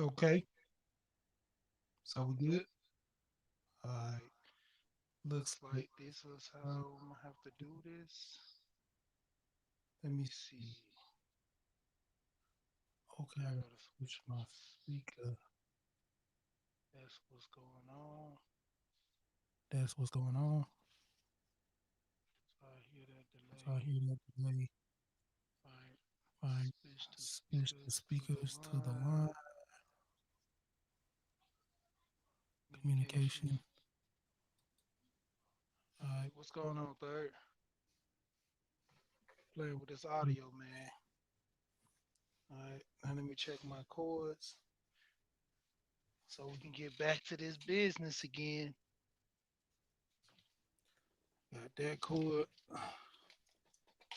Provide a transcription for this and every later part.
Okay. So So we we good? good? Alright. Alright. Looks Looks like like this is how I'm gonna have to do this. let Let me me see. see. Okay, Okay, I I gotta gotta switch switch my my speaker. speaker. That's what's going on. That's what's going on. So I hear that So I delay. hear that delay. Alright. Alright. Switch to Switch the speakers to the speakers to the line line. communication. Communication. Alright. Alright, what's going on, third? Playing with this audio, man. Alright, now let me check my chords so we can get back to this business again. Got that chord.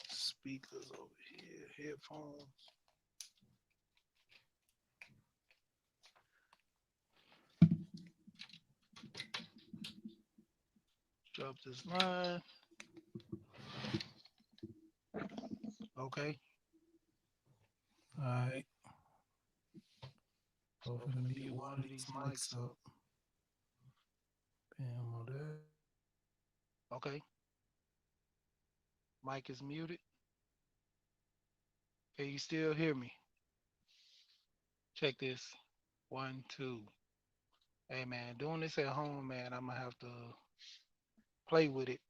Speakers over here, headphones. Drop this line. Okay. Alright. So So I'm I'm gonna gonna mute mute one one of of these these mics mics up. up. Bam on that. Okay. Mic is muted. Can you still hear me? Check this. One, two. Hey man, doing this at home, man, I'm gonna have to play with it.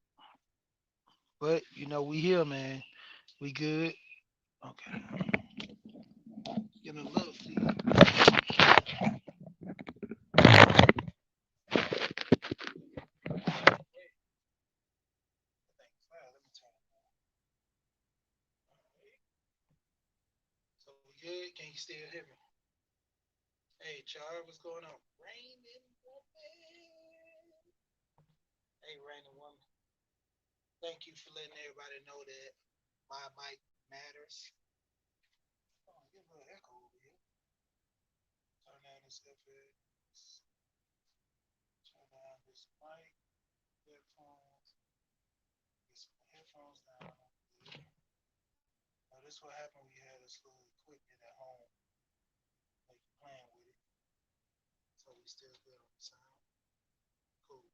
But you know, we here, man. We good. Okay. Getting a little feed. Let me turn it on. So we good? Can you still hear me? Hey, Char, what's going on? Raining woman. Hey, raining woman. Thank you for letting everybody know that my mic matters. Oh, I get a little echo over here. Turn down this FX. Turn down this mic. Headphones. Get some headphones down. Now, this what happened when you had this little equipment at home. Like you playing with it. So we still good on the sound. Cool.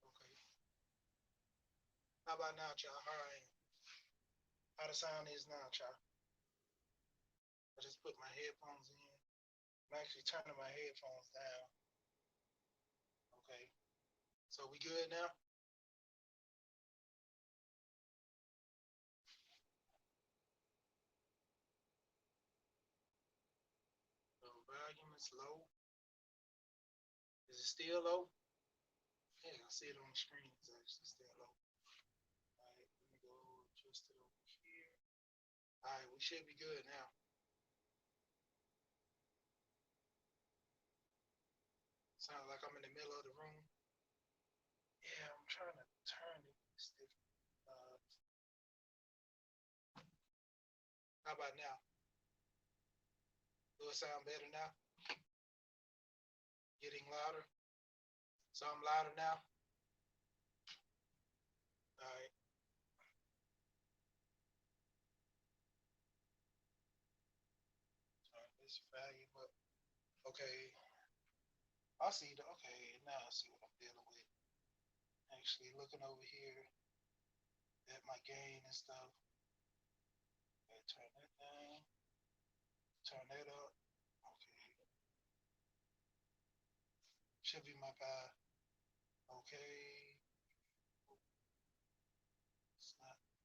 Okay. How about now, y'all? How I am? How the sound is now, y'all? I just put my headphones in. I'm actually turning my headphones down. Okay. So we good now? So volume is low. Is it still low? Yeah, I see it on the screen. It's actually still low. All right, let me go adjust it over here. All right, we should be good now. Sounds like I'm in the middle of the room. Yeah, I'm trying to turn it. How about now? Do it sound better now? Getting louder? So I'm louder now? All right. Turn this volume up. Okay. I see the okay, now I see what I'm dealing with. Actually looking over here at my gain and stuff. Okay, turn that down. Turn that up. Okay. Should be my guy. Okay. It's not. I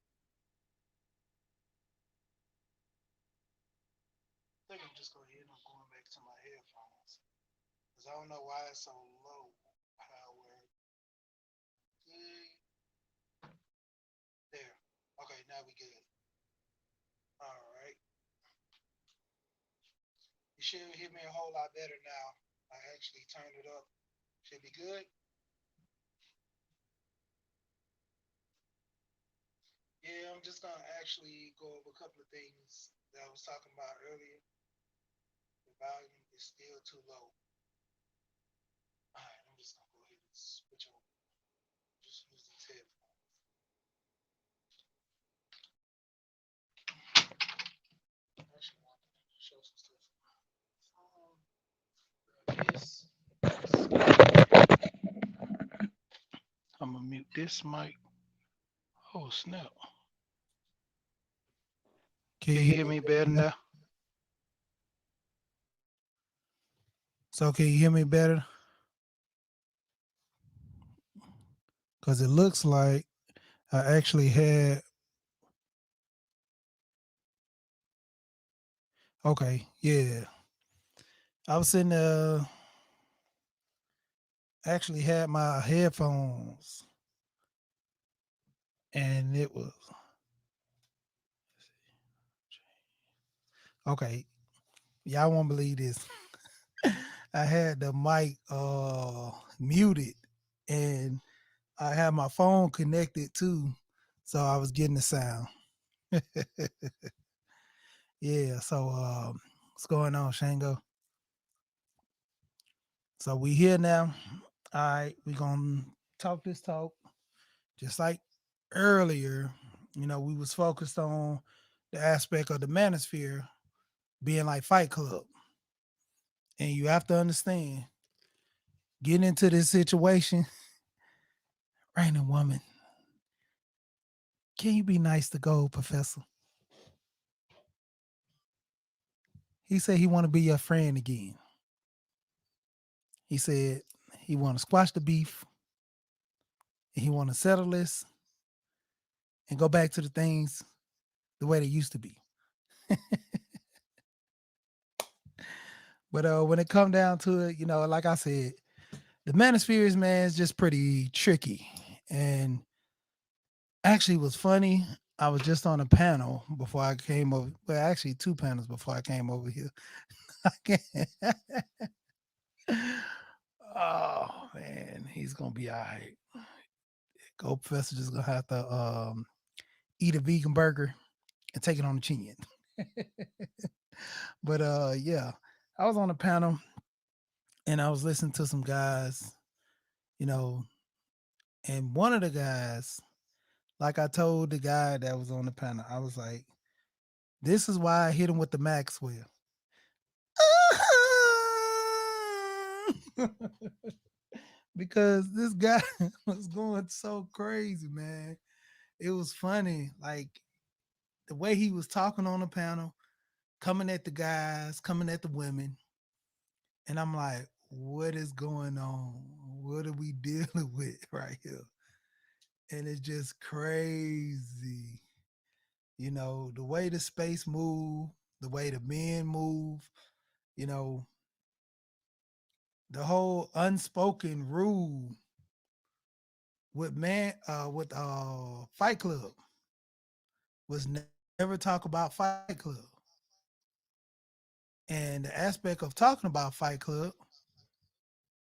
think I'm just gonna end up going back to my headphones. Cause I don't know why it's so low power. Good. There. Okay, now we good. Alright. You should hear me a whole lot better now. I actually turned it up. Should be good. Yeah, I'm just gonna actually go over a couple of things that I was talking about earlier. The volume is still too low. Alright, I'm just gonna go ahead and switch over. this mic. Oh snap! Can Can you you hear hear me me better better now? now? So can you hear me better? Because it looks like I actually had. Okay, yeah. I was sitting there. Actually had my headphones, and it was okay. Y'all won't believe this. I had the mic muted, and I had my phone connected too, so I was getting the sound. Yeah. So what's going on, Shango? So we here now. All right, we gonna talk this talk just like earlier. We was focused on the aspect of the manosphere being like Fight Club, and you have to understand, getting into this situation, random woman, can you be nice to Gold, Professor? He said he want to be your friend again. He said he want to squash the beef, and he want to settle this and go back to the things the way they used to be. But when it come down to it, like I said, the manospheres, man, is just pretty tricky. And actually, it was funny. I was just on a panel before I came over. Well, actually, two panels before I came over here. Oh man, he's gonna be all right. Go Professor just gonna have to eat a vegan burger and take it on the chin. But yeah, I was on a panel and I was listening to some guys, you know, and one of the guys, like I told the guy that was on the panel, I was like, this is why I hit him with the Maxwell. Because this guy was going so crazy, man. It was funny. Like the way he was talking on the panel, coming at the guys, coming at the women. And I'm like, what is going on? What are we dealing with right here? And it's just crazy. The way the space move, the way the men move, you know, the whole unspoken rule with Fight Club was never talk about Fight Club. And the aspect of talking about Fight Club,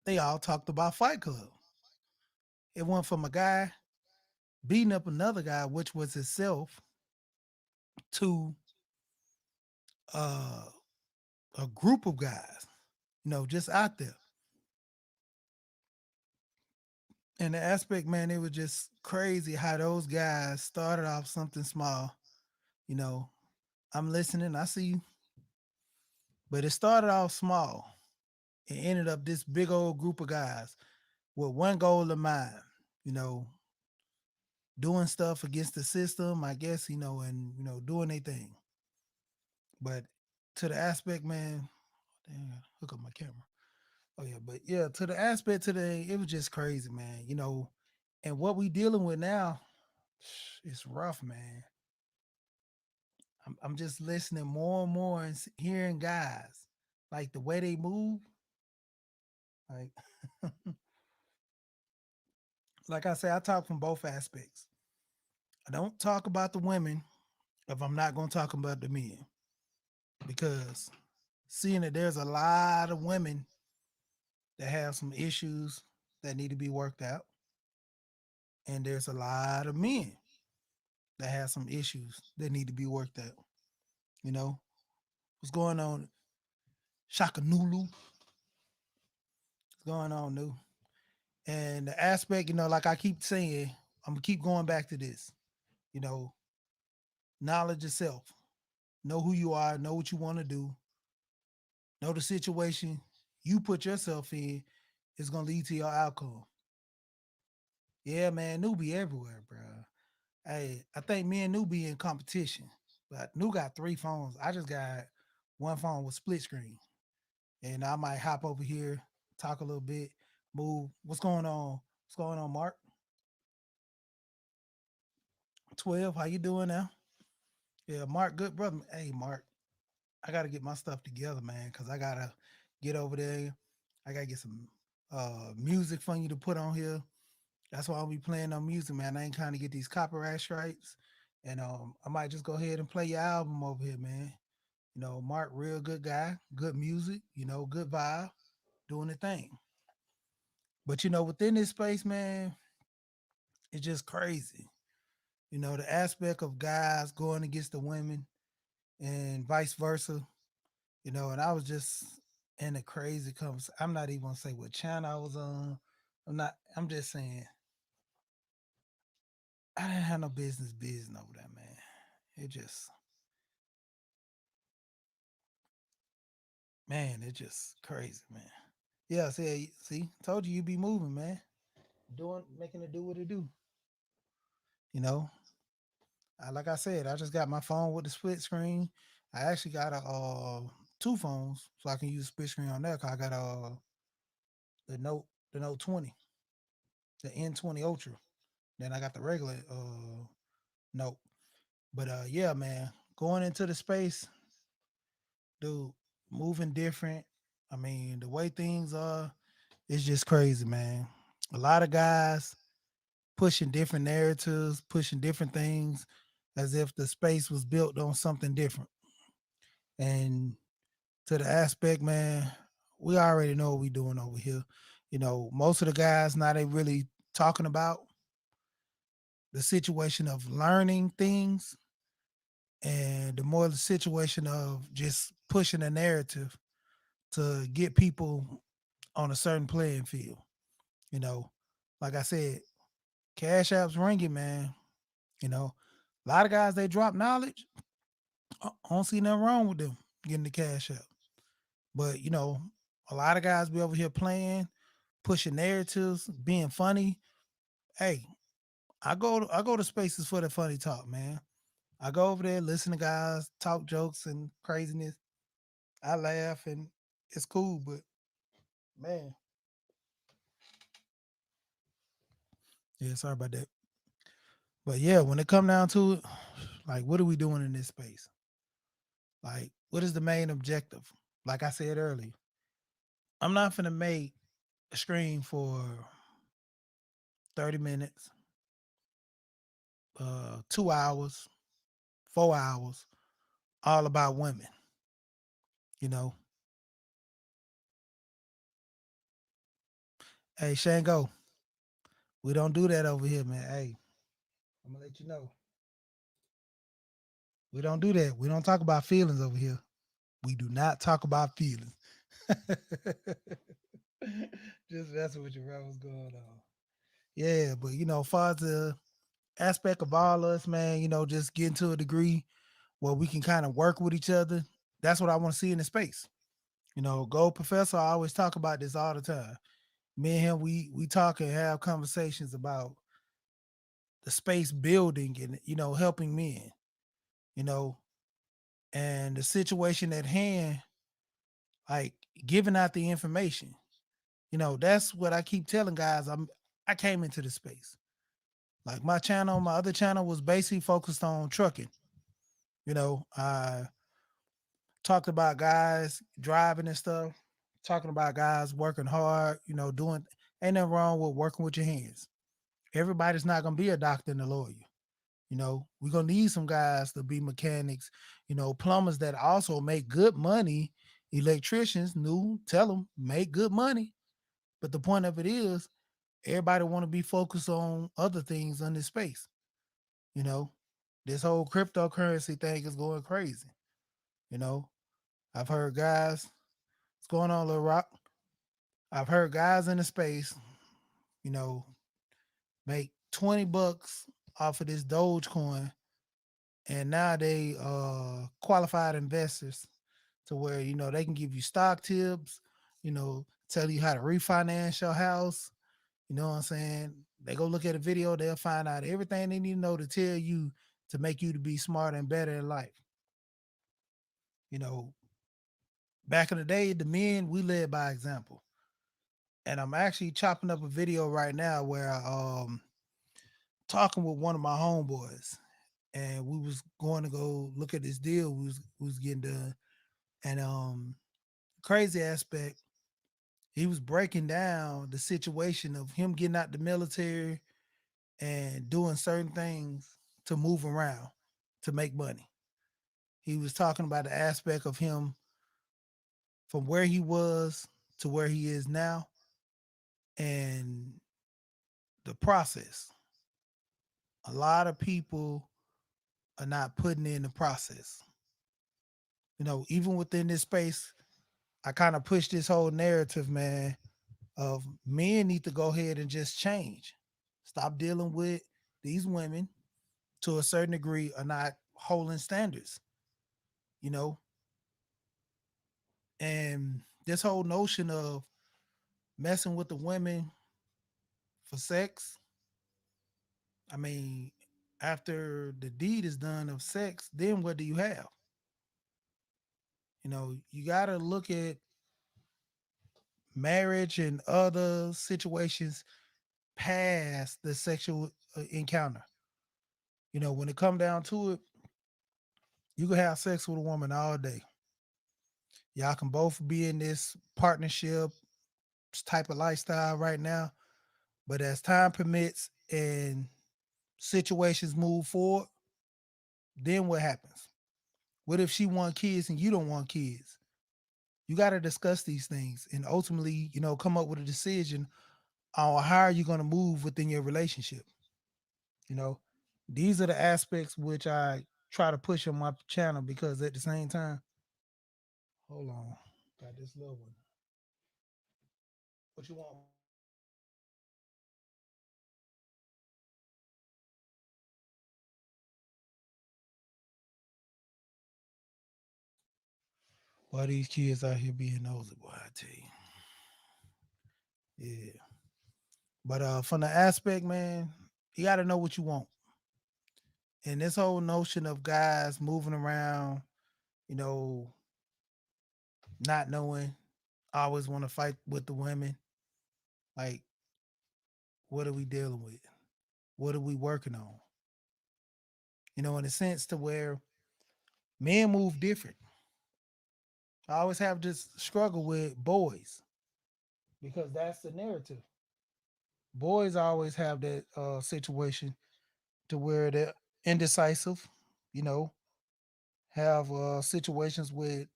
they all talked about Fight Club. It went from a guy beating up another guy, which was himself, to uh, a group of guys, just out there. And the aspect, man, it was just crazy how those guys started off something small. You know, I'm listening, I see you, but it started off small. It ended up this big old group of guys with one goal in mind, you know, doing stuff against the system, I guess, and doing their thing. But to the aspect, man, damn, I gotta hook up my camera. Oh yeah, but yeah, to the aspect today, it was just crazy, man. And what we dealing with now, it's rough, man. I'm just listening more and more and hearing guys like the way they move, like like I say, I talk from both aspects. I don't talk about the women if I'm not gonna talk about the men because seeing that there's a lot of women that have some issues that need to be worked out, and there's a lot of men that have some issues that need to be worked out. You know what's going on, Shaka Nulu? What's going on, New? And the aspect, like I keep saying, I'm gonna keep going back to this. You know, knowledge yourself, know who you are, know what you want to do, know the situation you put yourself in is gonna lead to your outcome. Yeah, man, new be everywhere, bro. Hey, I think me and new be in competition. But new got three phones. I just got one phone with split screen. And I might hop over here, talk a little bit, move. What's going on? What's going on, Mark? 12, how you doing now? Yeah, Mark, good brother. Hey, Mark, I gotta get my stuff together, man, because I gotta get over there. I gotta get some music for you to put on here. That's why I'll be playing on music, man. I ain't trying to get these copyright strikes. And I might just go ahead and play your album over here, man. Mark, real good guy, good music, good vibe, doing the thing. But within this space, man, it's just crazy. The aspect of guys going against the women and vice versa. And I was just in a crazy conversation. I'm not even gonna say what channel I was on. I'm just saying I didn't have no business over that, man. It just man, it's just crazy, man. Yeah, see, told you be moving, man. Making it do what it do. You know, like I said, I just got my phone with the split screen. I actually got two phones, so I can use split screen on there. Cause I got the Note 20, the N20 Ultra. Then I got the regular Note. But yeah, man, going into the space, dude, moving different. I mean, the way things are, it's just crazy, man. A lot of guys pushing different narratives, pushing different things, as if the space was built on something different. And to the aspect, man, we already know what we doing over here. Most of the guys now they really talking about the situation of learning things and the more the situation of just pushing a narrative to get people on a certain playing field. You know, like I said, Cash App's ringing, man. A lot of guys they drop knowledge. I don't see nothing wrong with them getting the Cash App. But a lot of guys be over here playing, pushing narratives, being funny. Hey, I go to spaces for the funny talk, man. I go over there, listen to guys talk jokes and craziness. I laugh and it's cool, but man, yeah, sorry about that. But yeah, when it come down to it, like what are we doing in this space? Like, what is the main objective? Like I said earlier, I'm not gonna make a stream for 30 minutes, 2 hours, 4 hours, all about women. You know, hey Shango, we don't do that over here, man. Hey, I'm gonna let you know. We don't do that. We don't talk about feelings over here. We do not talk about feelings. Just messing with you, bro. What's going on? Yeah, but far as the aspect of all us, man, just getting to a degree where we can kind of work with each other. That's what I want to see in the space. Gold Professor, I always talk about this all the time. Me and him, we talk and have conversations about the space building and helping men, you know, and the situation at hand, like giving out the information. That's what I keep telling guys. I came into the space. Like my other channel was basically focused on trucking. I talked about guys driving and stuff, talking about guys working hard, doing ain't nothing wrong with working with your hands. Everybody's not gonna be a doctor and a lawyer. We're gonna need some guys to be mechanics, plumbers that also make good money, electricians, new, tell them make good money. But the point of it is everybody want to be focused on other things in this space. You know, this whole cryptocurrency thing is going crazy. You know, I've heard guys, what's going on, Lil Rock? I've heard guys in the space, you know, make 20 bucks off of this Dogecoin, and now they qualified investors to where they can give you stock tips, tell you how to refinance your house, You know what I'm saying? They go look at a video, they'll find out everything they need to know to tell you to make you to be smarter and better in life. You know, back in the day, the men we led by example. And I'm actually chopping up a video right now where I talking with one of my homeboys, and we was going to go look at this deal we was getting done. And crazy aspect, he was breaking down the situation of him getting out the military and doing certain things to move around to make money. He was talking about the aspect of him from where he was to where he is now and the process. A lot of people are not putting in the process. You know, even within this space, I kind of push this whole narrative, man, of men need to go ahead and just change. Stop dealing with these women to a certain degree are not holding standards, you know? And this whole notion of messing with the women for sex, I mean, after the deed is done of sex, then what do you have? You know, you got to look at marriage and other situations past the sexual encounter. You know, when it come down to it, you can have sex with a woman all day. Y'all can both be in this partnership type of lifestyle right now, but as time permits and situations move forward, then what happens? What if she want kids and you don't want kids? You got to discuss these things and ultimately, you know, come up with a decision on how are you going to move within your relationship. You know, these are the aspects which I try to push on my channel because at the same time, hold on, got this little one. What you want? Why these kids out here being nosy, boy? I tell you, yeah. But from the aspect, man, you got to know what you want. And this whole notion of guys moving around, you know, not knowing, always want to fight with the women. Like, what are we dealing with? What are we working on? You know, in a sense to where men move different. I always have this struggle with boys because that's the narrative. Boys always have that situation to where they're indecisive, you know, have situations where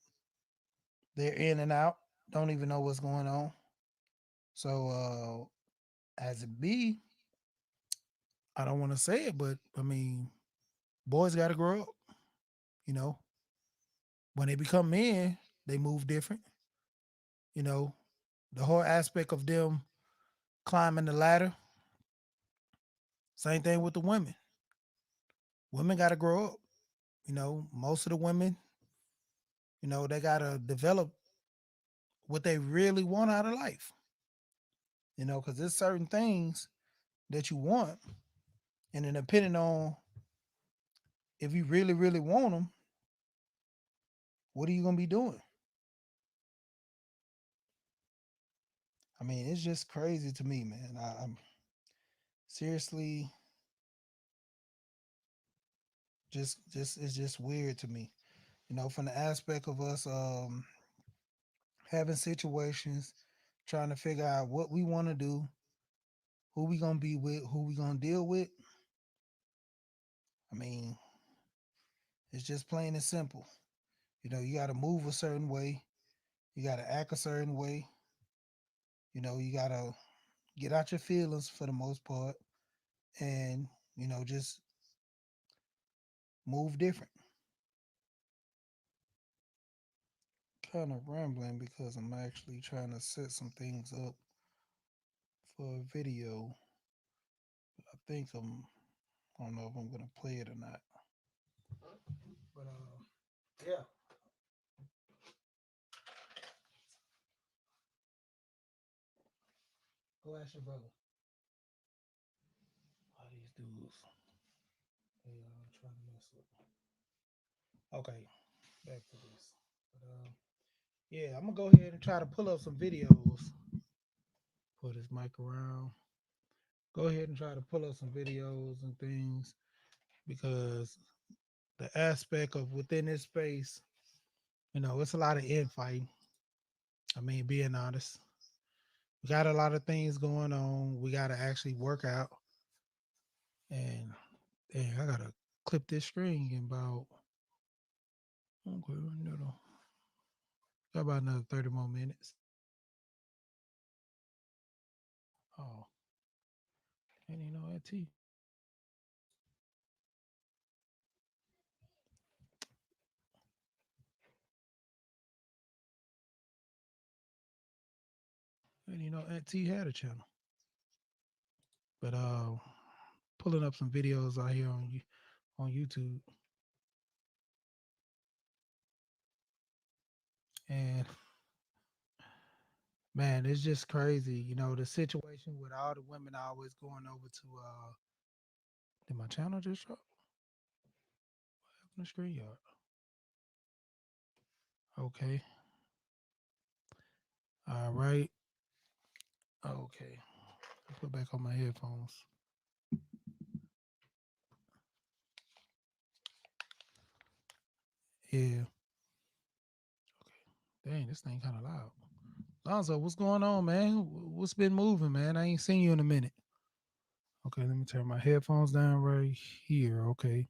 they're in and out, don't even know what's going on. So as a B, I don't want to say it, but I mean, boys got to grow up. You know, when they become men, they move different. You know, the whole aspect of them climbing the ladder. Same thing with the women. Women got to grow up. You know, most of the women, you know, they got to develop what they really want out of life. You know, because there's certain things that you want, and then depending on if you really, really want them, what are you gonna be doing? I mean, it's just crazy to me, man. I'm seriously just it's just weird to me. You know, from the aspect of us having situations, trying to figure out what we want to do, who we gonna be with, who we gonna deal with. I mean, it's just plain and simple. You know, you got to move a certain way, you got to act a certain way. You know, you got to get out your feelings for the most part, and you know, just move different. Kind of rambling because I'm actually trying to set some things up for a video. I think I don't know if I'm gonna play it or not. But yeah, go ask your brother. They trying to mess with. Okay, back to this. But, yeah, I'm gonna go ahead and try to pull up some videos. Pull this mic around. Go ahead and try to pull up some videos and things because the aspect of within this space, it's a lot of infighting. I mean, being honest, we got a lot of things going on. We got to actually work out. And dang, I gotta clip this screen in about okay, got about another 30 more minutes. Oh, and that T. And Aunt T had a channel. But pulling up some videos out here on YouTube. And man, it's just crazy. The situation with all the women always going over to did my channel just drop? What happened to screen yard? Okay. All right. Okay. Put back on my headphones. Yeah. Okay. Dang, this thing kind of loud. Lonzo, what's going on, man? What's been moving, man? I ain't seen you in a minute. Okay, let me turn my headphones down right here. Okay.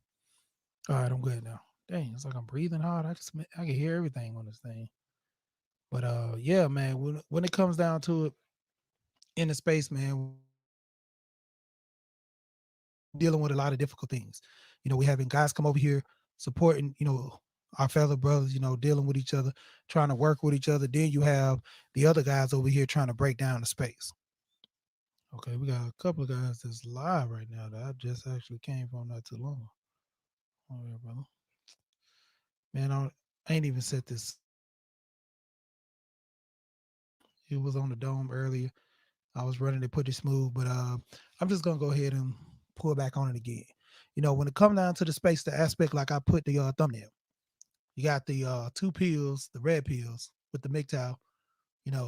All right, I'm good now. Dang, it's like I'm breathing hard. I can hear everything on this thing. But yeah, man. When it comes down to it, in the space, man, we dealing with a lot of difficult things. We having guys come over here supporting, our fellow brothers, dealing with each other, trying to work with each other. Then you have the other guys over here trying to break down the space. Okay, we got a couple of guys that's live right now that I just actually came from not too long. Oh yeah, brother. Man, I ain't even set this up. It was on the dome earlier. I was running it pretty smooth, but I'm just gonna go ahead and pull back on it again. When it come down to the space, the aspect like I put the thumbnail, you got the two pills, the red pills with the MGTOW,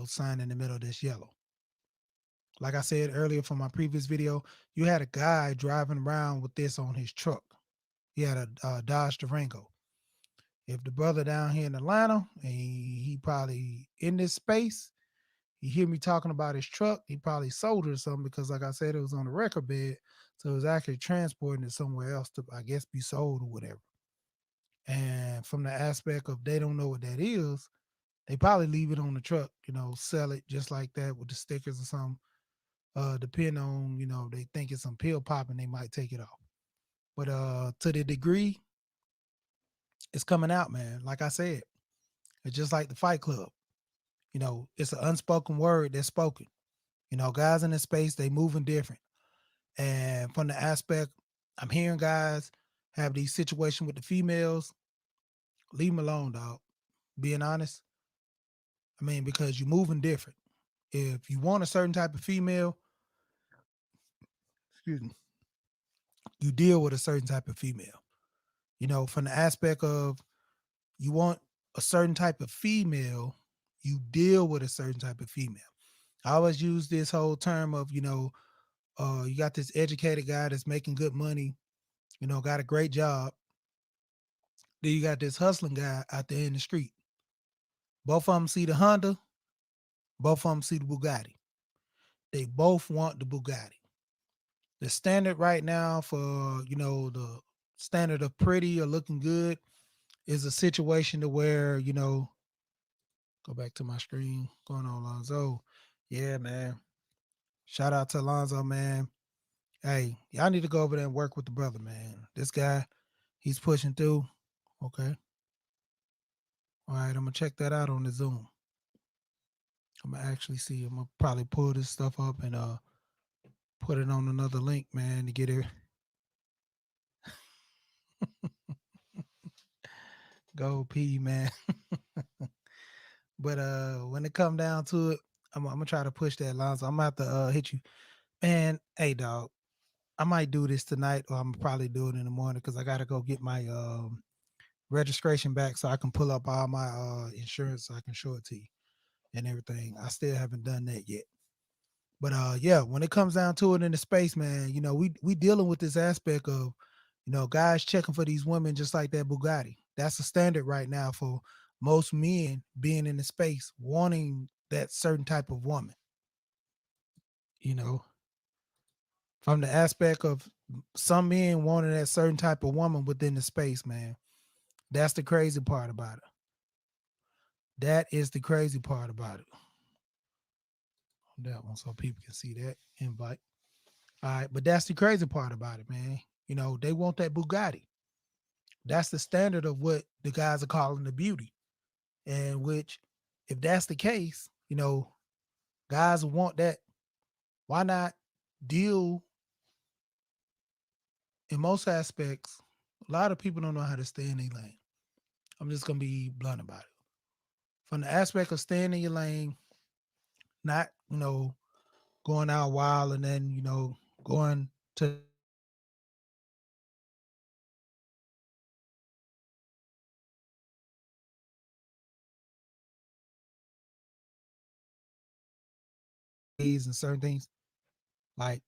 sign in the middle that's yellow. Like I said earlier from my previous video, you had a guy driving around with this on his truck. He had a Dodge Durango. If the brother down here in Atlanta, and he probably in this space, he hear me talking about his truck, he probably sold it or something because, like I said, it was on the record bed, so it was actually transporting it somewhere else to, I guess, be sold or whatever. And from the aspect of they don't know what that is, they probably leave it on the truck, sell it just like that with the stickers or something. Depending on, they think it's some pill popping, they might take it off. But to the degree it's coming out, man, like I said, it's just like the Fight Club. It's an unspoken word that's spoken. Guys in this space, they moving different. And from the aspect, I'm hearing guys have these situations with the females. Leave them alone, dog. Being honest, I mean, because you're moving different. If you want a certain type of female, excuse me, you deal with a certain type of female. From the aspect of you want a certain type of female, you deal with a certain type of female. I always use this whole term of, you got this educated guy that's making good money, got a great job. Then you got this hustling guy out there in the street. Both of them see the Honda, both of them see the Bugatti. They both want the Bugatti. The standard right now for, the standard of pretty or looking good is a situation to where, go back to my screen. Going on, Lonzo. Yeah, man. Shout out to Lonzo, man. Hey, y'all need to go over there and work with the brother, man. This guy, he's pushing through. Okay. All right, I'm gonna check that out on the Zoom. I'm gonna actually see. I'm gonna probably pull this stuff up and put it on another link, man, to get it. Go P, man. But when it come down to it, I'm gonna try to push that, Lonzo. I'm gonna have to hit you, man. Hey, dog. I might do this tonight, or I'm probably do it in the morning because I gotta go get my registration back so I can pull up all my insurance so I can show it to you and everything. I still haven't done that yet. But yeah, when it comes down to it in the space, man, we dealing with this aspect of, guys checking for these women just like that Bugatti. That's the standard right now for most men being in the space, wanting that certain type of woman, you know, from the aspect of some men wanting that certain type of woman within the space, man. That's the crazy part about it. That is the crazy part about it. That one, so people can see that invite. All right, but that's the crazy part about it, man. They want that Bugatti. That's the standard of what the guys are calling the beauty. And which, if that's the case, guys want that. Why not deal in most aspects? A lot of people don't know how to stay in their lane. I'm just gonna be blunt about it. From the aspect of staying in your lane, not going out wild and then going to the aspect of ways and certain things like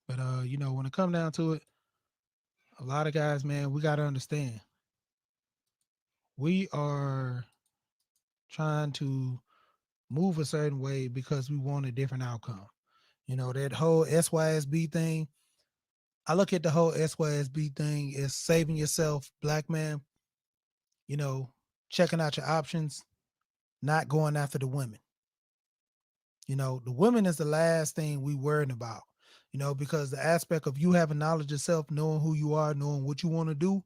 but when it comes down to it, a lot of guys, man, we got to understand we are trying to move a certain way because we want a different outcome. That whole SYSB thing, I look at the whole SYSB thing as saving yourself, black man, you know, checking out your options, not going after the women. The women is the last thing we worrying about, because the aspect of you having knowledge of self, knowing who you are, knowing what you want to do,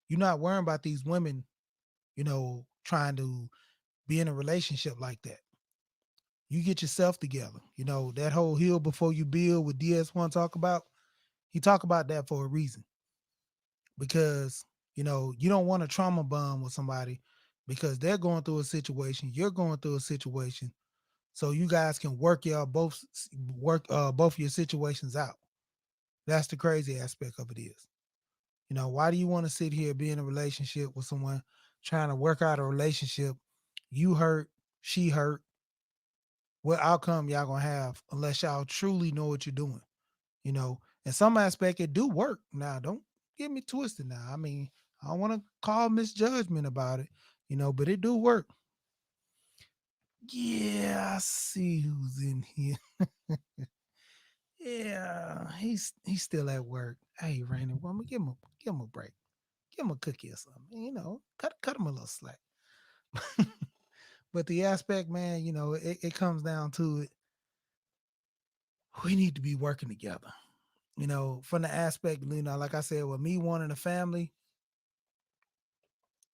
you're not worrying about these women, trying to be in a relationship like that. You get yourself together. That whole heal before you build with DS1 talk about, he talk about that for a reason. Because, you don't want a trauma bond with somebody because they're going through a situation, you're going through a situation. So you guys can work both your situations out. That's the crazy aspect of it is. Why do you want to sit here be in a relationship with someone trying to work out a relationship? You hurt, she hurt. What outcome y'all gonna have unless y'all truly know what you're doing? In some aspect it do work. Now, don't get me twisted. Now, I mean, I don't want to call misjudgment about it, but it do work. Yeah, I see who's in here. Yeah, he's still at work. Hey, Rainy woman, give him a break. Give him a cookie or something. Cut him a little slack. But the aspect, man, it comes down to it. We need to be working together. From the aspect, like I said, with me wanting a family,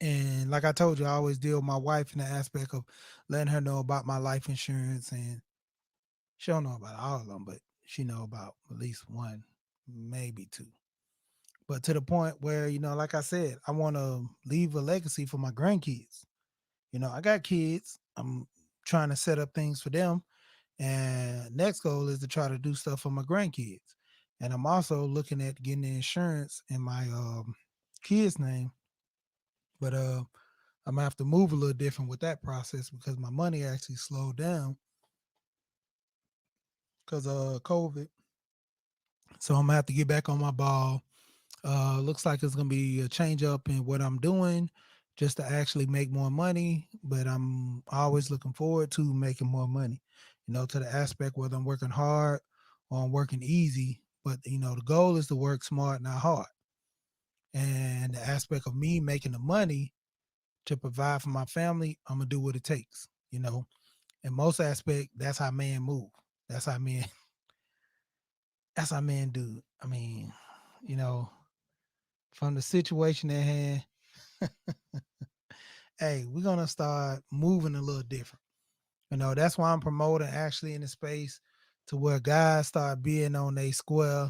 and like I told you, I always deal with my wife in the aspect of letting her know about my life insurance, and she don't know about all of them, but she know about at least one, maybe two. But to the point where, like I said, I want to leave a legacy for my grandkids. I got kids. I'm trying to set up things for them. And next goal is to try to do stuff for my grandkids. And I'm also looking at getting the insurance in my kids' name. But I'm gonna have to move a little different with that process because my money actually slowed down because of COVID. So I'm gonna have to get back on my ball. Looks like it's gonna be a change up in what I'm doing just to actually make more money. But I'm always looking forward to making more money. To the aspect whether I'm working hard or I'm working easy. But the goal is to work smart, not hard. And the aspect of me making the money to provide for my family, I'm gonna do what it takes. In most aspect, that's how men move. That's how men. That's how men do. I mean, you know, from the situation at hand, hey, we're gonna start moving a little different. That's why I'm promoting actually in the space to where guys start being on a square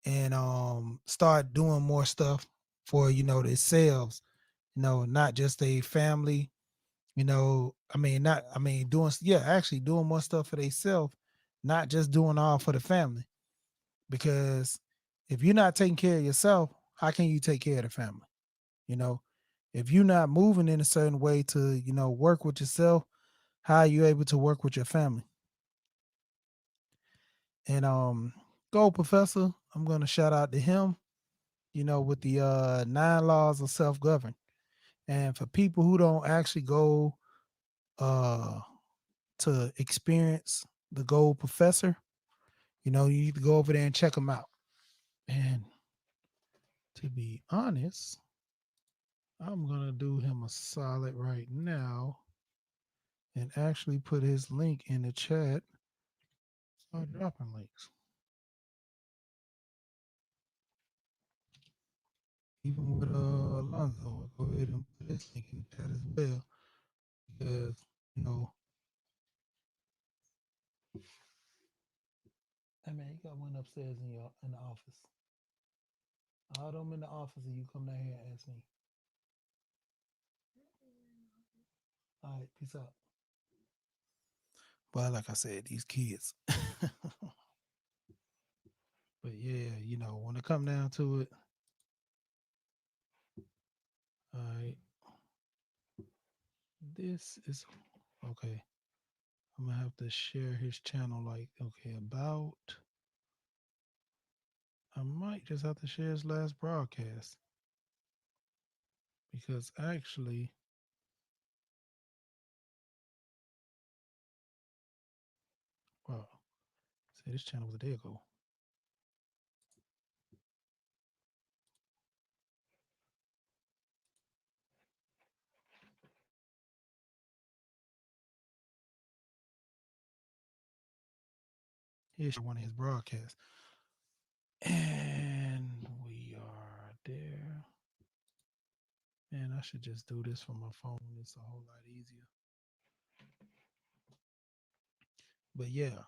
and start doing more stuff for themselves not just a family, doing, yeah, actually doing more stuff for themselves, not just doing all for the family. Because if you're not taking care of yourself, how can you take care of the family? You know, if you're not moving in a certain way to, work with yourself, how are you able to work with your family? And Gold Professor, I'm gonna shout out to him, with the 9 laws of self-govern. And for people who don't actually go uh to experience the Gold Professor, you need to go over there and check him out. And to be honest, I'm gonna do him a solid right now and actually put his link in the chat. Start dropping links. Even with Alonzo, I'll go ahead and put his link in the chat as well. Because, you know, I mean, you got one upstairs in the office. All them in the office, and you come down here and ask me. All right, peace out. Well, like I said, these kids. But yeah, when it come down to it, all right, this is okay. I'm gonna have to share his channel. Like, okay, about. I might just have to share his last broadcast because actually, wow, see, this channel was a day ago. Here's one of his broadcasts, and we are there. Man, I should just do this from my phone. It's a whole lot easier. But yeah,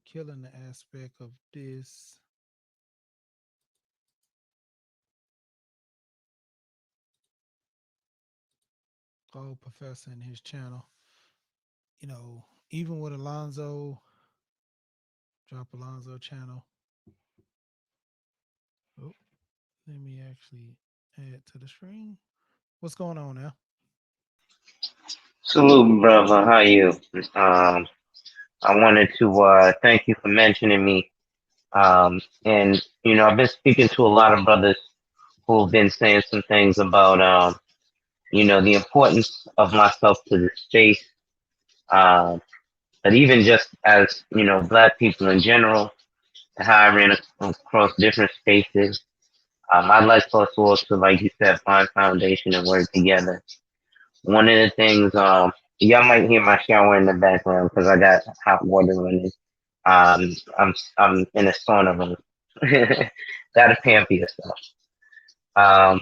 killing the aspect of this. Gold Professor and his channel. Even with Alonzo, drop Alonzo channel. Oh, let me actually add to the screen. What's going on now? Salute, brother. How you? I wanted to thank you for mentioning me. And I've been speaking to a lot of brothers who've been saying some things about the importance of myself to the space. Um, but even just as black people in general, how I ran across different spaces. I'd like for us all to, like you said, find foundation and work together. One of the things, y'all might hear my shower in the background because I got hot water running. I'm in a sauna room. Gotta pamper yourself. Um,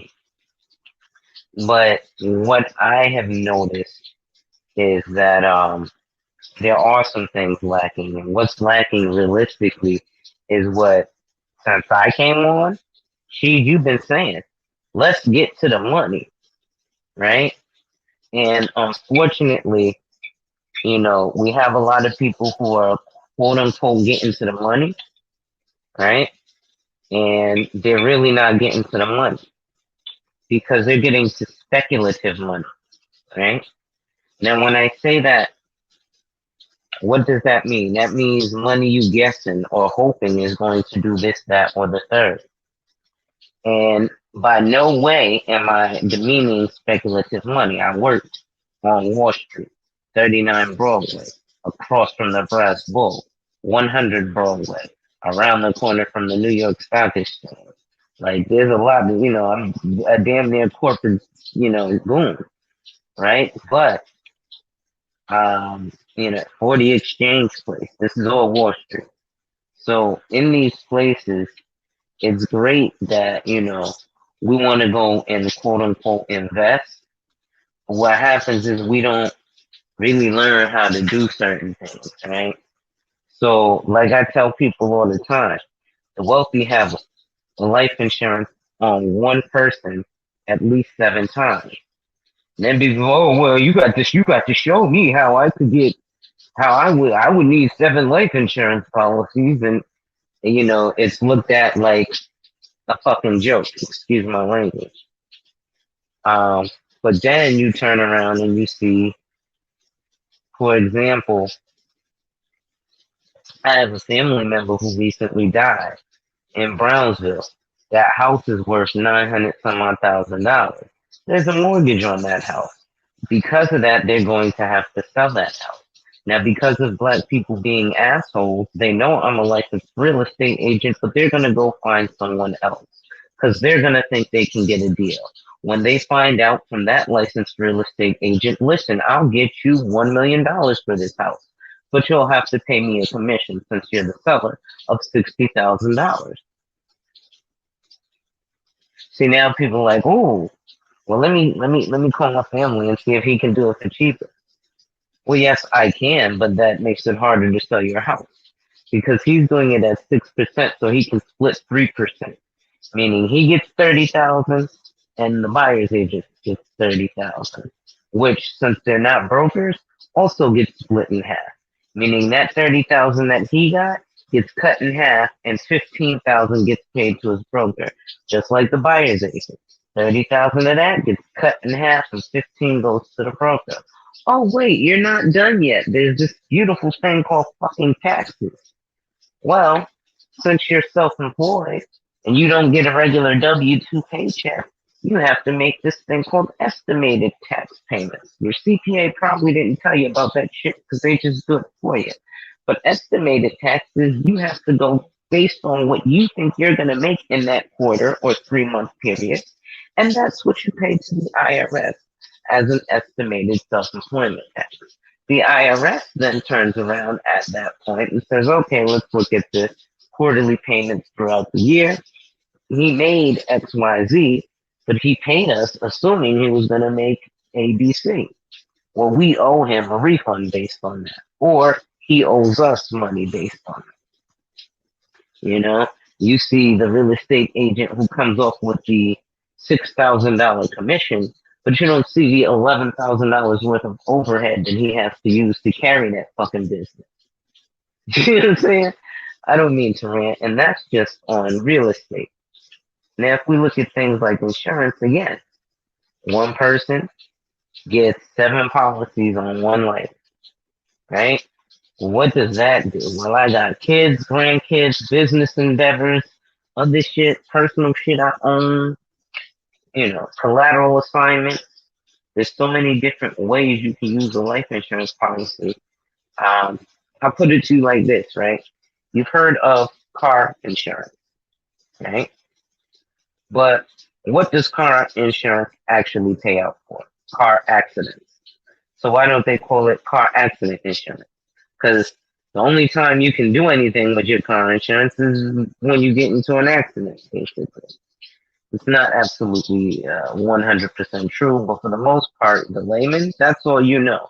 but what I have noticed is that there are some things lacking, and what's lacking realistically is what since I came on, you've been saying, let's get to the money, right? And unfortunately, we have a lot of people who are quote unquote getting to the money, right? And they're really not getting to the money because they're getting to speculative money, right? Now, when I say that, what does that mean? That means money you guessing or hoping is going to do this, that, or the third. And by no way am I demeaning speculative money. I worked on Wall Street, 39 Broadway, across from the Brass Bull, 100 Broadway, around the corner from the New York Stock Exchange. Like, there's a lot of, I'm a damn near corporate, goon, right? But, or the exchange place, this is all Wall Street. So in these places, it's great that, we want to go and quote unquote invest. What happens is we don't really learn how to do certain things, right? So, like I tell people all the time, the wealthy have life insurance on one person at least 7 times. And then people, oh well, you got to show me how I could get how I would need 7 life insurance policies, and it's looked at like a fucking joke. Excuse my language. Um, but then you turn around and you see, for example, I have a family member who recently died in Brownsville. That house is worth 900 some odd $1,000. There's a mortgage on that house. Because of that, they're going to have to sell that house. Now, because of black people being assholes, they know I'm a licensed real estate agent, but they're going to go find someone else because they're going to think they can get a deal. When they find out from that licensed real estate agent, listen, I'll get you $1 million for this house, but you'll have to pay me a commission since you're the seller of $60,000. See, now people are like, oh, well, let me call my family and see if he can do it for cheaper. Well, yes, I can, but that makes it harder to sell your house because he's doing it at 6%, so he can split 3%, meaning he gets 30,000 and the buyer's agent gets 30,000, which, since they're not brokers, also gets split in half, meaning that 30,000 that he got gets cut in half and 15,000 gets paid to his broker, just like the buyer's agent. 30,000 of that gets cut in half and 15 goes to the broker. Oh wait, you're not done yet. There's this beautiful thing called fucking taxes. Well, since you're self-employed and you don't get a regular W-2 paycheck, you have to make this thing called estimated tax payments. Your CPA probably didn't tell you about that shit because they just do it for you. But estimated taxes, you have to go based on what you think you're going to make in that quarter or 3-month period. And that's what you pay to the IRS as an estimated self-employment tax. The IRS then turns around at that point and says, okay, let's look at the quarterly payments throughout the year. He made XYZ, but he paid us assuming he was going to make ABC. Well, we owe him a refund based on that, or he owes us money based on that. You see the real estate agent who comes off with the $6,000 commission, but you don't see the $11,000 worth of overhead that he has to use to carry that fucking business. You know what I'm saying? I don't mean to rant, and that's just on real estate. Now, if we look at things like insurance, again, one person gets 7 policies on one life, right? What does that do? Well, I got kids, grandkids, business endeavors, other shit, personal shit I own, collateral assignments. There's so many different ways you can use a life insurance policy. I'll put it to you like this, right? You've heard of car insurance, right? But what does car insurance actually pay out for? Car accidents. So why don't they call it car accident insurance? Because the only time you can do anything with your car insurance is when you get into an accident, basically. It's not absolutely 100% true, but for the most part, the layman, that's all you know,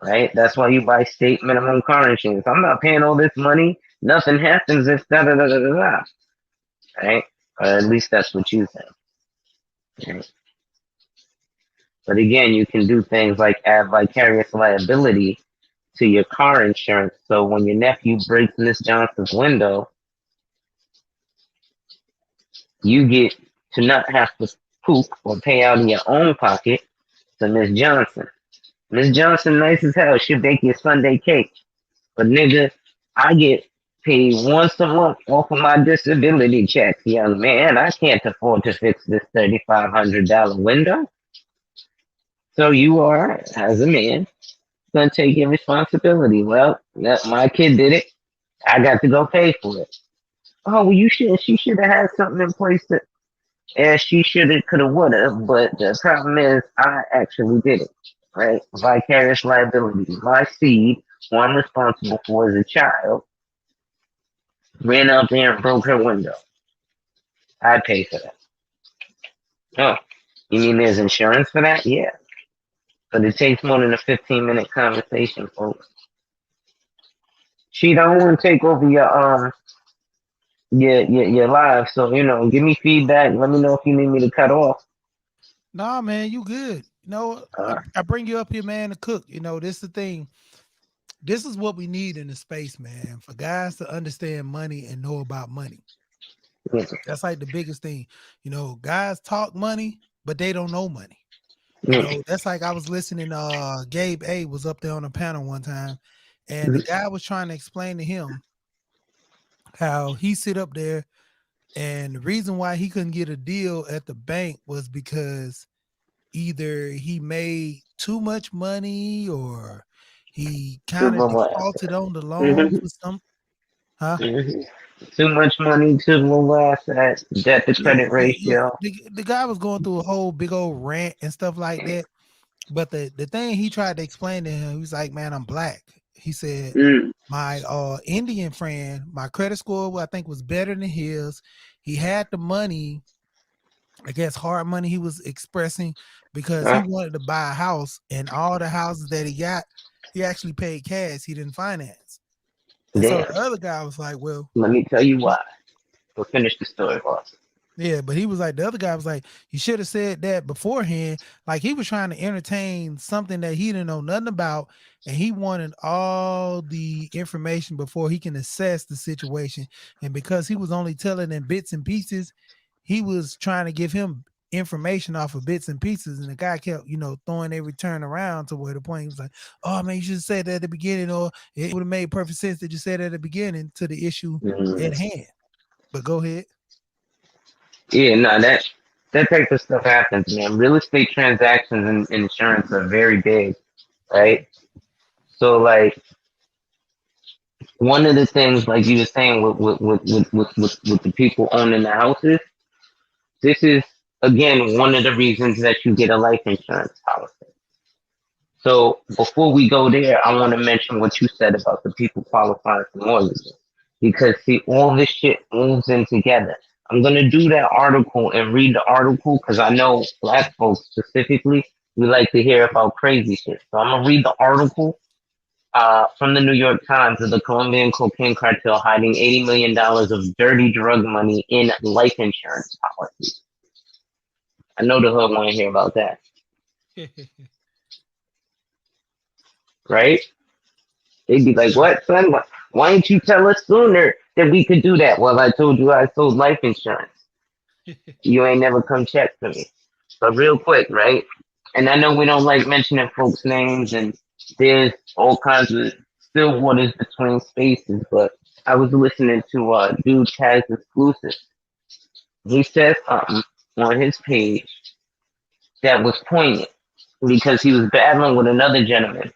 right? That's why you buy state minimum car insurance. I'm not paying all this money. Nothing happens if da da da da da da, right? Or at least that's what you think. Right? But again, you can do things like add vicarious liability to your car insurance. So when your nephew breaks Miss Johnson's window, you get to not have to poop or pay out of your own pocket to Miss Johnson. Miss Johnson, nice as hell. She'll bake you a Sunday cake. But nigga, I get paid once a month off of my disability checks, young man. I can't afford to fix this $3,500 window. So you are, as a man, gonna take your responsibility. Well, my kid did it. I got to go pay for it. Oh, well, she should have had something in place that, yeah, she should have, could have, would have. But the problem is, I actually did it, right? Vicarious liability. My seed, who I'm responsible for as a child, ran out there and broke her window. I pay for that. Oh, you mean there's insurance for that? Yeah. But it takes more than a 15-minute conversation, folks. She don't want to take over you're live. So give me feedback. Let me know if you need me to cut off. Nah, man, you good. I bring you up here, man, to cook. This is the thing. This is what we need in the space, man, for guys to understand money and know about money. Yeah, That's like the biggest thing. Guys talk money, but they don't know money. yeah, That's like I was listening. Gabe A was up there on a panel one time, and the guy was trying to explain to him how he sit up there, and the reason why he couldn't get a deal at the bank was because either he made too much money or he too kind of much. defaulted on the loan Mhm, for some, huh? mhm. Too much money, too little assets, debt to Yeah, credit yeah, yeah. ratio. The guy was going through a whole big old rant and stuff like that. But the thing he tried to explain to him, he was like, "Man, I'm black." He said, Mm, "My Indian friend, my credit score, I think, was better than his. He had the money, I guess, hard money he was expressing because he uh, wanted to buy a house, and all the houses that he got, he actually paid cash. He didn't finance." And so damn. the other guy was like, "Well, Let me tell you why. We'll finish the story, boss. yeah," but he was like, the other guy was like, "You should have said that beforehand." Like he was trying to entertain something that he didn't know nothing about, and he wanted all the information before he can assess the situation. And because he was only telling in bits and pieces, he was trying to give him information off of bits and pieces. And the guy kept, throwing every turn around to where the point he was like, "Oh man, you should have said that at the beginning, or it would have made perfect sense that you said at the beginning to the issue Mm. at hand." But go ahead. Yeah, no, that type of stuff happens, man. Real estate transactions and insurance are very big, Yeah. right? So, like, one of the things, like you were saying, with the people owning the houses, this is again one of the reasons that you get a life insurance policy. So before we go there, I want to mention what you said about the people qualifying for mortgages. Because see, all this shit moves in together. I'm gonna do that article and read the article because I know black folks specifically, we like to hear about crazy shit. So I'm gonna read the article from the New York Times of the Colombian cocaine cartel hiding $80 million of dirty drug money in life insurance policies. I know the hood want to hear about that, right? They'd be like, "What, son? Why didn't you tell us sooner that we could do that?" Well, I told you I sold life insurance. You ain't never come check for me. But real quick, right? And I know we don't like mentioning folks' names, and there's all kinds of still waters between spaces. But I was listening to dude Chaz Exclusive. He said something on his page that was poignant because he was battling with another gentleman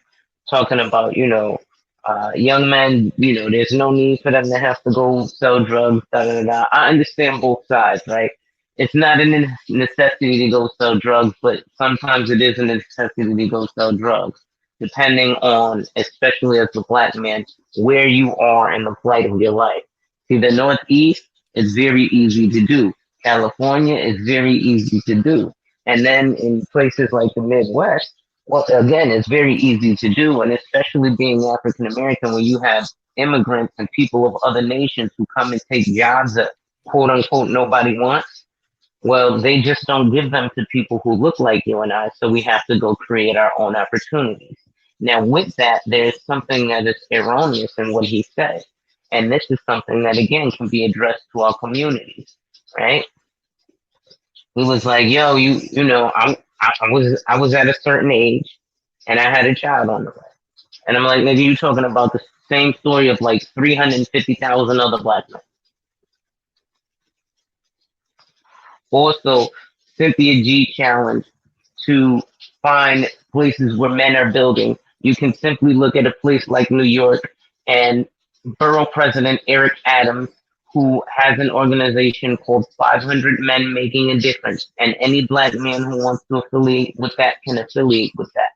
talking about, young men, there's no need for them to have to go sell drugs, da da da. I understand both sides, right? It's not a necessity to go sell drugs, but sometimes it is a necessity to go sell drugs, depending on, especially as a black man, where you are in the flight of your life. See, the Northeast is very easy to do. California is very easy to do. And then in places like the Midwest, well, again, it's very easy to do, and especially being African American, when you have immigrants and people of other nations who come and take jobs that quote unquote nobody wants. Well, they just don't give them to people who look like you and I, so we have to go create our own opportunities. Now, with that, there's something that is erroneous in what he said, and this is something that again can be addressed to our communities, right? He was like, "Yo, I was at a certain age, and I had a child on the way." And I'm like, "Nigga, you talking about the same story of like 350,000 other black men?" Also, Cynthia G challenge to find places where men are building. You can simply look at a place like New York and Borough President Eric Adams, who has an organization called 500 Men Making a Difference. And any black man who wants to affiliate with that can affiliate with that.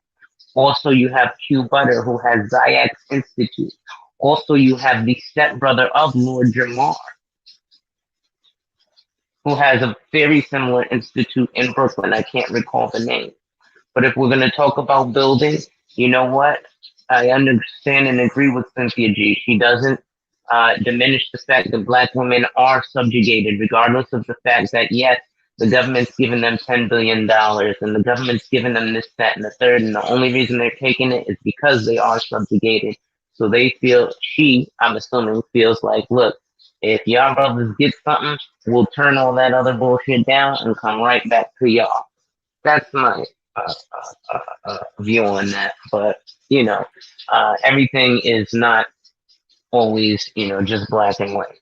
Also, you have Q Butter, who has Zayak's Institute. Also, you have the stepbrother of Lord Jamar, who has a very similar institute in Brooklyn. I can't recall the name. But if we're going to talk about building, you know what? I understand and agree with Cynthia G. She doesn't diminish the fact that black women are subjugated, regardless of the fact that, yes, the government's given them $10 billion and the government's given them this, that, and the third, and the only reason they're taking it is because they are subjugated. So they feel, I'm assuming, feels like, look, if y'all brothers get something, we'll turn all that other bullshit down and come right back to y'all. That's my view on that. But, everything is not always, just black and white.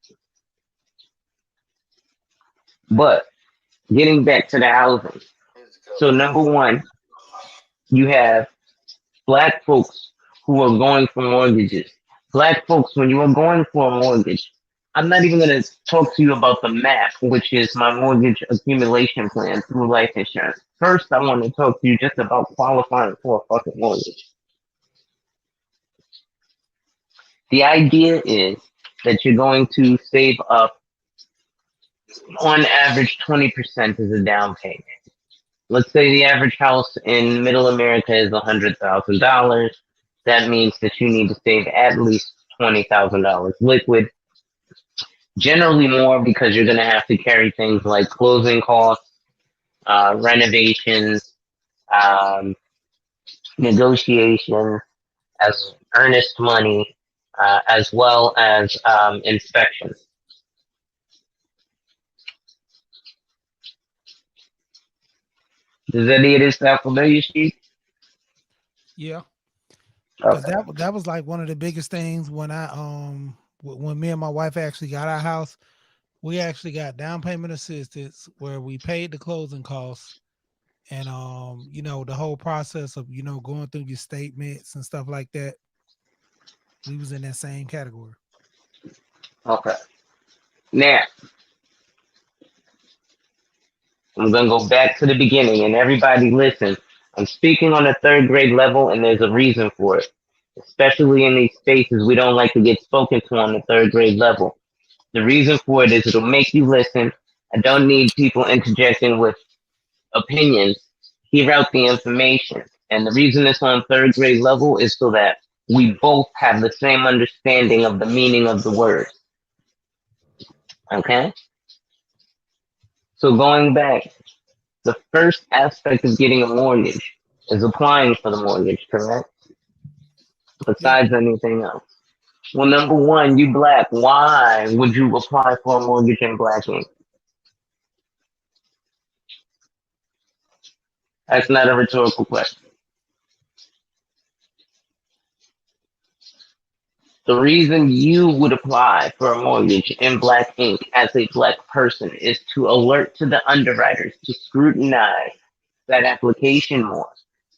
But getting back to the housing. So number one, you have black folks who are going for mortgages. Black folks, when you are going for a mortgage, I'm not even going to talk to you about the MAP, which is my mortgage accumulation plan through life insurance. First, I want to talk to you just about qualifying for a fucking mortgage. The idea is that you're going to save up on average 20% as a down payment. Let's say the average house in middle America is $100,000. That means that you need to save at least $20,000 liquid. Generally more, because you're going to have to carry things like closing costs, renovations, negotiations, as earnest money, as well as inspections. Does any of this sound familiar, Steve? Yeah, because Okay. that was like one of the biggest things when when me and my wife actually got our house. We actually got down payment assistance where we paid the closing costs, and the whole process of going through your statements and stuff like that. We was in that same category. Okay. Now, I'm going to go back to the beginning, and everybody listen. I'm speaking on a third grade level, and there's a reason for it. Especially in these spaces, we don't like to get spoken to on the third grade level. The reason for it is it'll make you listen. I don't need people interjecting with opinions. Hear out the information. And the reason it's on third grade level is so that we both have the same understanding of the meaning of the words. Okay? So going back, the first aspect of getting a mortgage is applying for the mortgage, correct? Yeah. Besides anything else. Well, number one, you black. Why would you apply for a mortgage in black ink? That's not a rhetorical question. The reason you would apply for a mortgage in black ink as a black person is to alert to the underwriters to scrutinize that application more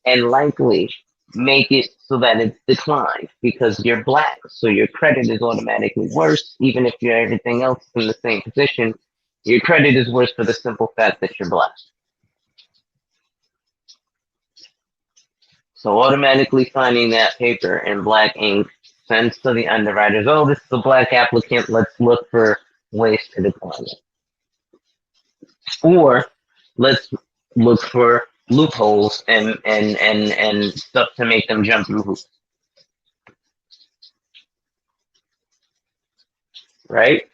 and likely make it so that it's declined because you're black. So your credit is automatically worse, even if you're everything else in the same position. Your credit is worse for the simple fact that you're black. So automatically signing that paper in black ink sends to the underwriters, oh, this is a black applicant, let's look for ways to decline it. Or let's look for loopholes and stuff to make them jump through hoops. Right?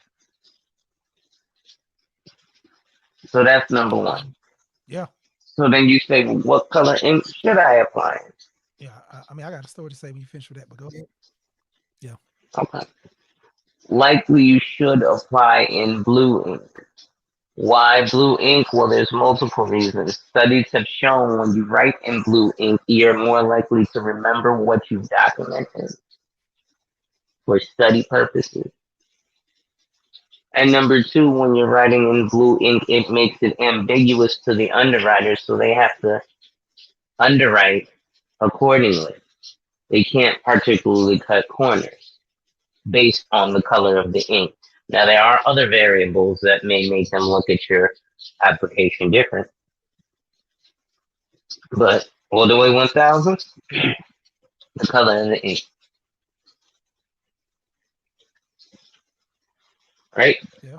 So that's number one. Yeah. So then you say, well, what color ink should I apply? Yeah. I mean, I got a story to say when you finish with that, but go ahead. Yeah. Okay. Likely you should apply in blue ink. Why blue ink? Well, there's multiple reasons. Studies have shown when you write in blue ink, you're more likely to remember what you've documented for study purposes. And number two, when you're writing in blue ink, it makes it ambiguous to the underwriters, so they have to underwrite accordingly. They can't particularly cut corners based on the color of the ink. Now, there are other variables that may make them look at your application different. But all the way 1000, the color of the ink. Right? Yeah.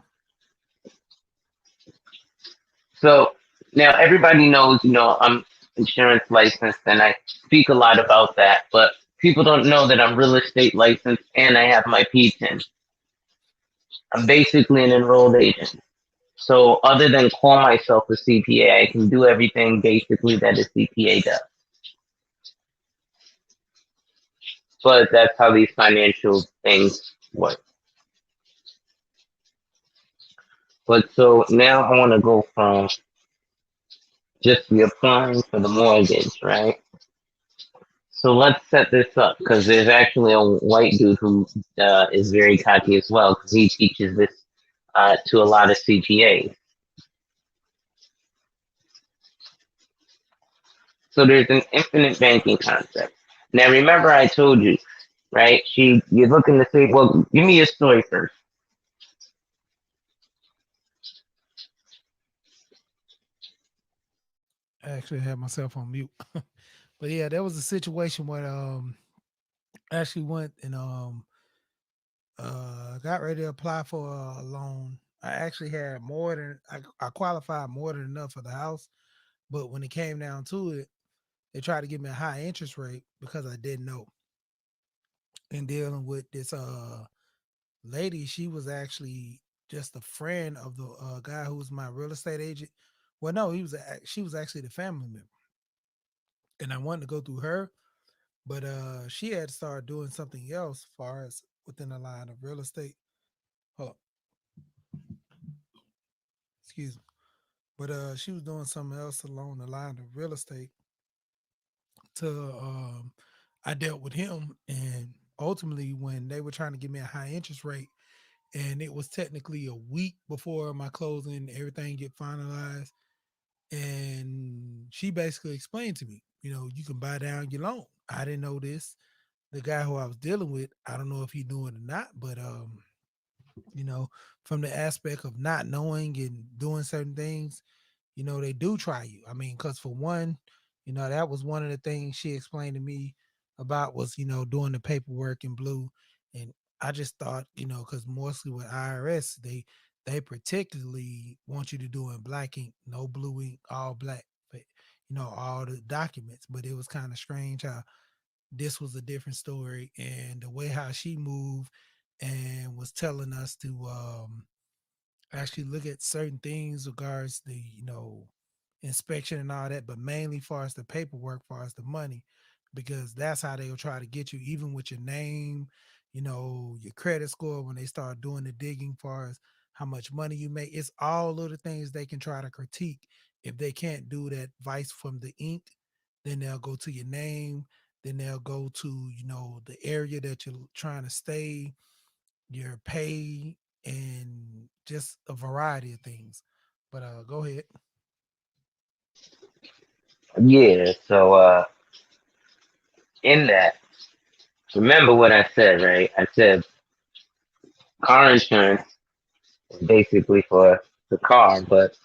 So now everybody knows, I'm insurance licensed and I speak a lot about that, but people don't know that I'm real estate licensed and I have my P10. I'm basically an enrolled agent. So other than call myself a CPA, I can do everything basically that a CPA does. But that's how these financial things work. But so now I want to go from just the applying for the mortgage, right? So let's set this up because there's actually a white dude who is very cocky as well because he teaches this to a lot of CPAs. So there's an infinite banking concept. Now remember I told you, right? You're looking to say, well, give me your story first. I actually had myself on mute. But yeah, there was a situation where I actually went and got ready to apply for a loan. I actually had more than I qualified more than enough for the house, but when it came down to it, they tried to give me a high interest rate because I didn't know. And dealing with this lady, she was actually just a friend of the guy who was my real estate agent. Well, no, she was actually the family member, and I wanted to go through her, but she had started doing something else, as far as within the line of real estate. Hold on, excuse me. But she was doing something else along the line of real estate. To I dealt with him, and ultimately, when they were trying to give me a high interest rate, and it was technically a week before my closing, everything get finalized, and she basically explained to me, you can buy down your loan. I didn't know this. The guy who I was dealing with, I don't know if he knew it or not, but you know, from the aspect of not knowing and doing certain things, they do try you. I mean, because for one, that was one of the things she explained to me about was, doing the paperwork in blue. And I just thought, because mostly with IRS, they particularly want you to do in black ink, no blue ink, all black, but all the documents. But it was kind of strange how this was a different story, and the way how she moved and was telling us to actually look at certain things regards the inspection and all that, but mainly far as the paperwork, far as the money, because that's how they'll try to get you, even with your name, your credit score. When they start doing the digging, far as how much money you make, it's all little things they can try to critique. If they can't do that vice from the ink, then they'll go to your name, then they'll go to the area that you're trying to stay, your pay, and just a variety of things. But go ahead. Yeah, so in that, remember what I said, right? I said car insurance is basically for the car, but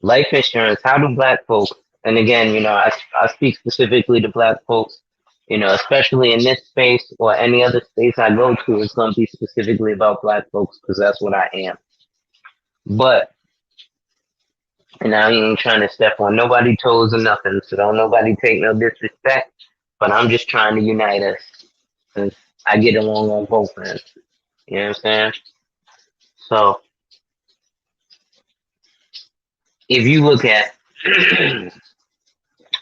life insurance, how do black folks, and again, I speak specifically to black folks, especially in this space or any other space I go to, it's going to be specifically about black folks because that's what I am. But, and I ain't trying to step on nobody's toes or nothing, so don't nobody take no disrespect, but I'm just trying to unite us since I get along on both ends. You know what I'm saying? So, if you look at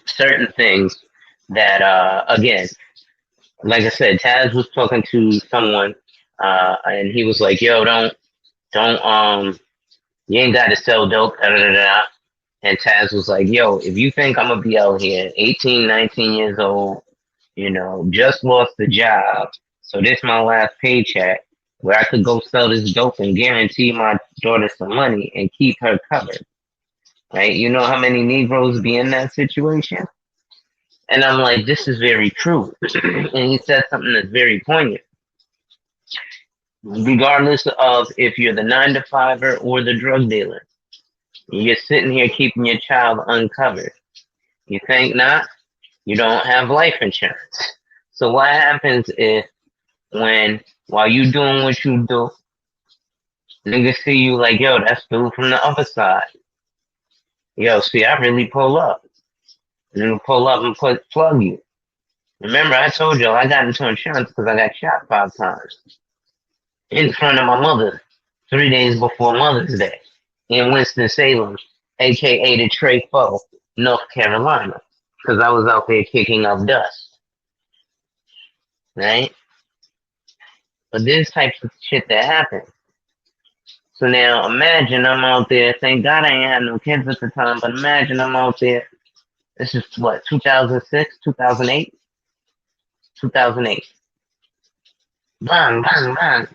certain things that, again, like I said, Taz was talking to someone, and he was like, "Yo, don't, you ain't got to sell dope." Da, da, da, da. And Taz was like, "Yo, if you think I'm gonna be out here, 18, 19 years old, just lost the job, so this my last paycheck, where I could go sell this dope and guarantee my daughter some money and keep her covered, right? You know how many Negroes be in that situation?" And I'm like, "This is very true." And he said something that's very poignant. Regardless of if you're the 9 to 5er or the drug dealer, you're sitting here keeping your child uncovered. You think not? You don't have life insurance. So what happens is when while you doing what you do, niggas see you like, yo, that's dude from the other side. Yo, see, I really pull up. And then pull up and plug you. Remember, I told you I got into insurance because I got shot 5 times in front of my mother. 3 days before Mother's Day in Winston-Salem, aka the Trey Foe, North Carolina, because I was out there kicking up dust, right? But this types of shit that happens. So now imagine I'm out there. Thank God I ain't had no kids at the time, but imagine I'm out there. This is what, 2006, 2008, 2008. Bang, bang, bang.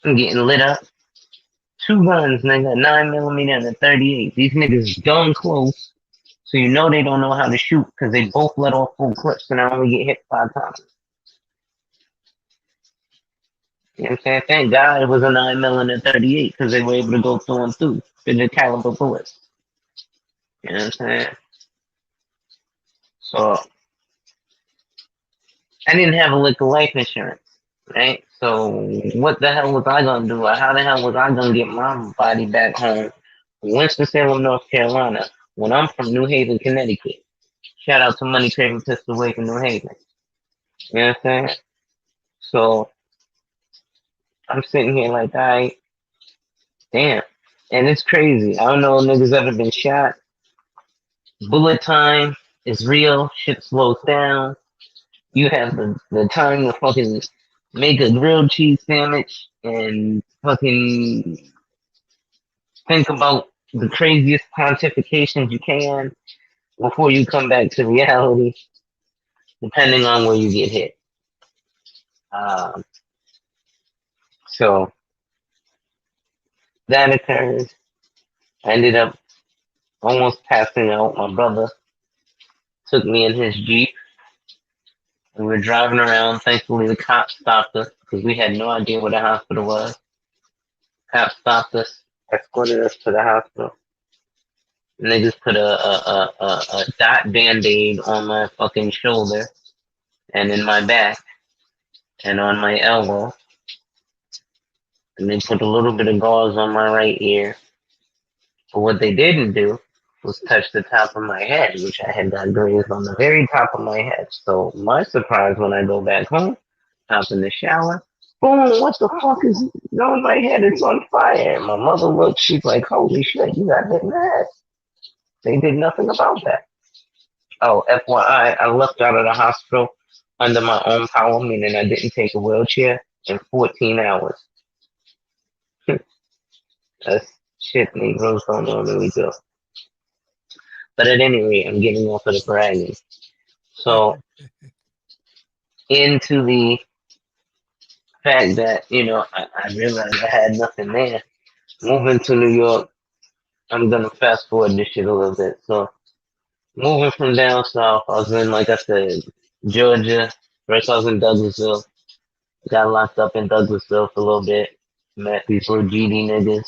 I'm getting lit up. Two guns, nigga, 9mm and a 38. These niggas done close, so you know they don't know how to shoot because they both let off full clips and I only get hit 5 times. You know what I'm saying? Thank God it was a 9mm and a 38 because they were able to go through and through. Bigger caliber bullets. You know what I'm saying? So I didn't have a lick of life insurance, right? So what the hell was I gonna do? Or how the hell was I gonna get my body back home, Winston-Salem, North Carolina, when I'm from New Haven, Connecticut? Shout out to Money Craving Pistol Way from New Haven. You know what I'm saying? So I'm sitting here like, all right, damn. And it's crazy. I don't know if niggas ever been shot. Bullet time is real. Shit slows down. You have the time to fucking make a grilled cheese sandwich and fucking think about the craziest pontifications you can before you come back to reality, depending on where you get hit. Um, so that occurred. I ended up almost passing out. My brother took me in his Jeep. We were driving around. Thankfully, the cops stopped us because we had no idea where the hospital was. Cops stopped us, escorted us to the hospital. Niggas put a dot band-aid on my fucking shoulder and in my back and on my elbow. And they put a little bit of gauze on my right ear. But what they didn't do was touch the top of my head, which I had got grazed on the very top of my head. So my surprise when I go back home, hop in the shower, boom, what the fuck is on my head? It's on fire. My mother looked, she's like, holy shit, you got hit in the head. They did nothing about that. Oh, FYI, I left out of the hospital under my own power, meaning I didn't take a wheelchair in 14 hours. That's shit Negroes don't normally do. But at any rate, I'm getting off of the bragging. So, into the fact that, I realized I had nothing there. Moving to New York, I'm going to fast forward this shit a little bit. So, moving from down south, I was in, like I said, Georgia. First, I was in Douglasville. Got locked up in Douglasville for a little bit. Met these little GD niggas.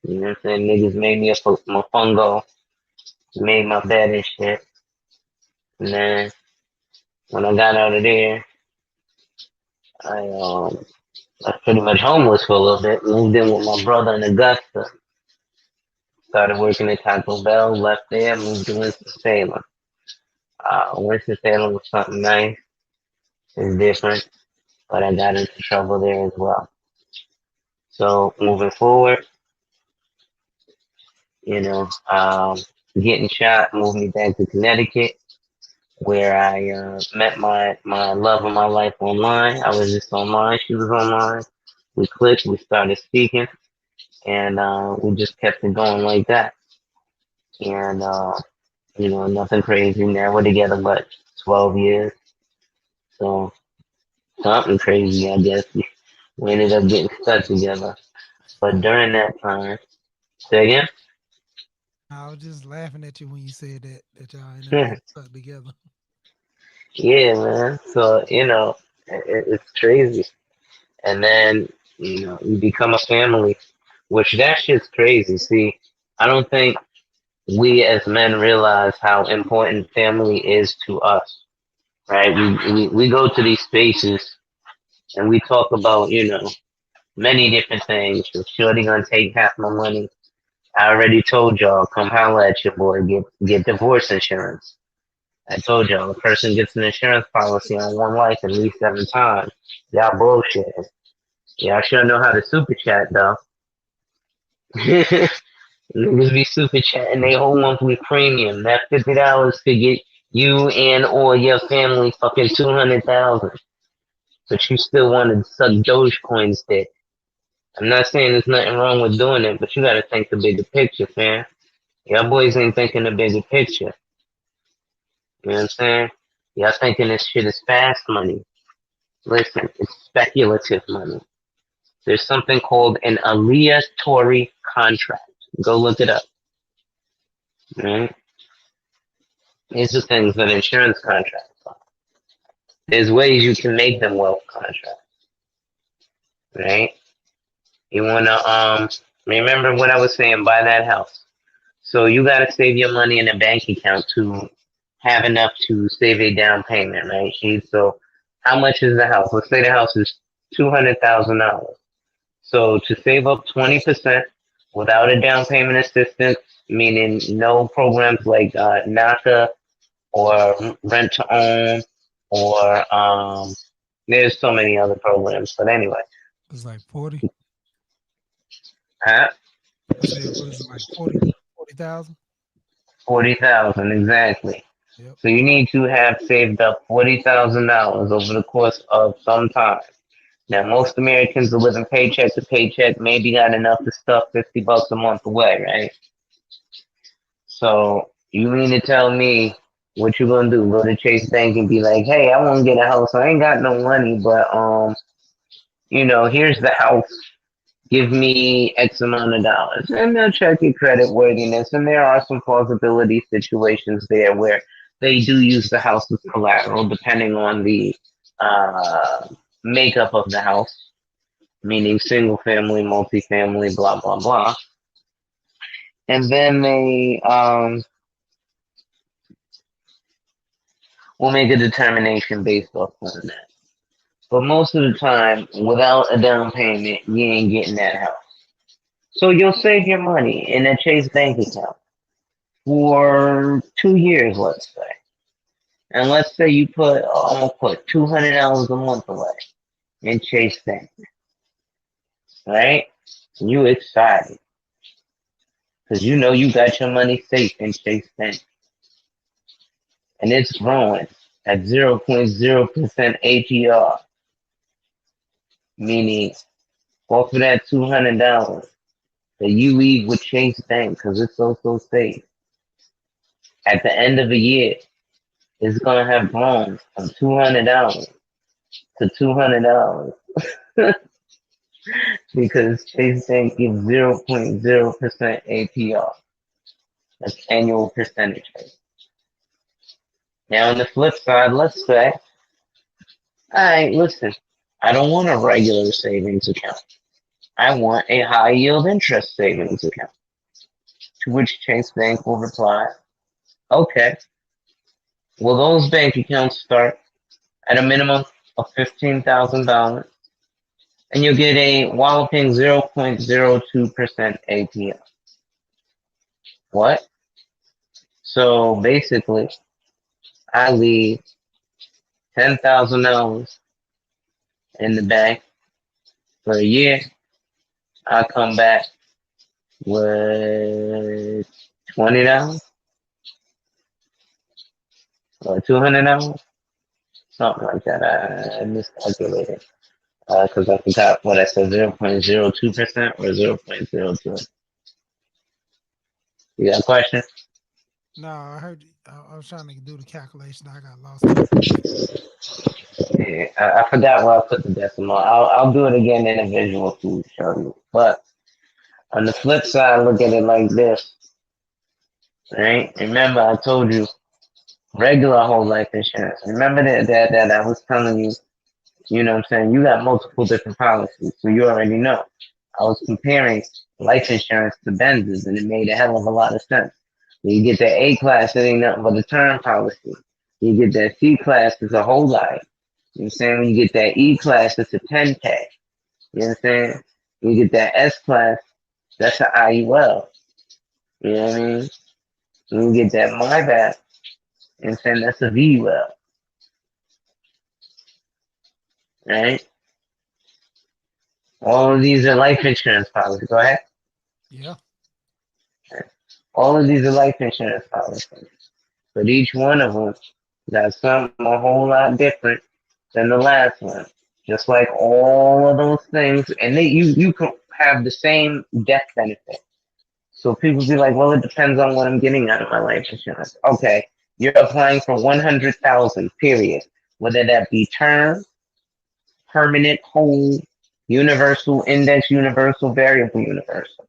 You know what I'm saying? Niggas made me a fungo. Made my bed and shit. And then when I got out of there, I was pretty much homeless for a little bit. Moved in with my brother in Augusta. Started working at Taco Bell. Left there. Moved to Winston-Salem. Winston-Salem was something nice. It's different. But I got into trouble there as well. So moving forward, you know, getting shot moved me back to Connecticut, where I met my love of my life online. I was just online. She was online. We clicked. We started speaking, and we just kept it going like that. And nothing crazy. Now we're together, but 12 years. So something crazy, I guess. We ended up getting stuck together. But during that time, say again? I was just laughing at you when you said that y'all ended up getting stuck together. Yeah, man. So, it's crazy. And then, you become a family, which that shit's crazy. See, I don't think we as men realize how important family is to us, right? We go to these spaces and we talk about, many different things. So Shorty gonna take half my money. I already told y'all, come holla at your boy, get divorce insurance. I told y'all, a person gets an insurance policy on one life at least 7 times. Y'all bullshit. Y'all sure know how to super chat though. Niggas be super chatting they whole monthly premium. That $50 could get you and or your family fucking 200,000. But you still want to suck Dogecoin's dick. I'm not saying there's nothing wrong with doing it, but you gotta think the bigger picture, fam. Y'all boys ain't thinking the bigger picture. You know what I'm saying? Y'all thinking this shit is fast money. Listen, it's speculative money. There's something called an aleatory contract. Go look it up. Right? These are things that insurance contracts are. There's ways you can make them wealth contracts. Right? You wanna remember what I was saying, buy that house. So you gotta save your money in a bank account to have enough to save a down payment, right? So how much is the house? Let's say the house is $200,000. So to save up 20% without a down payment assistance, meaning no programs like NACA or rent to own or there's so many other programs. But anyway, It's like 40. huh? I said, what is it, like 40,000? 40,000 exactly. Yep. So you need to have saved up $40,000 over the course of some time. Now, most Americans are living paycheck to paycheck, maybe got enough to stuff $50 a month away, right? So you mean to tell me what you gonna do? Go to Chase Bank and be like, "Hey, I want to get a house. I ain't got no money, but here's the house. Give me X amount of dollars," and they'll check your credit worthiness. And there are some plausibility situations there where they do use the house as collateral, depending on the uh, makeup of the house, meaning single family, multifamily, blah blah blah. And then they will make a determination based off on that. But most of the time, without a down payment, you ain't getting that house. So you'll save your money in a Chase bank account for 2 years, let's say. And let's say you put, I'm gonna put $200 a month away in Chase Bank, right? You excited because you know you got your money safe in Chase Bank, and it's growing at 0.0% APR, meaning off of that $200 that you leave with Chase Bank because it's so safe. At the end of the year, it's gonna have grown from $200 to $200 because Chase Bank gives 0.0% APR. That's annual percentage rate. Now, on the flip side, let's say, all right, listen, I don't want a regular savings account. I want a high yield interest savings account. To which Chase Bank will reply, okay, well, those bank accounts start at a minimum of $15,000 and you'll get a walloping 0.02% APR. What? So basically, I leave $10,000 in the bank for a year. I come back with $20 or $200, something like that. I miscalculated because I forgot what I said, 0.02% or 0.02. You got a question? No, I heard you. I was trying to do the calculation. I got lost in the Yeah, I forgot where I put the decimal. I'll do it again in a visual to show you. But on the flip side, look at it like this. Right? Remember, I told you regular whole life insurance. Remember that I was telling you, you know what I'm saying? You got multiple different policies, so you already know. I was comparing life insurance to Benz's, and it made a hell of a lot of sense. When you get that A class, it ain't nothing but a term policy. You get that C class, it's a whole life. You know what I'm saying? When you get that E class, it's a 10K. You know what I'm saying? When you get that S class, that's an IUL. You know what I mean? When you get that MyBack, you know what I'm saying? That's a VUL. Right? All of these are life insurance policies. Go ahead. Yeah. All of these are life insurance policies, but each one of them got something a whole lot different than the last one. Just like all of those things, and you can have the same death benefit. So people be like, well, it depends on what I'm getting out of my life insurance. Okay, you're applying for 100,000, period. Whether that be term, permanent, whole, universal, index, universal, variable, universal.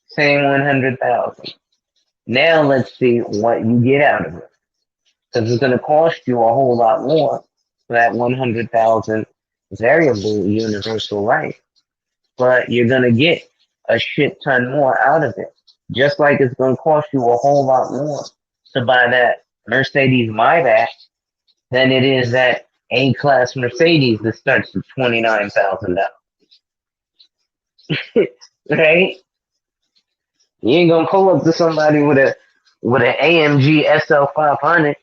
Same 100,000. Now let's see what you get out of it. Because it's going to cost you a whole lot more for that 100,000 variable universal life. But you're going to get a shit ton more out of it. Just like it's going to cost you a whole lot more to buy that Mercedes Maybach than it is that A-class Mercedes that starts at $29,000. Right? You ain't gonna pull up to somebody with an AMG SL 500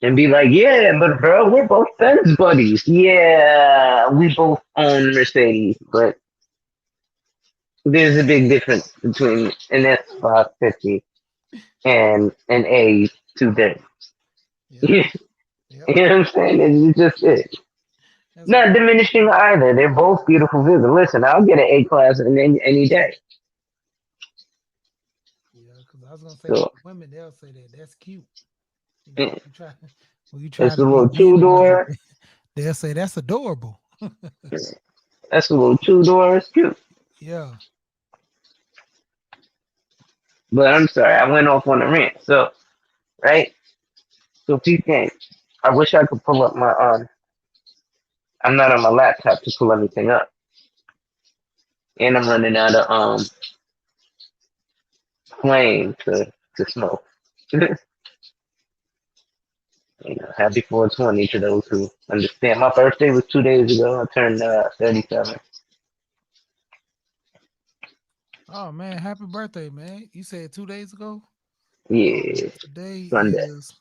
and be like, yeah, but bro, we're both Benz buddies. Yeah, we both own Mercedes, but there's a big difference between an S 550 and an A 230. Yep. You Yep. know what I'm saying? It's just it. That's Not diminishing either. They're both beautiful vehicles. Listen, I'll get an A class any day. yeah. Because I was gonna say with So the women, they'll say that that's cute. You know, mm, you try when you try it's to a be little two bending with it, door. they'll say that's adorable. That's a little two door. It's cute. Yeah. But I'm sorry, I went off on a rant. So right. So peep game. I wish I could pull up my I'm not on my laptop to pull anything up, and I'm running out of flame to smoke. Happy 420 to those who understand. My birthday was 2 days ago. I turned 37. Oh man, happy birthday, man! You said 2 days ago. Yeah, Today Sunday. is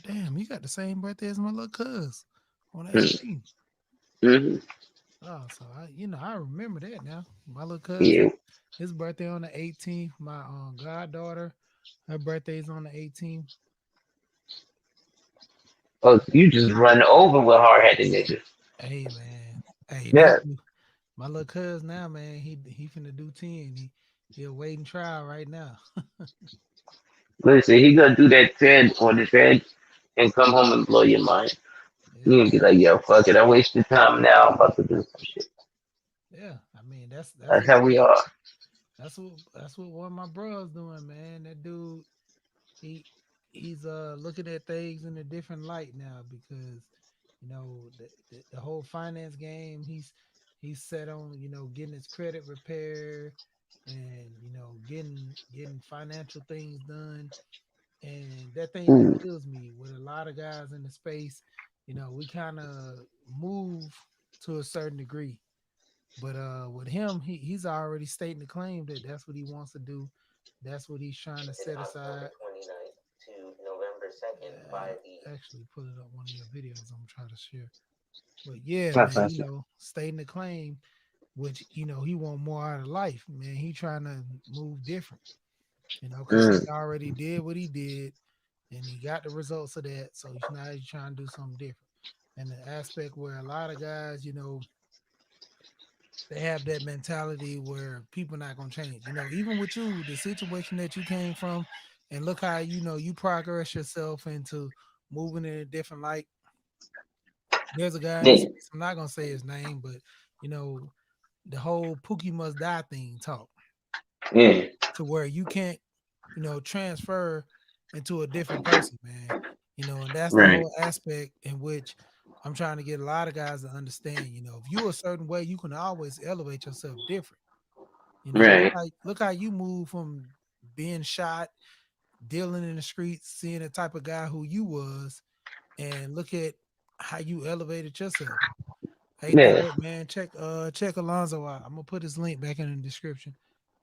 damn. You got the same birthday as my little cuz on the Mm, 18th. mm-hmm. Oh, so I remember that now. My little cuz, Yeah. his birthday on the 18th. My goddaughter, her birthday's on the 18th. Oh, you just run over with hard headed niggas. Hey man, hey Yeah. my little cuz now, man. He finna do 10. He awaiting trial right now. Listen, he gonna do that 10 on his head and come home and blow your mind. You Yeah, gonna be like, yo, fuck it. I wasted time now. I'm about to do some shit. yeah. I mean That's how we are. that's what one of my bros doing, man. That dude, he he's looking at things in a different light now because the whole finance game he's set on getting his credit repair and getting financial things done. And that thing that Mm, kills me with a lot of guys in the space, we kind of move to a certain degree. But with him, he's already stating the claim that that's what he wants to do. That's what he's trying to set aside. Actually, put it up one of your videos. I'm trying to share. But yeah, that's man, nice. stating the claim, which he want more out of life, man. He trying to move different, because he Mm, already did what he did, and he got the results of that. So now he's trying to do something different. And the aspect where a lot of guys, they have that mentality where people not gonna change. Even with you, the situation that you came from, and look how you progress yourself into moving in a different light. There's a guy in the yeah, space. I'm not gonna say his name, but you know the whole Pookie must die thing talk yeah, to where you can't transfer into a different person, man. And that's the right, whole aspect in which I'm trying to get a lot of guys to understand. If you a certain way, you can always elevate yourself different. Look right, how you move from being shot, dealing in the streets, seeing the type of guy who you was, and look at how you elevated yourself. Hey, yeah. Derek, man, check Alonzo out. I'm gonna put his link back in the description.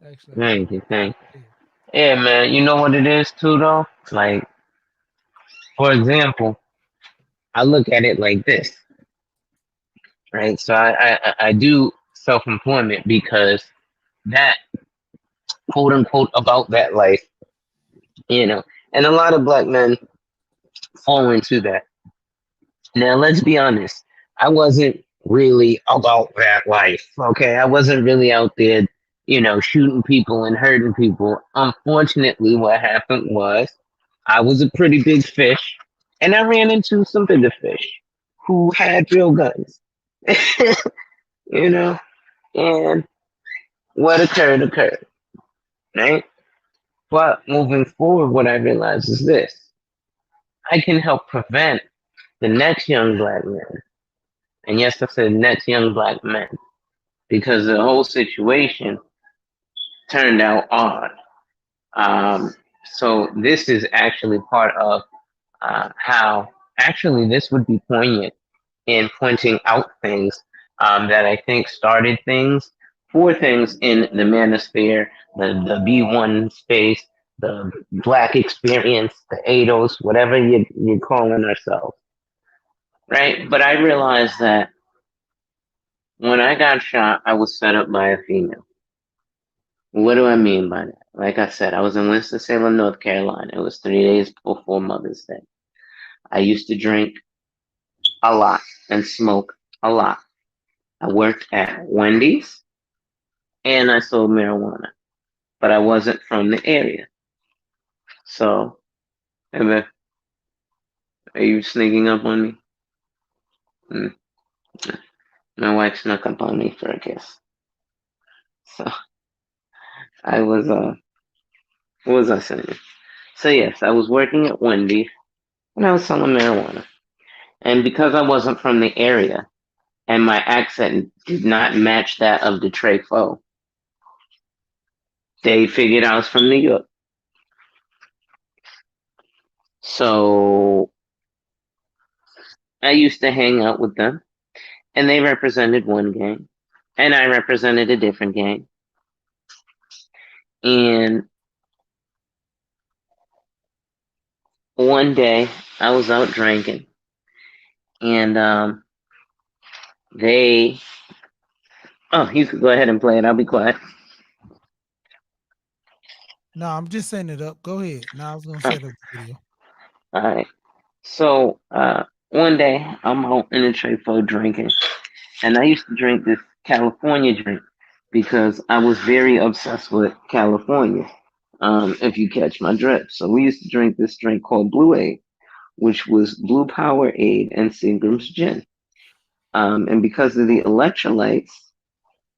Actually, I'm gonna Thank you, thank yeah. you. Yeah, man. You know what it is too, though. Like, for example, I look at it like this, right? So I do self-employment because that quote unquote about that life, you know, and a lot of black men fall into that. Now, let's be honest. I wasn't really about that life. Okay. I wasn't really out there, shooting people and hurting people. Unfortunately, what happened was I was a pretty big fish and I ran into some bigger fish who had real guns, you know, and what occurred, right? But moving forward, what I realized is this: I can help prevent the next young black man. And yes, I said next young black man because the whole situation turned out odd. So this is actually part of how actually this would be poignant in pointing out things that I think started things for things in the manosphere, the B1 space, the black experience, the ADOS, whatever you're calling ourselves, right? But I realized that when I got shot, I was set up by a female. What do I mean by that? Like I said, I was in Winston-Salem, North Carolina. It was 3 days before Mother's Day. I used to drink a lot and smoke a lot. I worked at Wendy's and I sold marijuana, but I wasn't from the area. So, are you sneaking up on me? Mm. My wife snuck up on me for a kiss. So, I was, what was I saying? So, yes, I was working at Wendy's and I was selling marijuana. And because I wasn't from the area and my accent did not match that of the Trefo, they figured I was from New York. So I used to hang out with them, and they represented one gang, and I represented a different gang. And one day I was out drinking, and they. Oh, you could go ahead and play it. I'll be quiet. No, I'm just setting it up. Go ahead. Now I was gonna All set up the video. right. So one day I'm out in the Trefo drinking, and I used to drink this California drink because I was very obsessed with California. If you catch my drift, so we used to drink this drink called Blue Aid, which was Blue Powerade and Seagram's gin. And because of the electrolytes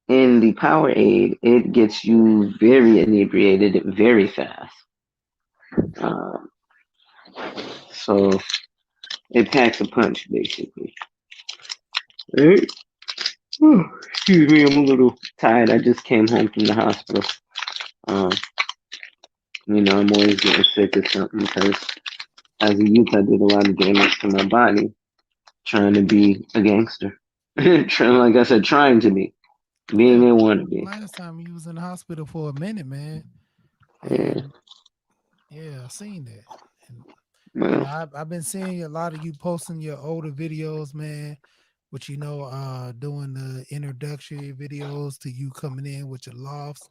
in the Powerade, it gets you very inebriated very fast. Um, so it packs a punch, basically. Right? Excuse me, I'm a little tired. I just came home from the hospital. Um, I'm always getting sick or something because as a youth, I did a lot of damage to my body trying to be a gangster. Trying, like I said, trying to be, Yeah, being a wannabe. last time you was in the hospital for a minute, man, Yeah, and yeah, I seen that. And well, I've been seeing a lot of you posting your older videos, man. Which doing the introductory videos to you coming in with your lofts,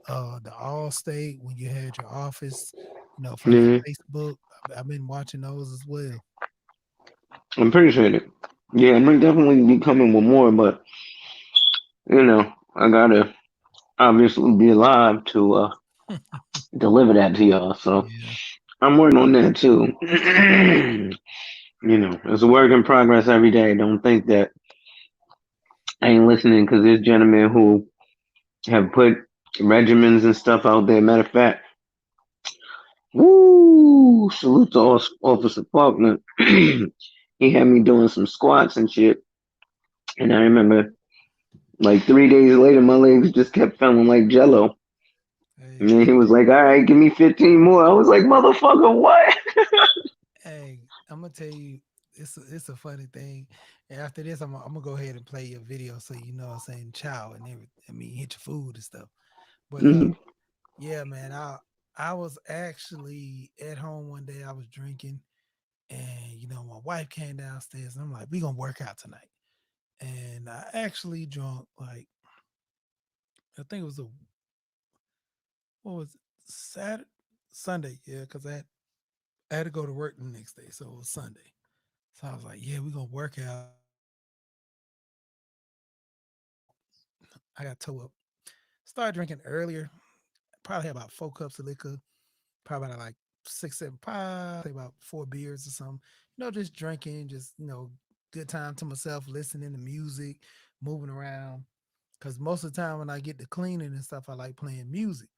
the all state when you had your office, from that yeah, Facebook. I've been watching those as well. I appreciate it. Yeah, I'm gonna definitely be coming with more, but I gotta obviously be alive to deliver that to y'all. So Yeah. I'm working on that too. It's a work in progress every day. Don't think that I ain't listening because there's gentlemen who have put regimens and stuff out there. Matter of fact, woo! Salute to Officer Faulkner. He had me doing some squats and shit, and I remember like 3 days later, my legs just kept feeling like Jello. And Hey, then he was hey, like, "All right, give me 15 more." I was like, "Motherfucker, what?" hey, I'm gonna tell you, it's a funny thing. And after this, I'm gonna go ahead and play your video so you know I'm saying ciao and everything. I mean, hit your food and stuff. But Mhm. yeah, man, I was actually at home one day. I was drinking, and my wife came downstairs, and I'm like, "We gonna work out tonight." And I actually drunk like I think it was a what was it? Saturday, Sunday, yeah, because I had to go to work the next day, so it was Sunday. So I was like, yeah, we're gonna work out. I got toe up. Started drinking earlier. Probably had about 4 cups of liquor. Probably had like six, seven, probably about 4 beers or something. Just drinking, just good time to myself, listening to music, moving around. Cause most of the time when I get to cleaning and stuff, I like playing music.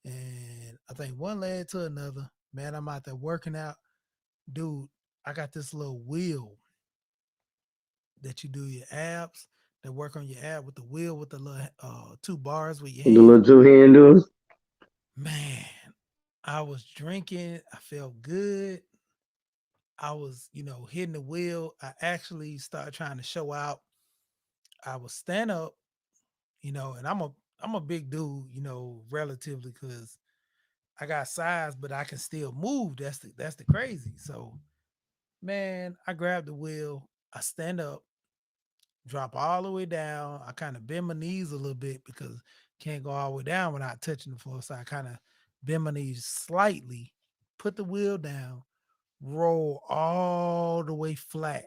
And I think one led to another. Man, I'm out there working out. Dude, I got this little wheel that you do your abs, that work on your ab with the wheel with the little 2 bars with your The hand. little two handles. Man, I was drinking. I felt good. I was, hitting the wheel. I actually started trying to show out. I was stand up, and I'm a big dude, relatively because I got size, but I can still move. That's the crazy. So man, I grabbed the wheel. I stand up, drop all the way down. I kind of bend my knees a little bit because can't go all the way down without touching the floor. So I kind of bend my knees slightly, put the wheel down, roll all the way flat,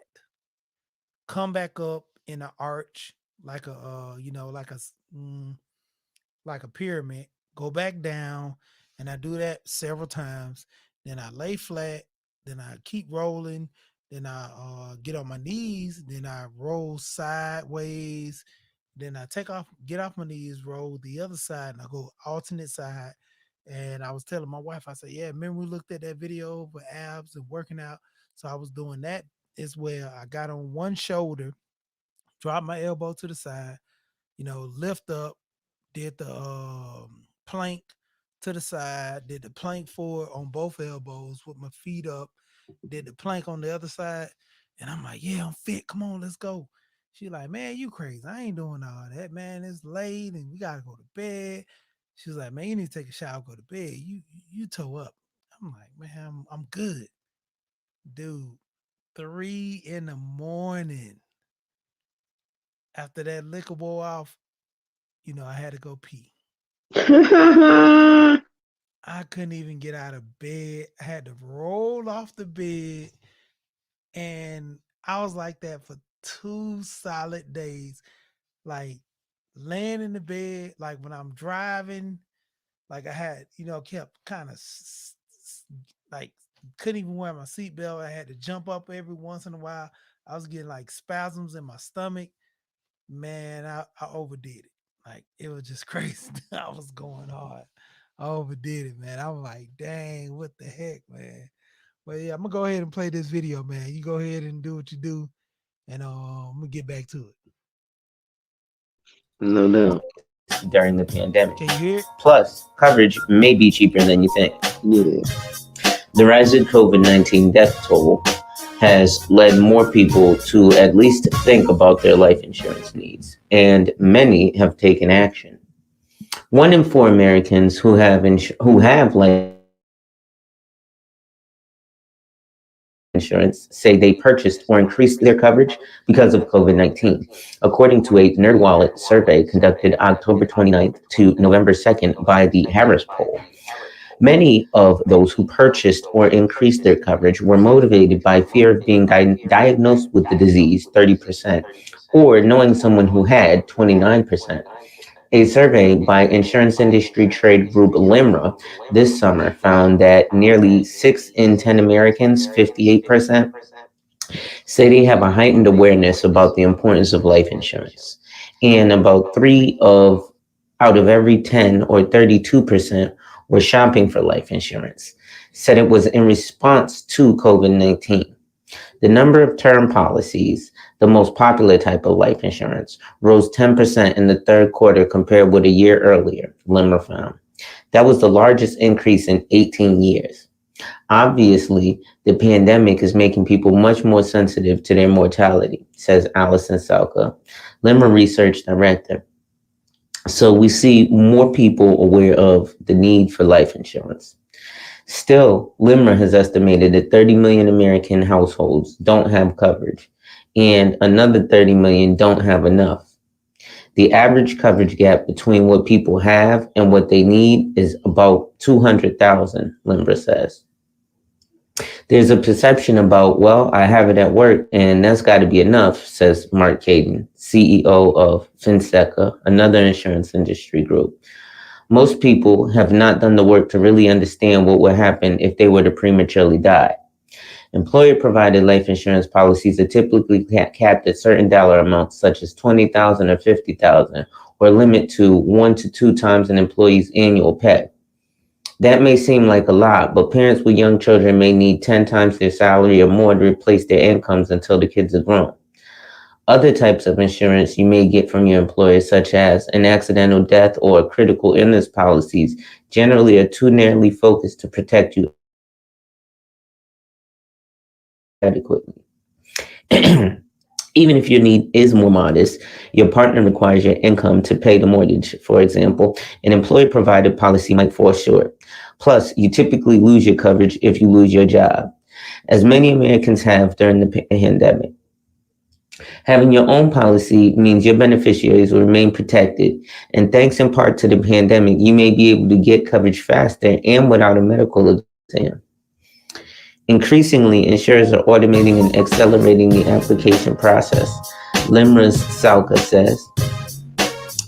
come back up in an arch like like a pyramid, go back down, and I do that several times. Then I lay flat, then I keep rolling, then I get on my knees, then I roll sideways, then I get off my knees, roll the other side, and I go alternate side. And I was telling my wife, I said, yeah, remember we looked at that video for abs and working out. So I was doing that as well. I got on one shoulder, dropped my elbow to the side, lift up, did the plank to the side, did the plank forward on both elbows with my feet up, did the plank on the other side. And I'm like, yeah, I'm fit. Come on, let's go. She like, man, you crazy. I ain't doing all that, man. It's late and we gotta go to bed. She was like, man, you need to take a shower, go to bed. You toe up. I'm like, man, I'm good. Dude, 3 in the morning after that liquor wore off, I had to go pee. I couldn't even get out of bed. I had to roll off the bed. And I was like that for 2 solid days. Like laying in the bed, like when I'm driving, like I had, kept kind of like couldn't even wear my seatbelt. I had to jump up every once in a while. I was getting like spasms in my stomach. Man, I overdid it. Like it was just crazy. I was going hard. I overdid it, man. I was like, dang, what the heck, man? But yeah, I'm gonna go ahead and play this video, man. You go ahead and do what you do, and I'm gonna get back to it. No doubt. During the pandemic. Can you hear it? Plus, coverage may be cheaper than you think. Yeah. The rising COVID 19 death toll has led more people to at least think about their life insurance needs, and many have taken action. 1 in 4 Americans who have life insurance say they purchased or increased their coverage because of COVID 19, according to a NerdWallet survey conducted October 29th to November 2nd by the Harris Poll. Many of those who purchased or increased their coverage were motivated by fear of being diagnosed with the disease, 30%, or knowing someone who had, 29%. A survey by insurance industry trade group LIMRA this summer found that nearly 6 in 10 Americans, 58%, say they have a heightened awareness about the importance of life insurance. And about 3 out of every 10, or 32%, were shopping for life insurance, said it was in response to COVID 19. The number of term policies, the most popular type of life insurance, rose 10% in the third quarter compared with a year earlier, Limmer found. That was the largest increase in 18 years. Obviously, the pandemic is making people much more sensitive to their mortality, says Allison Salka, Limmer Research Director. So we see more people aware of the need for life insurance. Still, Limmer has estimated that 30 million American households don't have coverage, and another 30 million don't have enough. The average coverage gap between what people have and what they need is about 200,000, Limbra says. There's a perception about, well, I have it at work and that's got to be enough, says Mark Caden, CEO of Finseca, another insurance industry group. Most people have not done the work to really understand what would happen if they were to prematurely die. Employer provided life insurance policies are typically capped at certain dollar amounts, such as 20,000 or 50,000, or limit to 1 to 2 times an employee's annual pay. That may seem like a lot, but parents with young children may need 10 times their salary or more to replace their incomes until the kids are grown. Other types of insurance you may get from your employer, such as an accidental death or critical illness policies, generally are too narrowly focused to protect you adequately. Even if your need is more modest, your partner requires your income to pay the mortgage, for example, an employer provided policy might fall short. Plus, you typically lose your coverage if you lose your job, as many Americans have during the pandemic. Having your own policy means your beneficiaries will remain protected, and thanks in part to the pandemic, you may be able to get coverage faster and without a medical exam. Increasingly, insurers are automating and accelerating the application process. Limras Salka says,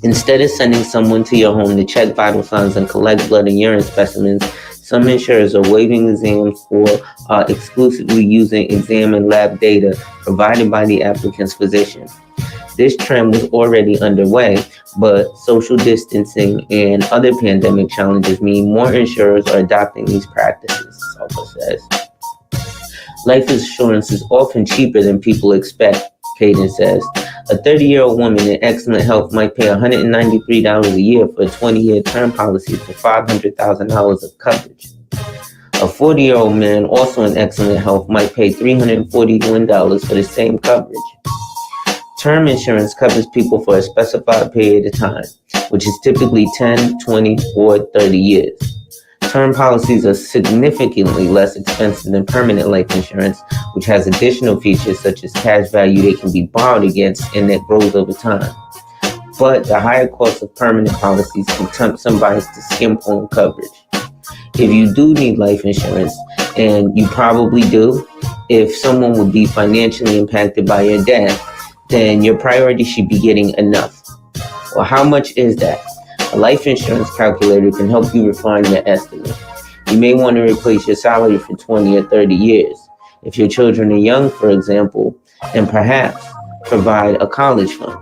instead of sending someone to your home to check vital signs and collect blood and urine specimens, some insurers are waiving exams or are exclusively using exam and lab data provided by the applicant's physician. This trend was already underway, but social distancing and other pandemic challenges mean more insurers are adopting these practices, Salka says. Life insurance is often cheaper than people expect, Caden says. A 30-year-old woman in excellent health might pay $193 a year for a 20-year term policy for $500,000 of coverage. A 40-year-old man also in excellent health might pay $341 for the same coverage. Term insurance covers people for a specified period of time, which is typically 10, 20, or 30 years. Term policies are significantly less expensive than permanent life insurance, which has additional features such as cash value they can be borrowed against and that grows over time. But the higher cost of permanent policies can tempt somebody to skimp on coverage. If you do need life insurance, and you probably do, if someone would be financially impacted by your death, then your priority should be getting enough. Well, how much is that? A life insurance calculator can help you refine your estimate. You may want to replace your salary for 20 or 30 years. If your children are young, for example, and perhaps provide a college fund.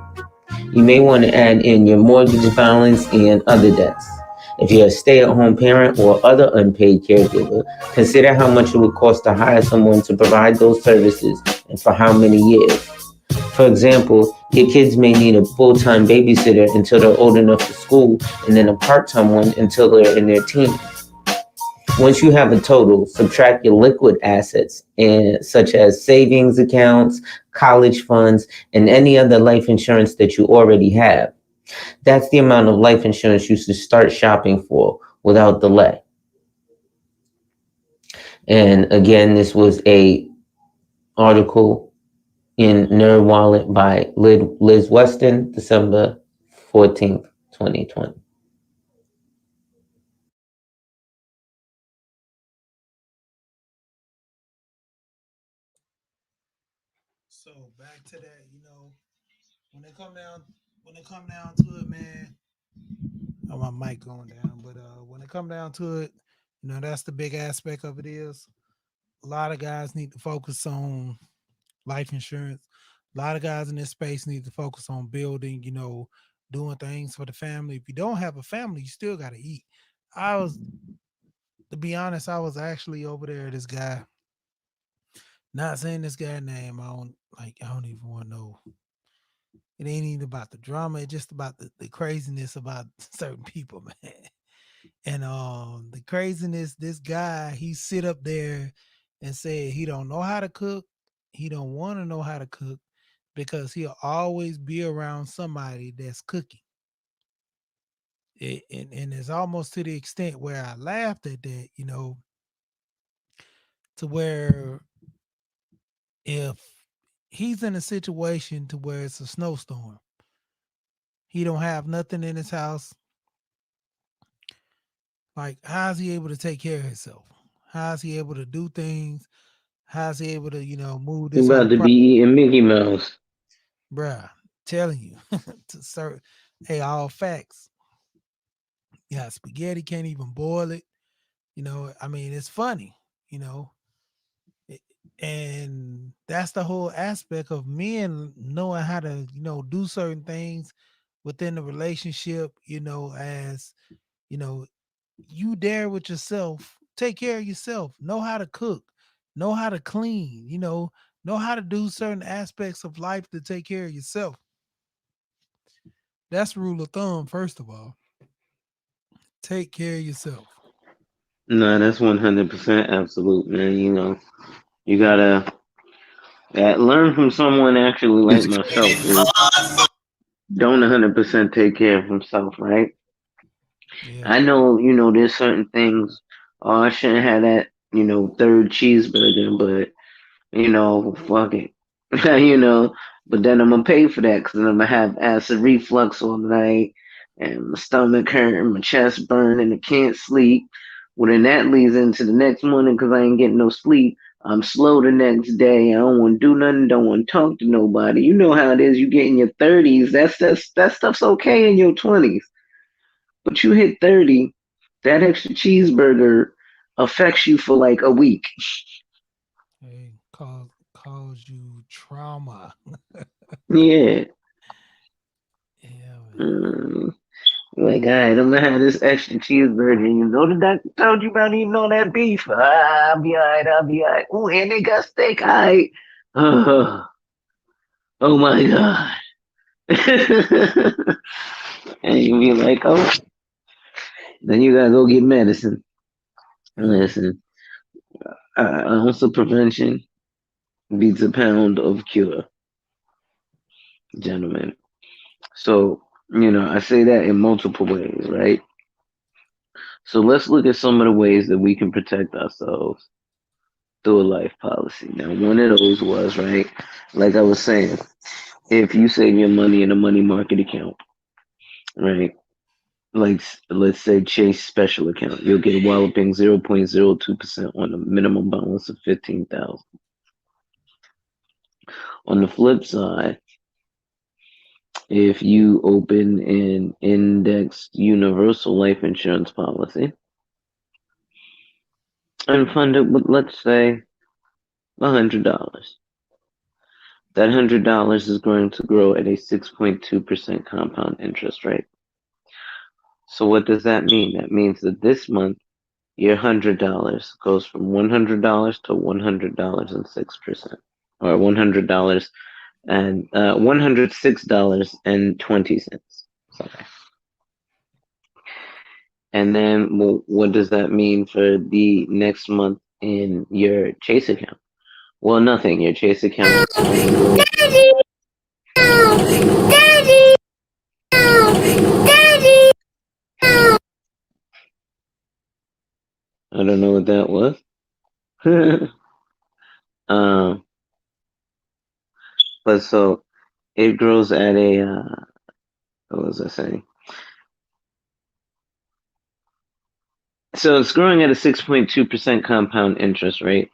You may want to add in your mortgage balance and other debts. If you're a stay-at-home parent or other unpaid caregiver, consider how much it would cost to hire someone to provide those services and for how many years. For example, your kids may need a full-time babysitter until they're old enough for school, and then a part-time one until they're in their teens. Once you have a total, subtract your liquid assets, such as savings accounts, college funds, and any other life insurance that you already have. That's the amount of life insurance you should start shopping for without delay. And again, this was a article in Nerd Wallet by Liz Weston, December 14th, 2020. So back to that, when it come down when it come down to it, man. Oh, my mic going down, but when it come down to it, that's the big aspect of it is a lot of guys need to focus on life insurance. A lot of guys in this space need to focus on building, doing things for the family. If you don't have a family, you still got to eat. I was, to be honest, I was actually over there. This guy, not saying this guy's name. I don't even want to know. It ain't even about the drama. It's just about the craziness about certain people, man. And the craziness, this guy, he sit up there and said he don't know how to cook. He don't want to know how to cook because he'll always be around somebody that's cooking. And it's almost to the extent where I laughed at that, to where if he's in a situation to where it's a snowstorm, he don't have nothing in his house. Like, how's he able to take care of himself? How's he able to do things? How's he able to, move You this on about the to pro? be eating Mickey Mouse. Bruh, telling you, to serve, hey, all facts. Yeah, spaghetti can't even boil it. I mean, it's funny, you know, it- and that's the whole aspect of men knowing how to, do certain things within the relationship, as, you know, you there with yourself, take care of yourself, know how to cook, know how to clean, know how to do certain aspects of life to take care of yourself. That's rule of thumb, first of all. Take care of yourself. No, that's 100% absolute, man. You Yeah. gotta learn from someone actually like myself who don't 100% take care of himself, right? Yeah. I know, there's certain things. Oh, I shouldn't have that, third cheeseburger, but fuck it. you know, but then I'm gonna pay for that because I'm gonna have acid reflux all night and my stomach hurting, my chest burning, I can't sleep. Well, then that leads into the next morning because I ain't getting no sleep. I'm slow the next day. I don't want to do nothing. Don't want to talk to nobody. You know how it is. You get in your 30s. That stuff's okay in your 20s, but you hit 30, that extra cheeseburger affects you for like a week. Hey, cause you trauma. Yeah. Yeah, man. Mm. Like, all right, I'm gonna have this extra cheeseburger. You know the doctor told you about eating all that beef. Ah, I'll be alright, I'll be alright. Oh, and they got steak, alright. Oh, oh my god. And you be like, oh, then you gotta go get medicine. Yeah. Listen, an ounce of prevention beats a pound of cure, gentlemen. So, I say that in multiple ways, right? So let's look at some of the ways that we can protect ourselves through a life policy. Now, one of those was, right, like I was saying, if you save your money in a money market account, right, like let's say Chase special account, you'll get a walloping 0.02% on a minimum balance of 15,000. On the flip side, if you open an indexed universal life insurance policy and fund it with, let's say, $100, that $100 is going to grow at a 6.2% compound interest rate. So what does that mean? That means that this month your $100 goes from $100 to $100.06%, or $100 and $106.20. Sorry. And then, well, what does that mean for the next month in your Chase account? Well, nothing. Your Chase account only grows. I don't know what that was. um, but so it grows at a what was I saying? So it's growing at a 6.2% compound interest rate,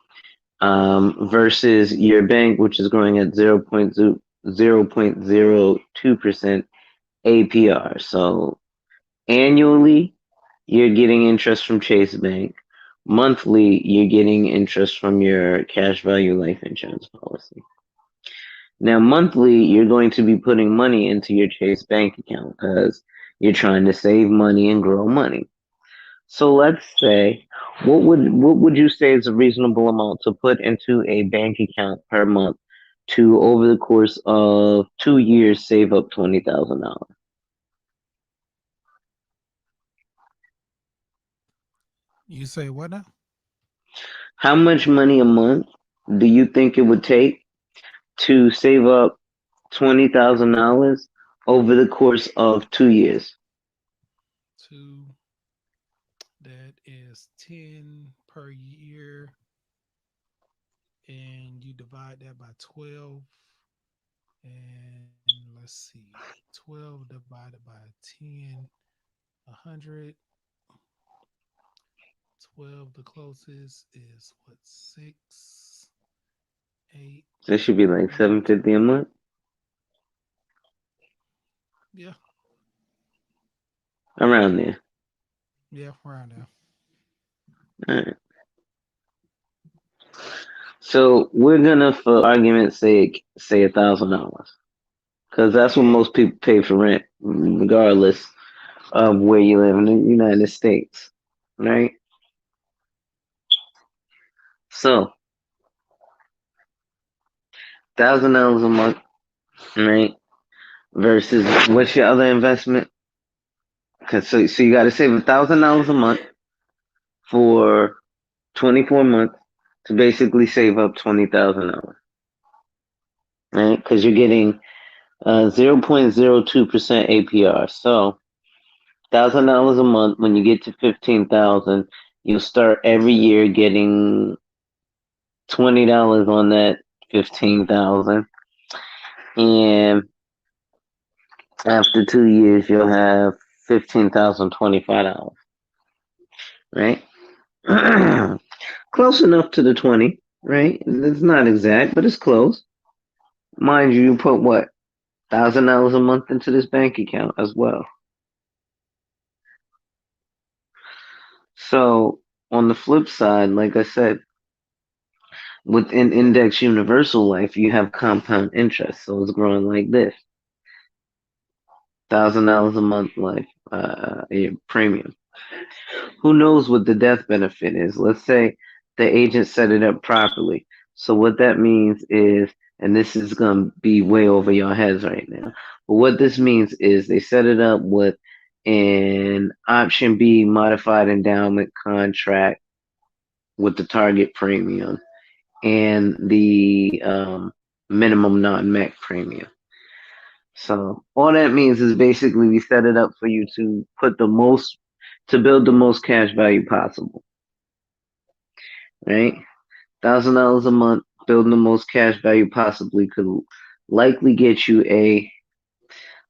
versus your bank, which is growing at 0.02% APR. So annually, you're getting interest from Chase Bank. Monthly, you're getting interest from your cash value life insurance policy. Now, monthly, you're going to be putting money into your Chase Bank account because you're trying to save money and grow money. So let's say, what would you say is a reasonable amount to put into a bank account per month to, over the course of 2 years, save up $20,000? You say what now? How much money a month do you think it would take to save up $20,000 over the course of 2 years? Two. That is 10 per year, and you divide that by 12, and let's let's see. 12 divided by 10, 100. 12, the closest is what? 6, 8, So it should be like 8. 750 a month. Yeah, Around there. yeah, around there. All right. So we're gonna, for argument's sake, say $1,000, because that's what most people pay for rent, regardless of where you live in the United States, right? So $1,000 a month, right? Versus what's your other investment? Cause so you got to save $1,000 a month for 24 months to basically save up $20,000, right? Because you're getting 0.02% APR. So $1,000 a month. When you get to 15,000, you'll start every year getting $20 on that 15,000, and after 2 years, you'll have $15,025, right? Close enough to the 20, right? It's not exact, but it's close. Mind you, you put what, $1,000 a month into this bank account as well. So on the flip side, like I said, within index universal life, you have compound interest, so it's growing like this: $1,000 a month life your premium. Who knows what the death benefit is? Let's say the agent set it up properly. So what that means is, and this is gonna be way over your heads right now, but what this means is they set it up with an option B modified endowment contract with the target premium and the minimum non-MEC premium. So all that means is basically we set it up for you to build the most cash value possible, right? $1,000 a month, building the most cash value possibly could likely get you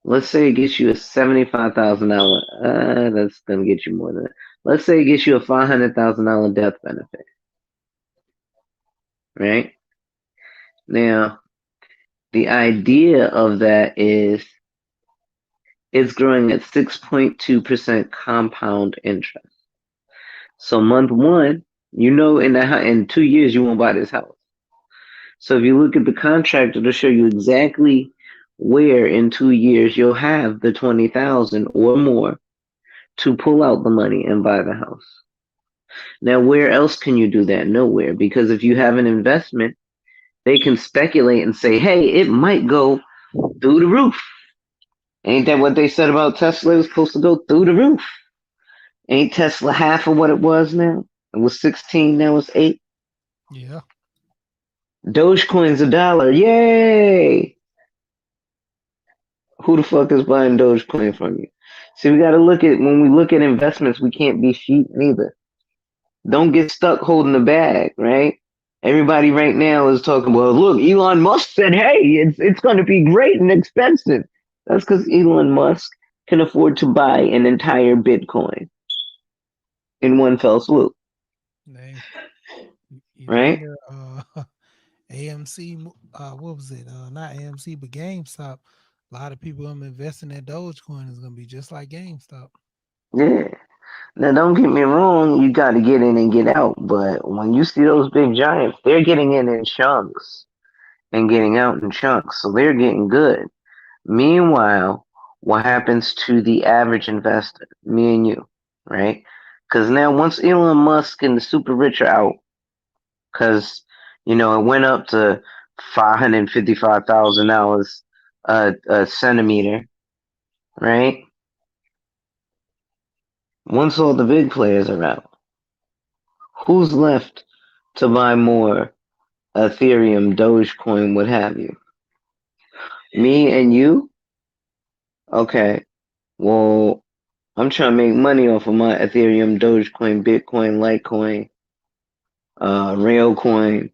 let's say it gets you a $75,000. That's gonna get you more than that. Let's say it gets you a $500,000 death benefit, right? Now, the idea of that is it's growing at 6.2% compound interest. So month one, in 2 years you won't buy this house. So if you look at the contract, it'll show you exactly where in 2 years you'll have the 20,000 or more to pull out the money and buy the house. Now, where else can you do that? Nowhere, because if you have an investment, they can speculate and say, "Hey, it might go through the roof." Ain't that what they said about Tesla? It was supposed to go through the roof. Ain't Tesla half of what it was now? It was 16, now it's 8. Yeah. Dogecoin's $1. Yay! Who the fuck is buying Dogecoin from you? See, when we look at investments, we can't be sheep neither. Don't get stuck holding the bag, right? Everybody right now is talking, well, look, Elon Musk said, hey, it's going to be great and expensive. That's because Elon Musk can afford to buy an entire Bitcoin in one fell swoop, Name. You right? hear AMC, what was it? Not AMC, but GameStop. A lot of people investing in Dogecoin is gonna be just like GameStop. Yeah. Now, don't get me wrong, you got to get in and get out. But when you see those big giants, they're getting in chunks and getting out in chunks. So they're getting good. Meanwhile, what happens to the average investor, me and you, right? Because now once Elon Musk and the super rich are out, because it went up to $555,000 a centimeter, right? Once all the big players are out, who's left to buy more Ethereum, Dogecoin, what have you? Me and you? Okay. Well, I'm trying to make money off of my Ethereum, Dogecoin, Bitcoin, Litecoin, Railcoin.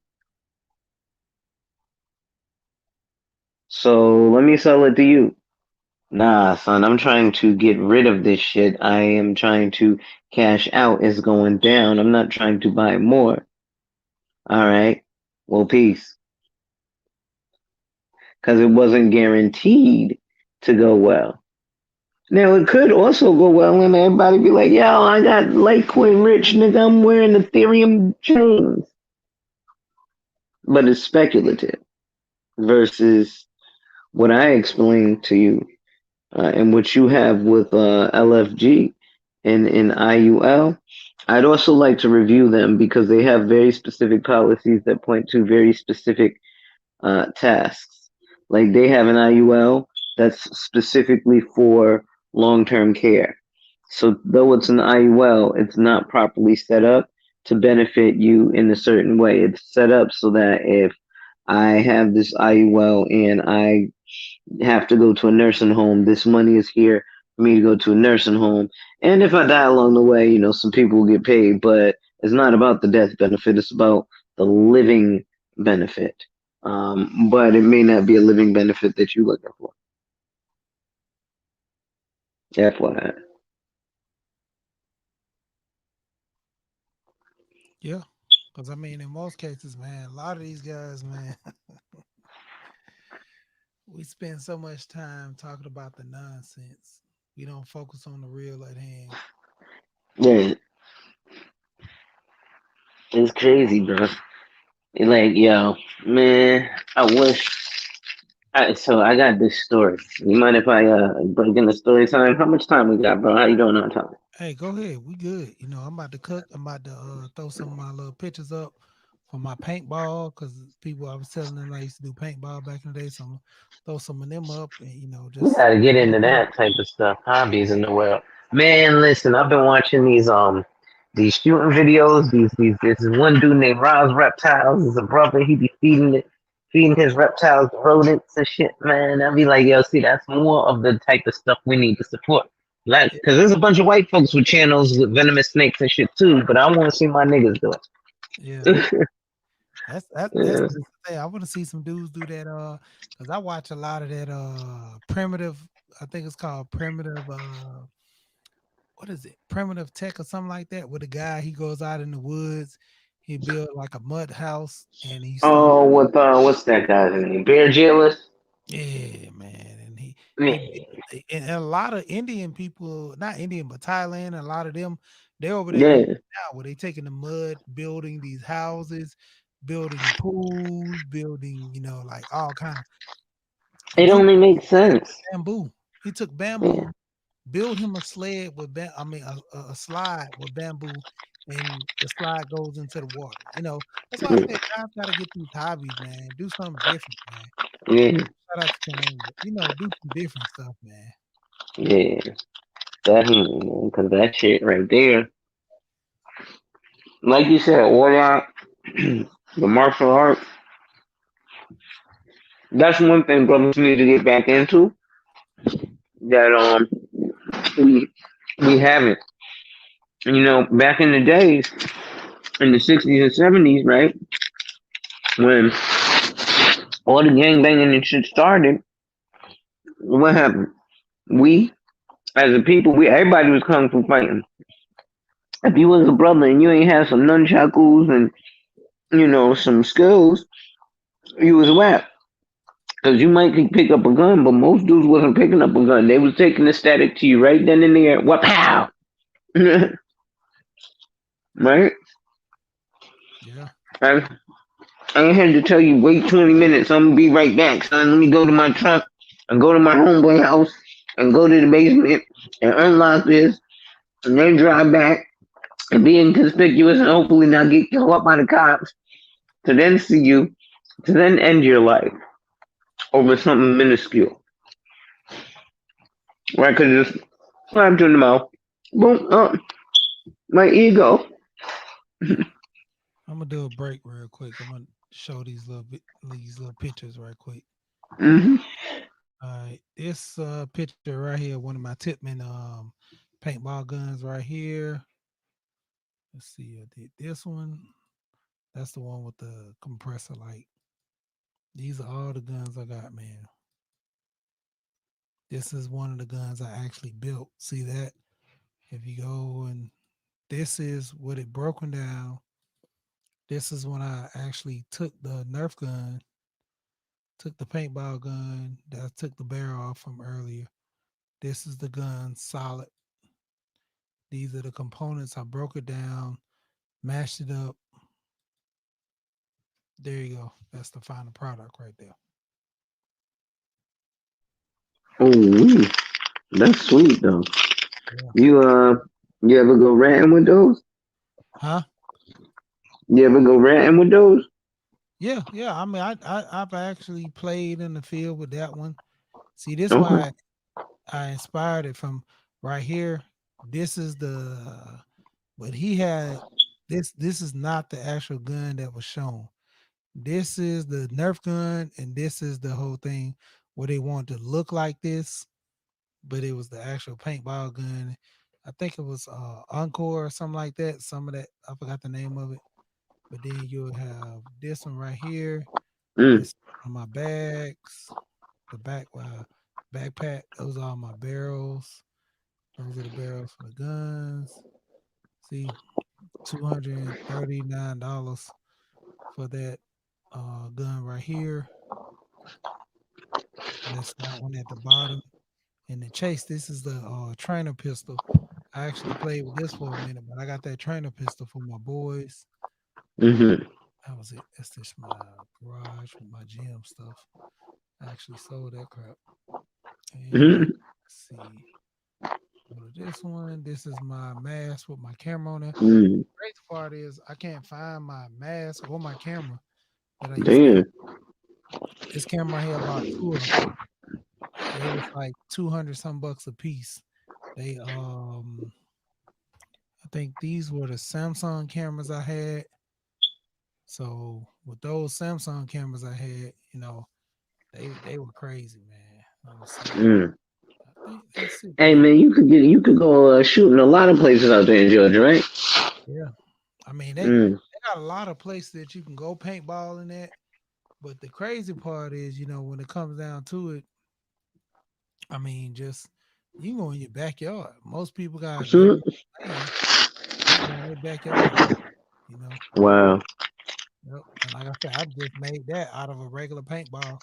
So let me sell it to you. Nah, son, I'm trying to get rid of this shit. I am trying to cash out. It's going down. I'm not trying to buy more. All right. Well, peace. Because it wasn't guaranteed to go well. Now, it could also go well and everybody be like, yo, I got Litecoin rich, nigga. I'm wearing Ethereum chains. But it's speculative versus what I explained to you and what you have with LFG and IUL. I'd also like to review them because they have very specific policies that point to very specific tasks. Like they have an IUL that's specifically for long-term care. So though it's an IUL, it's not properly set up to benefit you in a certain way. It's set up so that if I have this IUL and I have to go to a nursing home. This money is here for me to go to a nursing home. And if I die along the way, some people will get paid, but it's not about the death benefit. It's about the living benefit. But it may not be a living benefit that you're looking for. FYI. Yeah. Because I mean, in most cases, man, a lot of these guys, man, we spend so much time talking about the nonsense. We don't focus on the real at hand. Yeah, it's crazy, bro. Like, yo, man, I wish. So I got this story. You mind if I break in the story time? How much time we got, bro? How you doing on time? Hey, go ahead. We good. I'm about to cook. I'm about to throw some of my little pictures up for my paintball because people I was telling them I used to do paintball back in the day. So I'm gonna throw some of them up and We just gotta get have into fun. that type of stuff. Hobbies in the world. Man, listen, I've been watching these shooting videos. These This is one dude named Roz Reptiles. He's a brother. He be feeding his reptiles to rodents and shit. Man, I'd be like, yo, see, that's more of the type of stuff we need to support. Like, Yeah, cause there's a bunch of white folks with channels with venomous snakes and shit too. But I want to see my niggas do yeah. it. That's Yeah. the thing. I want to see some dudes do that. Because I watch a lot of that. Primitive. I think it's called primitive. What is it? Primitive tech or something like that. With a guy, he goes out in the woods. He built like a mud house, and he started. Oh, what's that guy's name? Bear Jealous. Yeah, man. And he Man, and a lot of Indian people, not Indian, but Thailand, a lot of them, they're over there doing yeah, it now where they taking the mud, building these houses, building pools, building, like all kind of the it dude only makes sense. bamboo. He took Yeah, bamboo, built him a sled with a slide with bamboo, and the slide goes into the water. That's why I said guys gotta get these hobbies, man. Do something different, man. yeah, Shout out to Kane, but do some different stuff, man. yeah. Definitely, man. Because that shit right there, like you said, all that, the martial art, that's one thing brothers need to get back into that we we haven't. Back in the days, in the 60s and 70s, right, when all the gangbanging and shit started, what happened? We, as a people, everybody was kung fu fighting. If you was a brother and you ain't had some nunchakus and some skills, you was whack. Cause you might pick up a gun, but most dudes wasn't picking up a gun. They was taking the static to you right then and there. What pow? Right? Yeah. I, I ain't had to tell you wait 20 minutes. I'm gonna be right back, son. Let me go to my truck and go to my homeboy house and go to the basement and unlock this and then drive back and be inconspicuous and hopefully not get killed up by the cops to then see you to then end your life over something minuscule. Where I could just slapped you in the mouth. Boom, my ego. I'm gonna do a break real quick. I'm gonna show these little pictures right quick. Hmm. All right, this picture right here, one of my Tipman paintball guns right here. Let's see, I did this one. That's the one with the compressor light. These are all the guns I got, man. This is one of the guns I actually built. See that? If you go and this is what it broken down. This is when I actually took the Nerf gun, took the paintball gun that I took the barrel off from earlier. This is the gun solid. These are the components. I broke it down, mashed it up. There you go. That's the final product right there. Oh, that's sweet though. Yeah. You you ever go ranting with those? Huh? You ever go ranting with those? Yeah, yeah. I mean, I've actually played in the field with that one. See, this Okay. why I inspired it from right here. This is the but he had this is not the actual gun that was shown. This is the Nerf gun, and this is the whole thing where they want to look like this, but it was the actual paintball gun. I think it was Encore or something like that. Some of that I forgot the name of it. But then you'll have this one right here. Mm. This on my bags, the backpack. Those are my barrels. Those are the barrels for the guns. See, $239 for that gun right here. That's that one at the bottom. And the chase, this is the trainer pistol. I actually played with this for a minute, but I got that trainer pistol for my boys. Mhm. That was it. That's just my garage with my gym stuff. I actually sold that crap. And Mhm. let's see. Go to this one. This is my mask with my camera on it. Mm. Crazy part is I can't find my mask or my camera that I used to have. Damn. This camera here, I bought two of them. It was like 200 some bucks a piece. They I think these were the Samsung cameras I had. So with those Samsung cameras I had, they were crazy, man. Let me see. Mm. I think that's it, Hey man. man, you could go shooting a lot of places out there in Georgia, right? Yeah. I mean Mm. they got a lot of places that you can go paintballing at. But the crazy part is, when it comes down to it, I mean, just you can go in your backyard. Most people got Mhm. limited land. They go in their backyard and shoot, you know. Wow, Yep. And like I said, I just made that out of a regular paintball.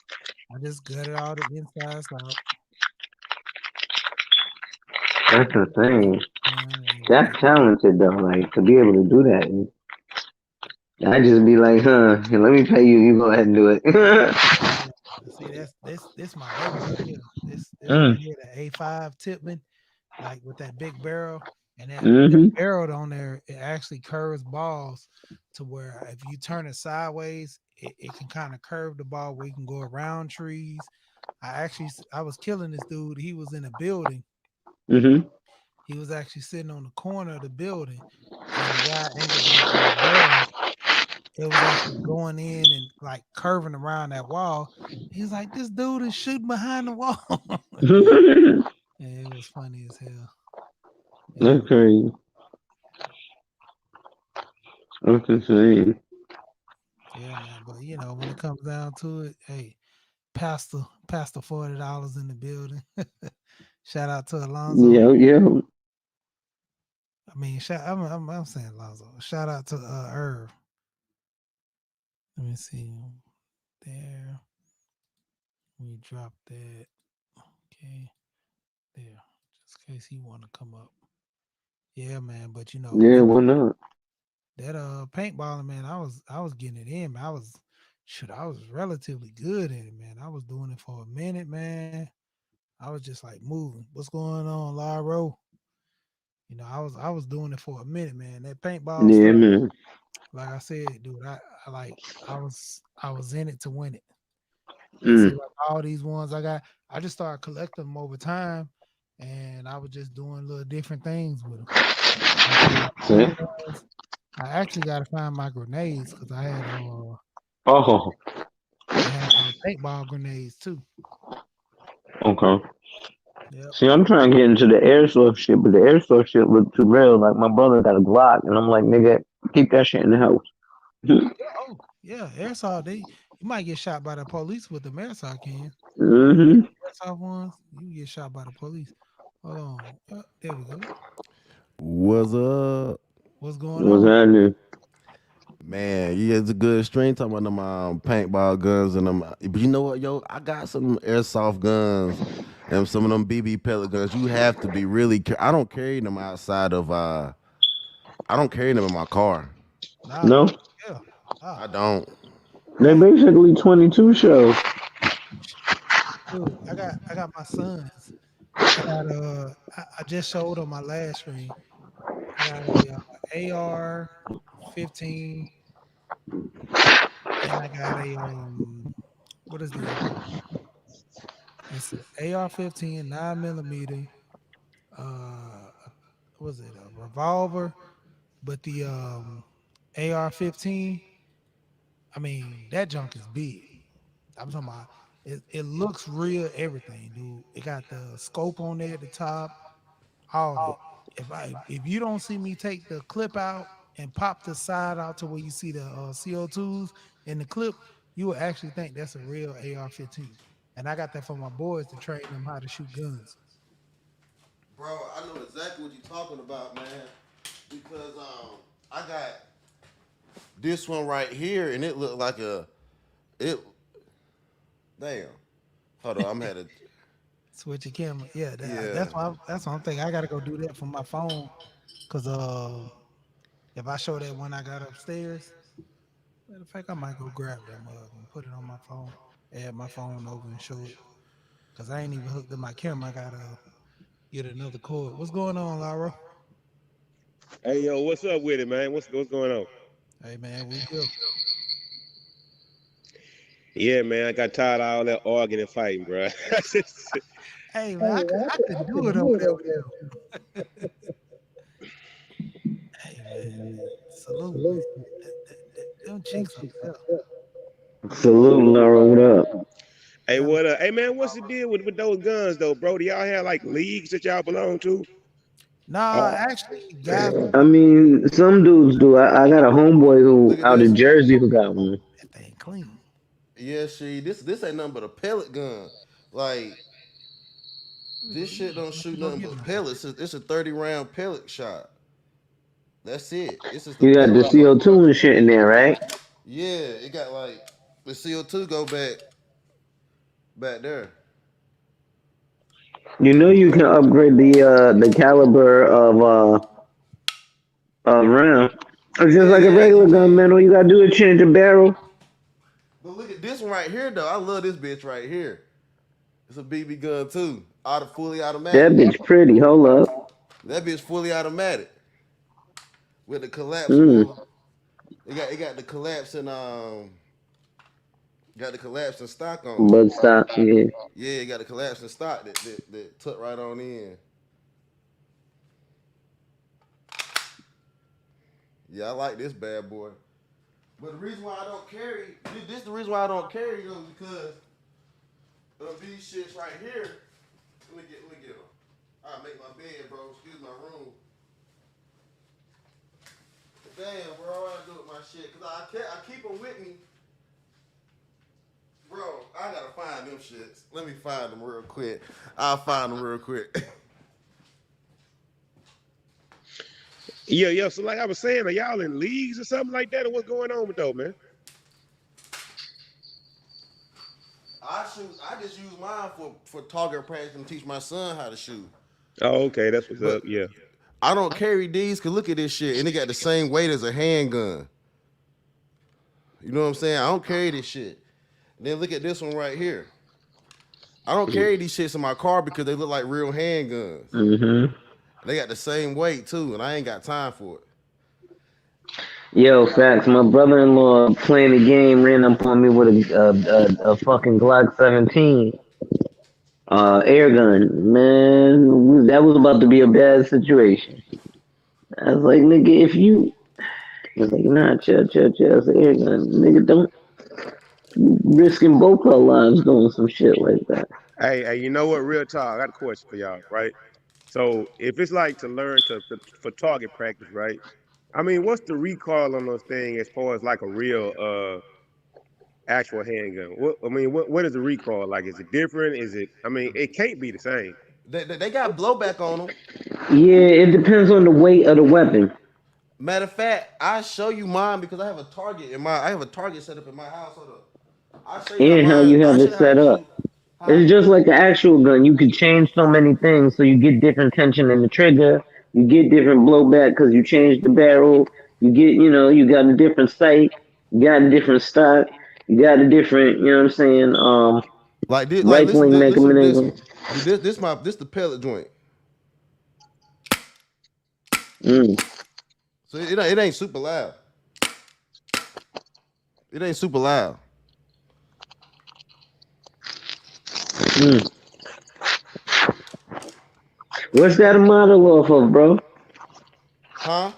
I just gutted all the insides out. that's the Paint thing. gun and everything. That's talented though. Like to be able to do that. And I just be like, huh? Let me pay you. You go ahead and do it. Yeah. See, that's this my baby right here. This right Mm. here, the A5 Tipman, like with that big barrel, and that Mhm. barrel on there, it actually curves balls to where if you turn it sideways, it can kind of curve the ball where you can go around trees. I was killing this dude. He was in a building. Mhm. He was actually sitting on the corner of the building, and the guy angled the barrel. It was actually going in and like curving around that wall. He's like, "This dude is shooting behind the wall." Yeah, it was funny as hell. Yeah, That's crazy. That's insane. yeah, man. But when it comes down to it, hey, Pastor $40 in the building. Shout out to Alonzo. Yeah, yeah. I mean, I'm saying Alonzo. Shout out to Irv. Let me see there. We drop that. Okay, there. Just in case he want to come up. Yeah, man. But Yeah, why not? that paintballing, man, I was getting it in. Man. I was relatively good at it, man. I was doing it for a minute, man. I was just like moving. What's going on, Laro? I was doing it for a minute, man. That paintball Yeah, stuff, man. like I said, dude, I like I was in it to win it. And see, Mm. like all these ones I got, I just started collecting them over time, and I was just doing little different things with them. Like these See? ones, I actually got to find my grenades because Oh, I had paintball grenades too. okay. Yep. See, I'm trying to get into the airsoft shit, but the airsoft shit look too real. Like my brother got a Glock, and I'm like, nigga, keep that shit in the house. Yeah. Oh, yeah. Airsoft. You might get shot by the police with the airsoft can. Hmm. Airsoft ones, you get shot by the police. Hold on. There we go. What's up? What's going What's on? happening? Man, yeah, it's a good string talking about them paintball guns and them. But you know what, yo? I got some airsoft guns and some of them BB pellet guns. You have to be really. I don't carry them outside of. I don't carry them in my car. Nah. No, Yeah. Ah. I don't. they Hey, basically 22 shows. dude, I got my sons. I got I just showed on my last screen. I got a AR 15 and I got a what is the other one? It's a AR 15 9 millimeter. What was it, a revolver? But the AR 15, I mean that junk is big. I'm talking about it looks real everything, dude. It got the scope on there at the top, all that. If you don't see me take the clip out and pop the side out to where you see the CO2s in the clip, you will actually think that's a real AR-15. And I got that for my boys to train them how to shoot guns. Bro, I know exactly what you're talking about, man. Because I got this one right here, and it looked like a it. Damn. Hold on, I'm had a Switch your camera. Yeah, yeah. that's why I'm thinking I gotta go do that from my phone. Cause if I show that when I got upstairs, matter of fact, I might go grab that mug and put it on my phone. Add my phone over and show it. Cause I ain't even hooked up my camera. I gotta get another cord. What's going on, Laura? Hey yo, what's up with it, man? What's going on? Hey man, we here. Yeah, man, I got tired of all that arguing and fighting, bro. Hey man, I couldn't do it over there with you. Hey man, salute man. Them chicks over there. Salute, Laura. What up? Hey, Yeah. what up? Hey man, what's the deal with those guns though, bro? Do y'all have like leagues that y'all belong to? Nah, actually, guys who I mean, some dudes do. I got a homeboy who Look at out this in one. Jersey who got one. that thing clean. Yeah, this ain't nothing but a pellet gun. Like Let me go, this let me shit go, don't let me shoot go nothing get but them. pellets. It's a 30-round pellet shot. That's it. This is the You got the pellet shot. CO2 and shit in there, right? Yeah, it got like the CO2 go back there. You know you can upgrade the caliber of round. It's just like a Yeah, you regular gun, can. man. All you gotta do is change the barrel. But look at this one right here, though. I love this bitch right here. It's a BB gun too, fully That automatic. bitch pretty. Hold up. That bitch fully automatic with the Mm, collapsible. It got the collapsing got the collapsing stock on it. but stop. Yeah. Yeah, it got the collapsing stock that tuck right on in. Yeah, I like this bad boy. But the reason why I don't carry this is the reason why I don't carry them because of these shits right here. Let me get them. I make my bed, bro. Excuse my room. Damn, bro, I do with my shit because I keep them with me. Bro, I gotta find them shits. Let me find them real quick. I'll find them real quick. Yeah. So like I was saying, are y'all in leagues or something like that, or what's going on with though, man? I just use mine for target practice and teach my son how to shoot. Oh, okay, that's what's But up. Yeah. I don't carry these because look at this shit. And it got the same weight as a handgun. You know what I'm saying? I don't carry this shit. Then look at this one right here. I don't carry these shits in my car because they look like real handguns. Mm-hmm. They got the same weight too, and I ain't got time for it. Yo, facts. My brother-in-law playing the game ran up on me with a fucking Glock 17 air gun. Man, that was about to be a bad situation. I was like, nigga, if you, he was like, nah, chill. It's an air gun, nigga. Don't risking both our lives doing some shit like that. Hey, you know what? Real talk. I got a question for y'all, right? So if it's like to learn for target practice, right? I mean, what's the recoil on those things as far as like a real actual handgun? What is the recoil like? Is it different? Is it? I mean, it can't be the same. They got blowback on them. Yeah, it depends on the weight of the weapon Matter of fact, I show you mine because I have a target in my. I have a target set up in my house. Hold up. I show you how and how mine. you I have show it you how set it up. shoot. Huh? It's just like an actual gun. You could change so many things, so you get different tension in the trigger. You get different blowback because you change the barrel. You get, you got a different sight. You got a different stock. You got a different, you know what I'm saying? Like this. Like Rifling listen to this mechanism. one. This the pellet joint. Mm, So it ain't super loud. It ain't super loud. mm. What's that a model off of, bro? Huh?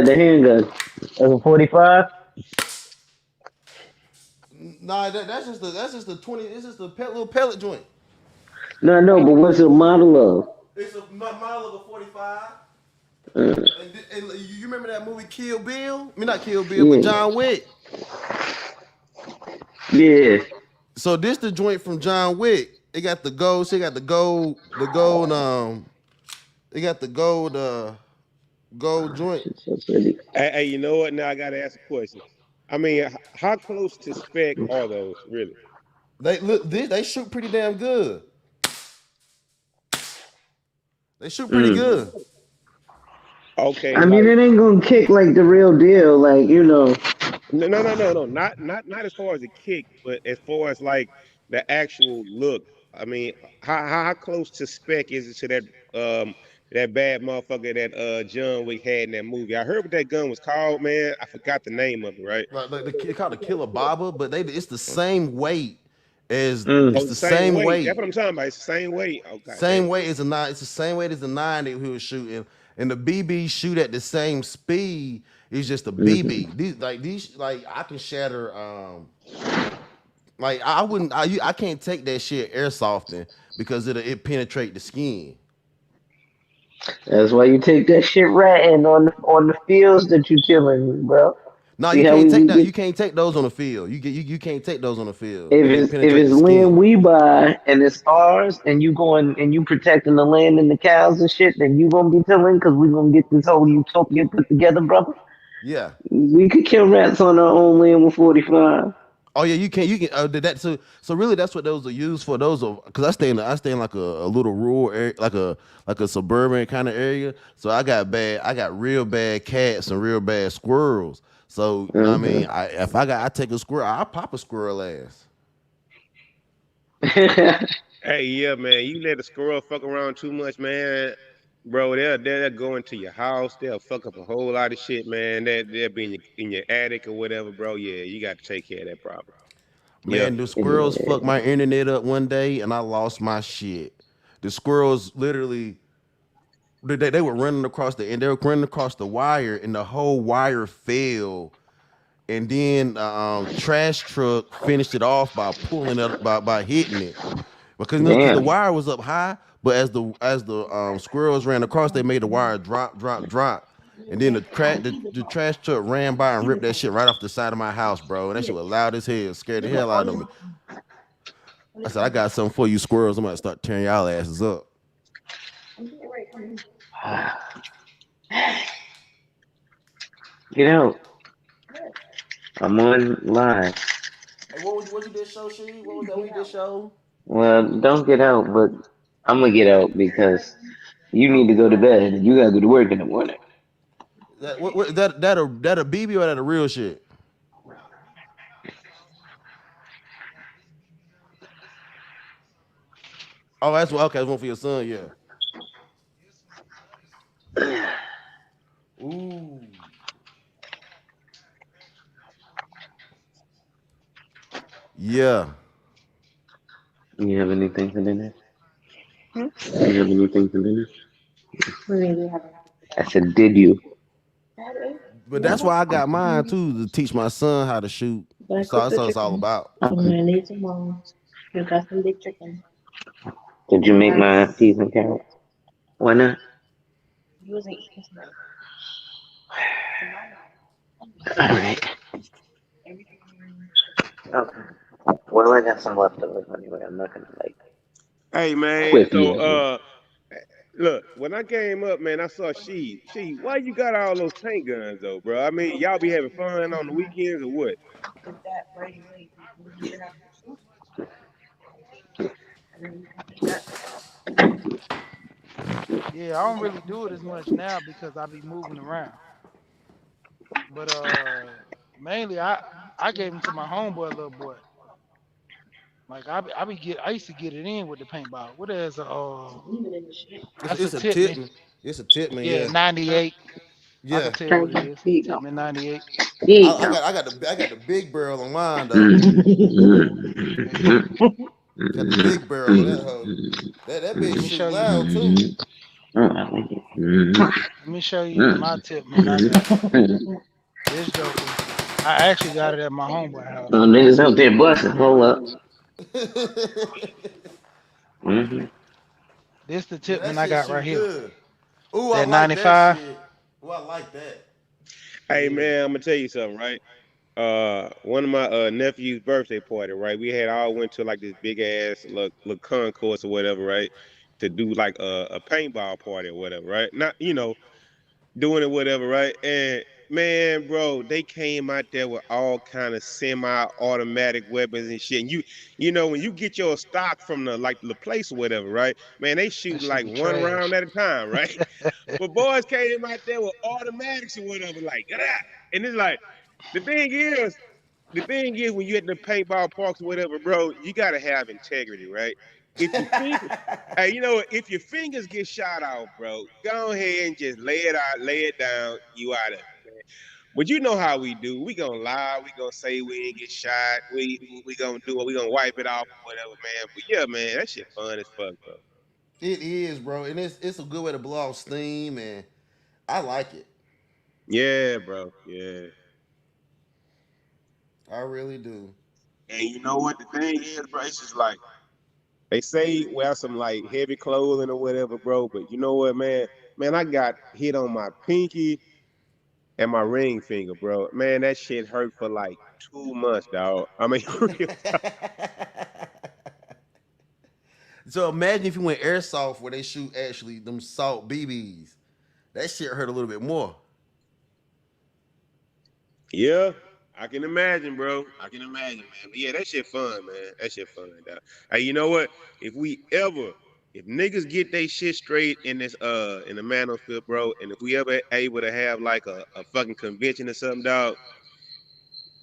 The handgun. That's a 45. Nah, that's just the 20. It's just the little pellet joint. No, no, but what's the model of? It's a model of a 45. Uh, And you remember that movie Kill Bill? I mean not Kill Bill, but yeah, John Wick. yeah. So this the joint from John Wick. It got the gold. It got the gold. It got the gold joint. Shit's so pretty. Hey, you know what? Now I gotta ask a question. I mean, how close to spec are those really? They look. They shoot pretty damn good. They shoot pretty Mm. good. Okay, I mean, like it ain't gonna kick like the real deal, like no, not as far as a kick, but as far as like the actual look. I mean, how close to spec is it to that bad motherfucker that John Wick had in that movie? I heard what that gun was called, man. I forgot the name of it, right? Like they called a killer bobber, but it's the same weight as Mm. it's Oh, the the same same weight. That's weight. what I'm talking about. It's the same weight. Oh, Same goddamn. weight as a nine. It's the same weight as the nine that he was shooting, and the BB shoot at the same speed. It's just a Mm-hmm. BB. These like I can shatter. Like I wouldn't. I can't take that shit airsofting because it penetrate the skin. That's why you take that shit ratting on the fields that you killing, bro. No, See you how can't take we that. get You can't take those on the field. You can't take those on the field. if They if penetrate it's the land skin. we buy and it's ours and you going and you protecting the land and the cows and shit, then you gonna be killing because we gonna get this whole utopia put together, brother. Yeah. We could kill rats on our own land with 45. Oh yeah, you can. You can. That so really, that's what those are used for. Those are because I stay in like a little rural area, like a suburban kind of area. So I got real bad cats and real bad squirrels. So you know what I mean. I take a squirrel, I pop a squirrel ass. Hey, yeah, man. You let a squirrel fuck around too much, man. Bro, they'll go into your house. They'll fuck up a whole lot of shit, man. They'll be in your attic or whatever, bro. Yeah, you got to take care of that problem. Yep. Man, the squirrels fucked my internet up one day, and I lost my shit. The squirrels literally they were running across they were running across the wire, and the whole wire fell. And then trash truck finished it off by pulling it by hitting it because the Damn. wire was up high, but as the squirrels ran across, they made the wire drop, and then the trash truck ran by and ripped that shit right off the side of my house, bro. And that shit was loud as hell, scared the hell out of me. I said, I got something for you, squirrels. I'm gonna start tearing y'all asses up. Get out. I'm on live. Hey, what you just show, She? What was that we just showed? Well, don't get out, but I'm gonna get out because you need to go to bed and you gotta go to work in the morning. That a BB or that a real shit? Oh, that's what. Okay, that's one for your son. Yeah. Ooh. Yeah. You have anything for dinner? You have anything for dinner? I said, did you? But that's why I got mine too to teach my son how to shoot. So that's what it's all about. Did you make my peas and carrots? Why not? All right. Okay. Well, I got some leftovers anyway. I'm not gonna like Hey man, quit so eating. look, when I came up, man, I saw why you got all those paint guns though, bro? I mean, y'all be having fun on the weekends or what? Yeah, I don't really do it as much now because I be moving around. But mainly I gave them to my homeboy, little boy. Like I used to get it in with the paintball. What is It's that's a it's a Tippman. tip. It's a tip, man. Yeah, Yeah, 98. I yeah. can tell what it is. Tippman 98. I got the big barrel on mine though. Yeah. Got the big barrel of that hoe. That bitch Let me shoot show you. loud too. Let me show you my Tippman I got. This Joker. I actually got it at my homeboy house. Niggas out there busting. Hold up. This the Yeah, that Tippman I shit got right shoot here. good. Ooh, I That like that 95. shit. Ooh, I like that. Hey Yeah. man, I'm gonna tell you something, right? One of my nephew's birthday party, right? We had all went to like this big ass little concourse or whatever, right? To do like a paintball party or whatever, right? Not doing it whatever, right? And man, bro, they came out there with all kind of semi-automatic weapons and shit. And you know when you get your stock from the place or whatever, right? Man, they That shooting should like be one round trash. at a time, right? But boys came out there with automatics or whatever, like "Ah!" And it's like the thing is, when you at the paintball parks or whatever, bro, you gotta have integrity, right? If you think, hey, you know what? If your fingers get shot off, bro, go ahead and just lay it out, lay it down. You out of it, man. But you know how we do. We gonna lie. We gonna say we ain't get shot. We gonna do it. We gonna wipe it off or whatever, man. But yeah, man, that shit fun as fuck, bro. It is, bro, and it's a good way to blow off steam, and I like it. Yeah, bro. Yeah. I really do. And you know what the thing is, bro? It's just like they say wear some like heavy clothing or whatever, bro. But you know what, man? Man, I got hit on my pinky and my ring finger, bro. Man, that shit hurt for like 2 months, dog. I mean, real. So imagine if you went airsoft where they shoot actually them salt BBs. That shit hurt a little bit more. Yeah, I can imagine, bro. I can imagine, man. But yeah, that shit fun, man. That shit fun, dog. Hey, you know what? If niggas get they shit straight in this in the manosphere, bro, and if we ever able to have like a fucking convention or something, dog,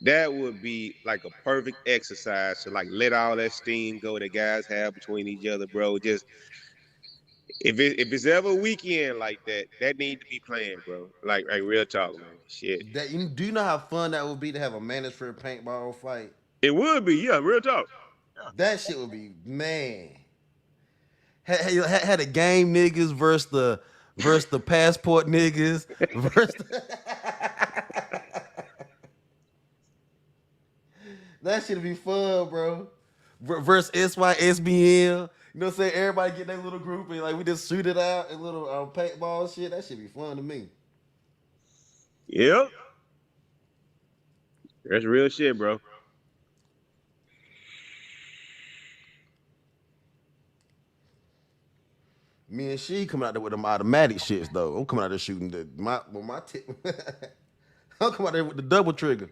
that would be like a perfect exercise to like let all that steam go that guys have between each other, bro. Just if it's ever a weekend like that, that need to be planned, bro. Like real talk, man. Shit. That you do you know how fun that would be to have a manosphere paintball fight? It would be, yeah, real talk. That shit would be man. Had the game niggas versus the passport niggas versus that should be fun, bro. Versus SYSBM. You know what I'm saying? Everybody get their little group and like we just shoot it out and little paintball shit. That should be fun to me. Yep. That's real shit, bro. Me and she coming out there with them automatic shits though. I'm coming out there shooting my tip. I'm coming out there with the double trigger.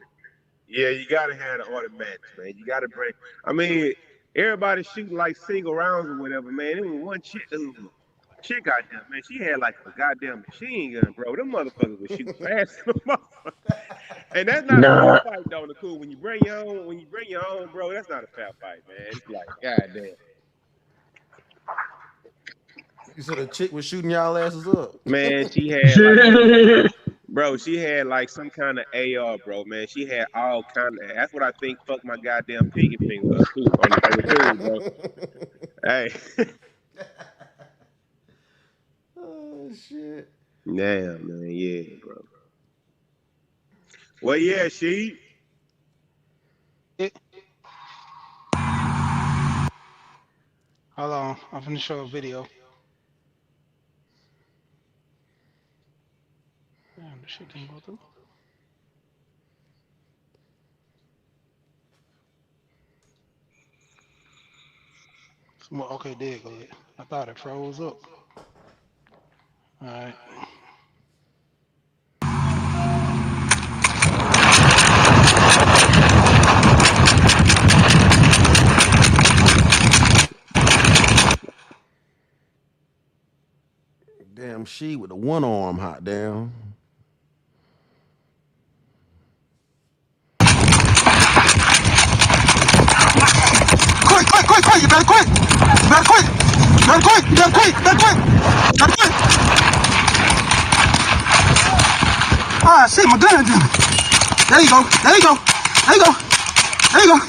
Yeah, you gotta have the automatics, man. You gotta bring. I mean, everybody shooting like single rounds or whatever, man. It was one chick. Chick out there, man. She had like a goddamn machine gun, bro. Them motherfuckers was shooting fast. And that's not a fair Nah. fight, though, Nicole. When you bring your own, bro, that's not a fair fight, man. It's like, goddamn, You said a chick was shooting y'all asses up. man. She had like bro, she had like some kind of AR, bro, man. She had all kind of. That's what I think fucked my goddamn pinky finger up too on the tool, bro. Hey, Oh shit. damn, man, yeah, bro. Well, yeah, she. It, hold on. I'm finna show a video. Damn, this shit didn't go through. Well, okay, there you go. I thought it froze up. All right. Damn she with the one arm hot damn. Quick, quick, quick, quick! You better quick! You better quick! You better quick! You better quick! You better quick! You better quick! Ah, shit, my gun. There you go. There you go. There you go. There you go.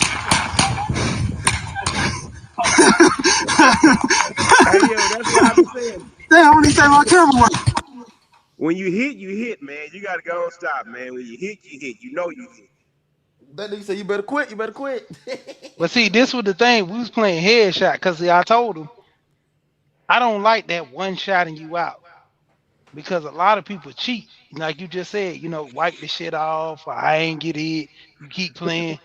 Hey yo, that's what I be saying. Damn, I only say my camera work. When you hit, man. You gotta go and stop, man. When you hit. You know you hit. That nigga said you better quit, you better quit. But see, this was the thing. We was playing headshot because I told him I don't like that one shotting you out because a lot of people cheat. Like you just said, wipe the shit off. Or I ain't get hit. You keep playing,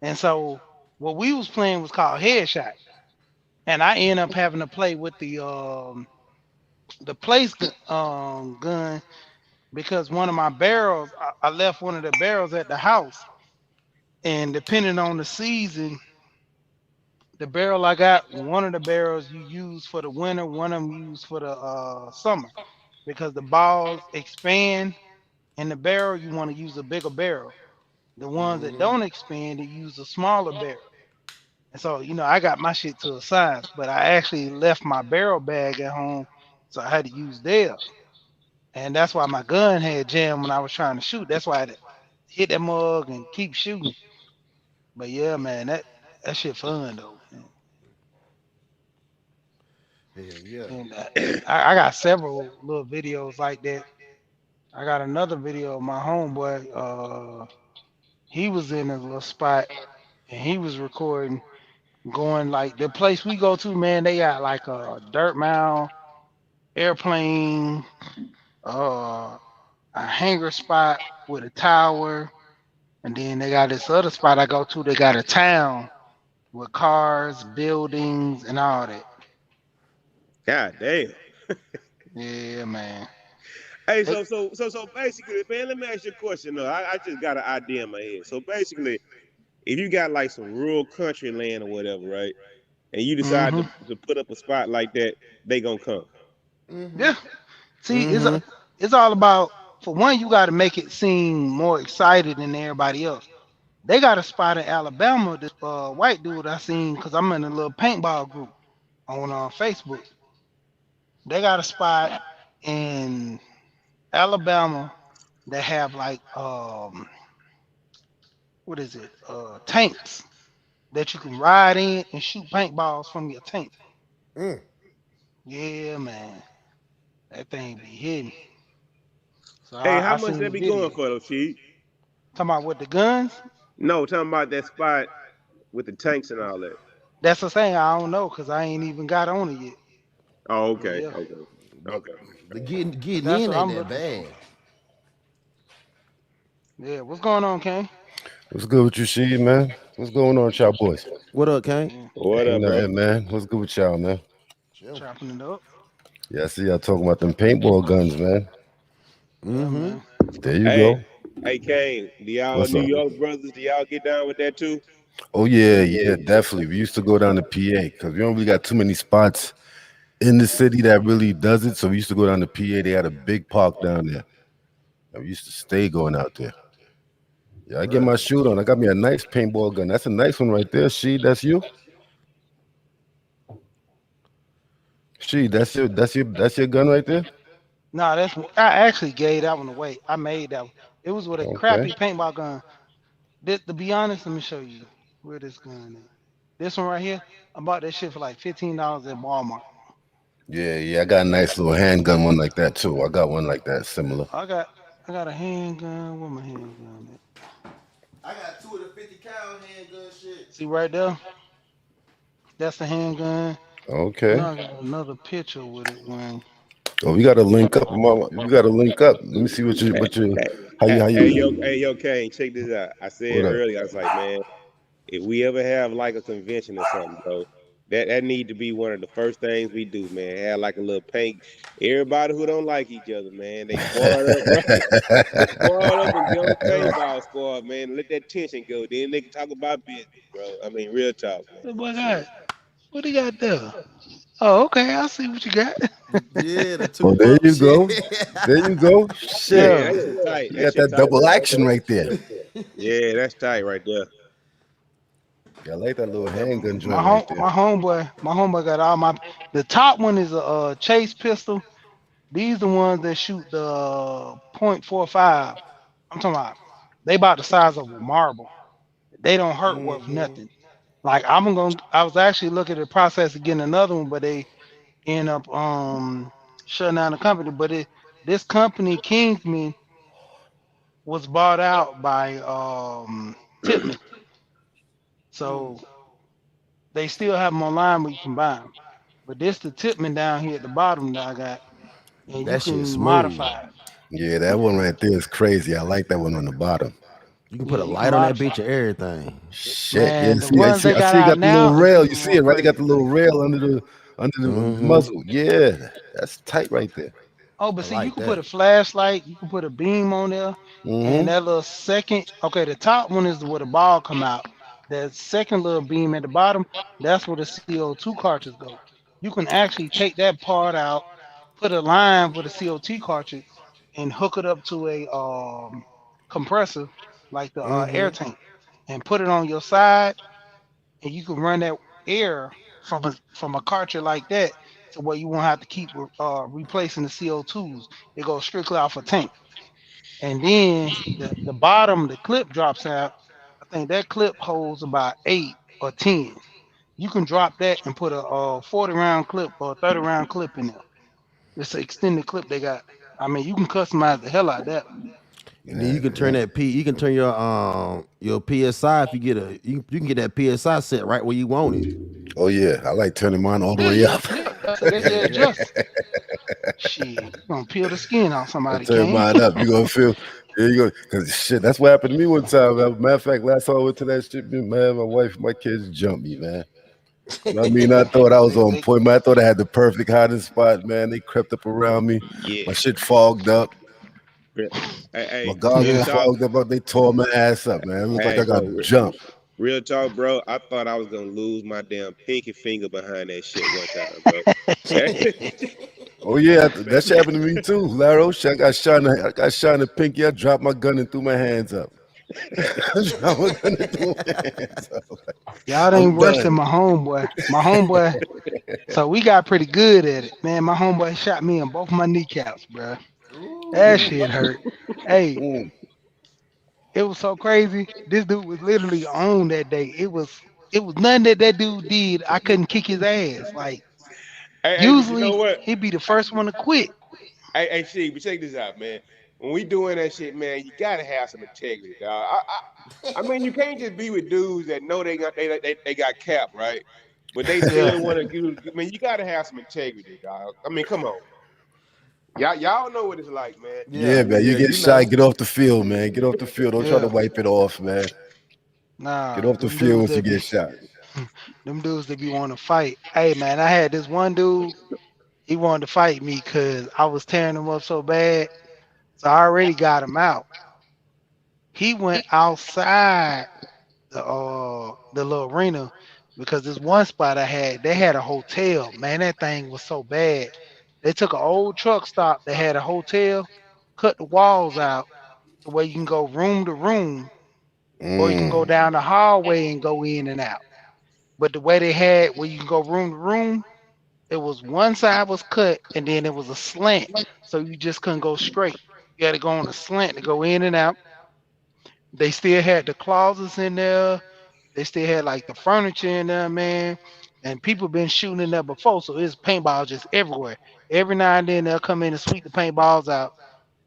and so what we was playing was called headshot, and I end up having to play with the gun because one of my barrels, I left one of the barrels at the house, and depending on the season, the barrel I got, one of the barrels you use for the winter, one of them used for the summer, because the balls expand in the barrel. You want to use a bigger barrel. The ones that don't expand, you use a smaller barrel. And so, I got my shit to a size, but I actually left my barrel bag at home, so I had to use theirs. And that's why my gun had jammed when I was trying to shoot. That's why I had to hit that mug and keep shooting. But yeah, man, that shit fun though. Man. Hell yeah. And I got several little videos like that. I got another video of my homeboy. He was in a little spot and he was recording, going like the place we go to. Man, they got like a dirt mound, airplane, uh, a hangar spot with a tower, and then they got this other spot I go to. They got a town with cars, buildings, and all that. God damn. Yeah, man. Hey, They, so basically, man, let me ask you a question though. I just got an idea in my head. So basically, if you got like some rural country land or whatever, right? And you decide hmm to put up a spot like that, they gonna come. Yeah. See, Mm-hmm. it's all about, for one, you got to make it seem more excited than everybody else. They got a spot in Alabama. This white dude I seen, because I'm in a little paintball group on Facebook. They got a spot in Alabama that have like what is it? Tanks that you can ride in and shoot paintballs from your tank. Mm. Yeah, man. That thing be hitting. So Hey, how I much seen they the be going video. for though, Chief? Talking about with the guns? No, talking about that spot with the tanks and all that. That's the thing. I don't know because I ain't even got on it yet. Oh, But okay, yeah. okay, But okay. the getting But getting that's in what ain't I'm that looking for. bad. Yeah, what's going on, Kane? What's good with you, Sheed, man? What's going on with y'all boys? What up, Kane? Yeah, What Ain't up, bro? nothing, man. What's good with y'all, man? Chill. chopping it up. Yeah, I see y'all talking about them paintball guns, man. Yeah, Mm-hmm. man. There you Hey, go. hey, Kane, do y'all What's New up? York brothers? Do y'all get down with that too? Oh yeah, yeah, definitely. We used to go down to PA because we don't really got too many spots in the city that really does it. So we used to go down to PA. They had a big park down there. And we used to stay going out there. Yeah, I get Right. my shoot on. I got me a nice paintball gun. That's a nice one right there. Sheed, that's you. Sheed, that's your gun right there. Nah, I actually gave that one away. I made that one. It was with a Okay. crappy paintball gun. This, to be honest, let me show you where this gun is. This one right here, I bought that shit for like $15 at Walmart. Yeah, yeah, I got a nice little handgun one like that too. I got one like that similar. I got I got a handgun. Where my handgun at? I got two of the 50 cal handgun shit. See right there? That's the handgun. You know Okay. I got another picture with it when. Oh, we gotta link up, mama. We gotta link up. Let me see Hey, hey, how hey, yo, Kane, check this out. I said what up? earlier, I was like, man, if we ever have like a convention or something, bro, That need to be one of the first things we do, man. Have like a little paint. Everybody who don't like each other, man, they squad up, bro. They squad up and get on the paintball squad, man. Let that tension go. Then they can talk about business, bro. I mean, real talk, man. What boy got? Shit. What he got there? Oh, okay. I see what you got. Yeah, the two Oh, there pump you shit. go. There you go. Shit. Yeah, Yeah. that shit tight. You That got shit that tight double right action there. right there. Yeah, that's tight right there. Yeah, I like that little Yeah, handgun joint right there. my homeboy got all my. The top one is a chase pistol. These the ones that shoot the .45. I'm talking about. They about the size of a marble. They don't hurt worth Hmm. nothing. Like I'm gonna. I was actually looking at the process of getting another one, but they end up shutting down the company. But this company Kingsman was bought out by Titman, so they still have them online where you can buy them. But this the Titman down here at the bottom that I got, and you That shit can smooth. modify it. Yeah, that one right there is crazy. I like that one on the bottom. You can put Yeah, a you can light on that modify bitch and everything. Shit. Yeah, Man, the see, I ones see, they I got see. You out got the little now, rail. these You are see more it, right? You got crazy. the little rail under the Hmm. muzzle. Yeah, that's tight right there. Oh, I but see, you like can put that. a flashlight, you can put a beam on there, and Mm-hmm. that little second. Okay, the top one is where the ball come out. That second little beam at the bottom, that's where the CO2 cartridge go. You can actually take that part out, put a line with a CO2 cartridge, and hook it up to a compressor, like the air Hmm. tank, and put it on your side, and you can run that air from a cartridge like that to where you won't have to keep replacing the CO2s. It goes strictly off a tank, and then the bottom the clip drops out. I think that clip holds about 8 or 10. You can drop that and put a 40 round clip or a 30 round clip in there. It's an extended clip they got. I mean, you can customize the hell out of that. And then you Yeah, can turn yeah. that P. You can turn your PSI if you get a. You can get that PSI set right where you want it. Oh yeah, I like turning mine all the Yeah, way yeah, up. yeah. That's easy Yeah. adjust. Shit, you gonna peel the skin off I somebody, turn can mine up. You gonna feel. Yeah, you go. Cause shit, that's what happened to me one time. Matter of fact, last time I went to that shit, man, my wife, my kids jumped me, man. I mean, I thought I was on they point, man. I thought I had the perfect hiding spot, man. They crept up around me. My Yeah. shit fogged up. Re- Hey, My hey, real goggles yeah. talk. fogged up. They tore my ass up, man. It looked like Hey, I got bro. jumped. Real talk, bro. I thought I was gonna lose my damn pinky finger behind that shit one time, bro. Oh yeah, that shit happened to me too, Laro. Shit, I got shot in the pinky. I dropped my gun and threw my hands up. I dropped my gun and threw my hands up. Y'all I'm ain't worse than done. my homeboy. My homeboy. So we got pretty good at it, man. My homeboy shot me in both my kneecaps, bro. That Ooh. shit hurt. Hey, Mm. it was so crazy. This dude was literally on that day. It was nothing that dude did. I couldn't kick his ass. Like Hey, but you know usually what? he'd be the first one to quit. Hey, see, but check this out, man. When we doing that shit, man, you gotta have some integrity, dog. I mean, you can't just be with dudes that know they got cap, right? But they Yeah. still want to do. I mean, you gotta have some integrity, dog. I mean, come on, y'all know what it's like, man. Yeah, Yeah, man. You yeah, get you shot, know. get off the field, man. Get off the field. Don't try to Yeah. wipe it off, man. Get Nah, off the them field dudes once you that get be shot. them dudes that be wanting to fight. Hey man, I had this one dude, he wanted to fight me because I was tearing him up so bad. So I already got him out. He went outside the little arena because this one spot I had, they had a hotel. Man, that thing was so bad. They took an old truck stop that had a hotel, cut the walls out to where you can go room to room, or you can go Mm. down the hallway and go in and out. But the way they had where you can go room to room, it was one side was cut and then it was a slant. So you just couldn't go straight. You had to go on a slant to go in and out. They still had the closets in there. They still had like the furniture in there, man. And people been shooting in there before, so it's paintballs just everywhere. Every now and then they'll come in and sweep the paintballs out.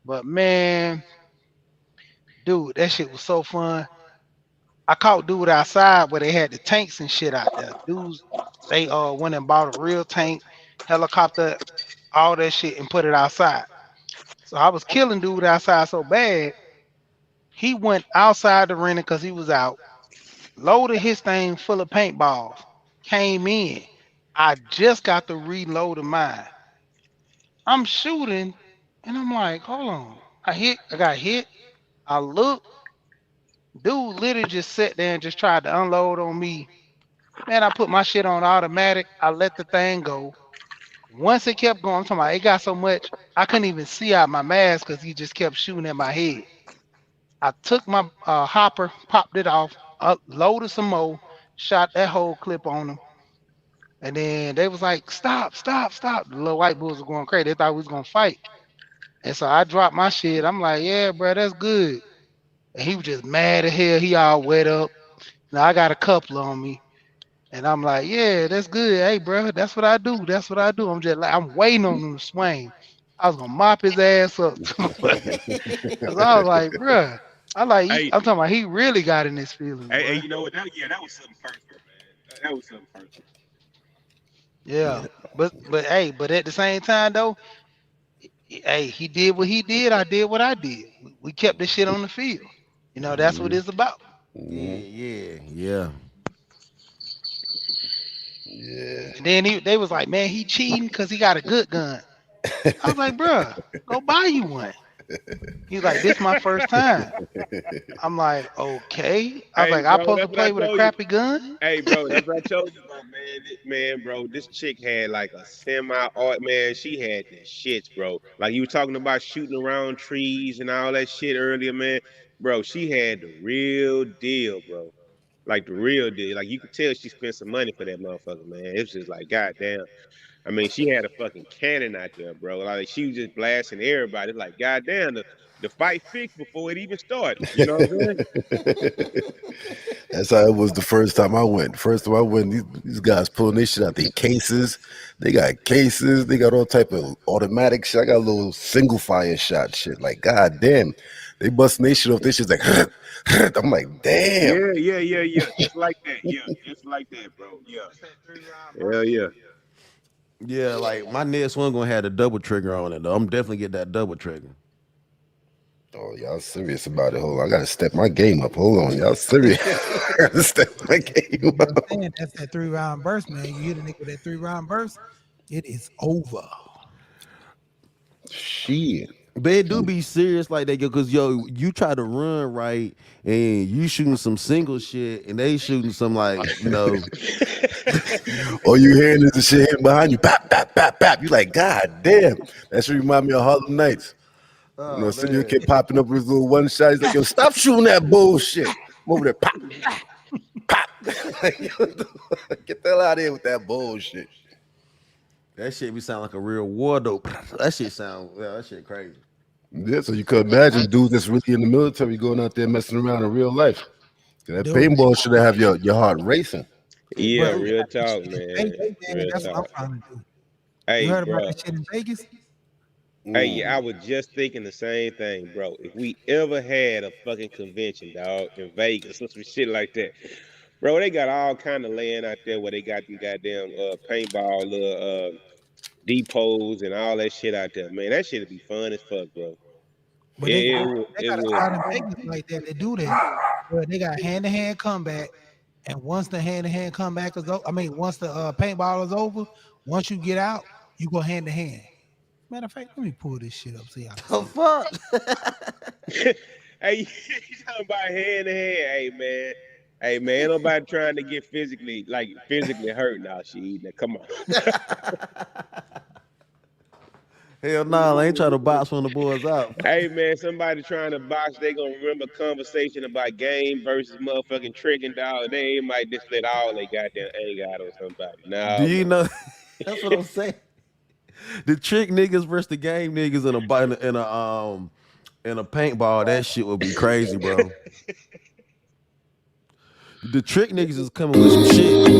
But man, dude, that shit was so fun. I caught dude outside where they had the tanks and shit out there. Dudes, they went and bought a real tank, helicopter, all that shit, and put it outside. So I was killing dude outside so bad, he went outside the arena because he was out, loaded his thing full of paintballs, came in. I just got to reload of mine. I'm shooting, and I'm like, hold on. I got hit. I look, dude literally just sat there and just tried to unload on me. Man, I put my shit on automatic. I let the thing go. Once it kept going, I'm talking about it got so much I couldn't even see out my mask because he just kept shooting at my head. I took my hopper, popped it off, loaded some more, shot that whole clip on him. And then they was like, stop, stop, stop. The little white bulls were going crazy. They thought we was gonna fight. And so I dropped my shit. I'm like, yeah, bro, that's good. And he was just mad as hell. He all wet up. Now I got a couple on me. And I'm like, yeah, that's good. Hey, bro, that's what I do. That's what I do. I'm just like, I'm waiting on him to swing. I was gonna mop his ass up. Cause I was like, bro, Hey, I'm talking about he really got in his feelings, hey, boy. you know what? That was something personal, man. That was something personal. Yeah. But at the same time though, hey, he did what he did. I did what I did. We kept this shit on the field. That's what it's about. Yeah, Mhm. yeah, yeah. Yeah. And then they was like, man, he cheating because he got a good gun. I was like, bruh, go buy you one. He's like, this my first time. I'm like, okay. I was Hey, like, I bro, supposed to that's what I play with a told you. crappy gun? Hey, bro, that's what I told you about, man. Man, bro, this chick had like a semi-art, man. She had the shits, bro. Like you were talking about shooting around trees and all that shit earlier, man. Bro, she had the real deal, bro. Like the real deal. Like you could tell she spent some money for that motherfucker, man. It was just like, goddamn. I mean, she had a fucking cannon out there, bro. Like she was just blasting everybody. Like, goddamn, the fight fixed before it even started. You know what I'm saying? That's how it was the first time I went. First time I went, these guys pulling this shit out their cases. They got cases. They got all type of automatic shit. I got a little single fire shot shit. Like, god damn. They busting their shit off. This shit's like, I'm like, damn. Yeah. Just like that. Yeah, just like that, bro. Yeah. It's that 3 round Hell burst. yeah. Yeah, like my next one gonna have the double trigger on it though. I'm definitely get that double trigger. Oh, y'all serious about it. Hold on. I gotta step my game up. Hold on. Y'all serious. I gotta step my game You know what I'm up. saying? That's that 3 round burst, man. You hit a nigga with that 3 round burst, it is over. Shit. But it do be serious like that, yo, cause yo, you try to run right and you shooting some single shit and they shooting some All you hearing is the shit hitting behind you. Bap, bap, bap, bap. You like, god damn. That should remind me of Harlem Nights. You know, oh Senor man. kept popping up with his little one shot. He's like, yo, stop shooting that bullshit. I'm over there, pop, pop. Like, yo, get the hell out of here with that bullshit. That shit be sound like a real war though. That shit sound that shit crazy. Yeah, so you could imagine dudes that's really in the military going out there messing around in real life. That Dude, paintball should have your heart racing. Yeah, bro, we real got this talk, shit in man. Vegas, man. Real That's what I'm talk. trying to do. You Hey, heard about bro. that shit in Vegas? Hey, Mm. yeah, I was just thinking the same thing, bro. If we ever had a fucking convention, dog, in Vegas or some shit like that, bro, they got all kind of land out there where they got them goddamn paintball little depots and all that shit out there. Man, that shit'd be fun as fuck, bro. But they got they It got a would. spot in Vegas like that. They do that. Where they got hand to hand combat. And once the hand to hand comeback is over, I mean, once the paintball is over, once you get out, you go hand to hand. Matter of fact, let me pull this shit up so y'all can The see. fuck? Hey, you talking about hand to hand? Hey, man. Hey, man, ain't nobody trying to get physically hurt now, she. Now, come on. Hell nah, I ain't trying to box one of the boys out. Hey, man, somebody trying to box, they gonna remember conversation about game versus motherfucking tricking dog. They might just let all they goddamn anger out on somebody. Do No, you man. know? That's what I'm saying. The trick niggas versus the game niggas in a paintball. That shit would be crazy, bro. The trick niggas is coming with some shit.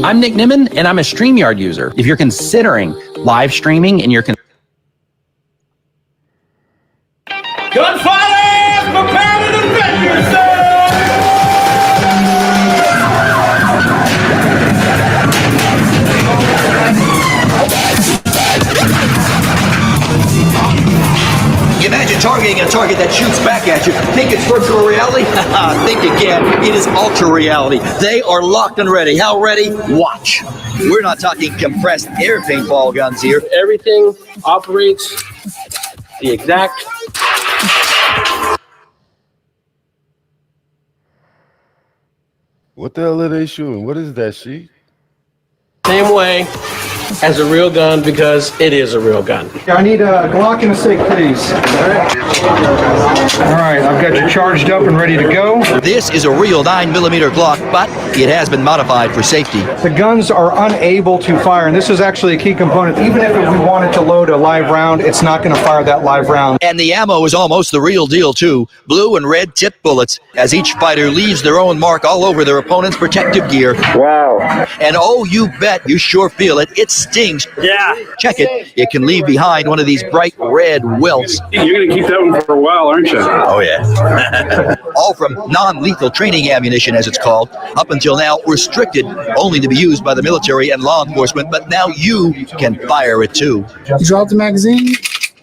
I'm Nick Nimmin, and I'm a StreamYard user. If you're considering live streaming and you're Gunfire! Prepare to defend yourself! You imagine target aiming a target that shoots back at you. Think it's virtual reality? Think again. It is ultra reality. They are locked and ready. How ready? Watch. We're not talking compressed air paintball guns here. Everything operates the exact What the hell are they shooting? What is that, she? same way as a real gun because it is a real gun. I need a Glock and a SIG, please. All right, I've got you charged up and ready to go. This is a real 9mm Glock, but it has been modified for safety. The guns are unable to fire, and this is actually a key component. Even if we wanted to load a live round, it's not going to fire that live round. And the ammo is almost the real deal, too. Blue and red tipped bullets, as each fighter leaves their own mark all over their opponent's protective gear. Wow. And oh, you bet you sure feel it. It stings. Yeah. Check it. It can leave behind one of these bright red welts. You're going to keep that one for a while, aren't you? Oh, yeah. All from non-lethal training ammunition, as it's called. Up until now, restricted only to be used by the military and law enforcement, but now you can fire it, too. You drop the magazine,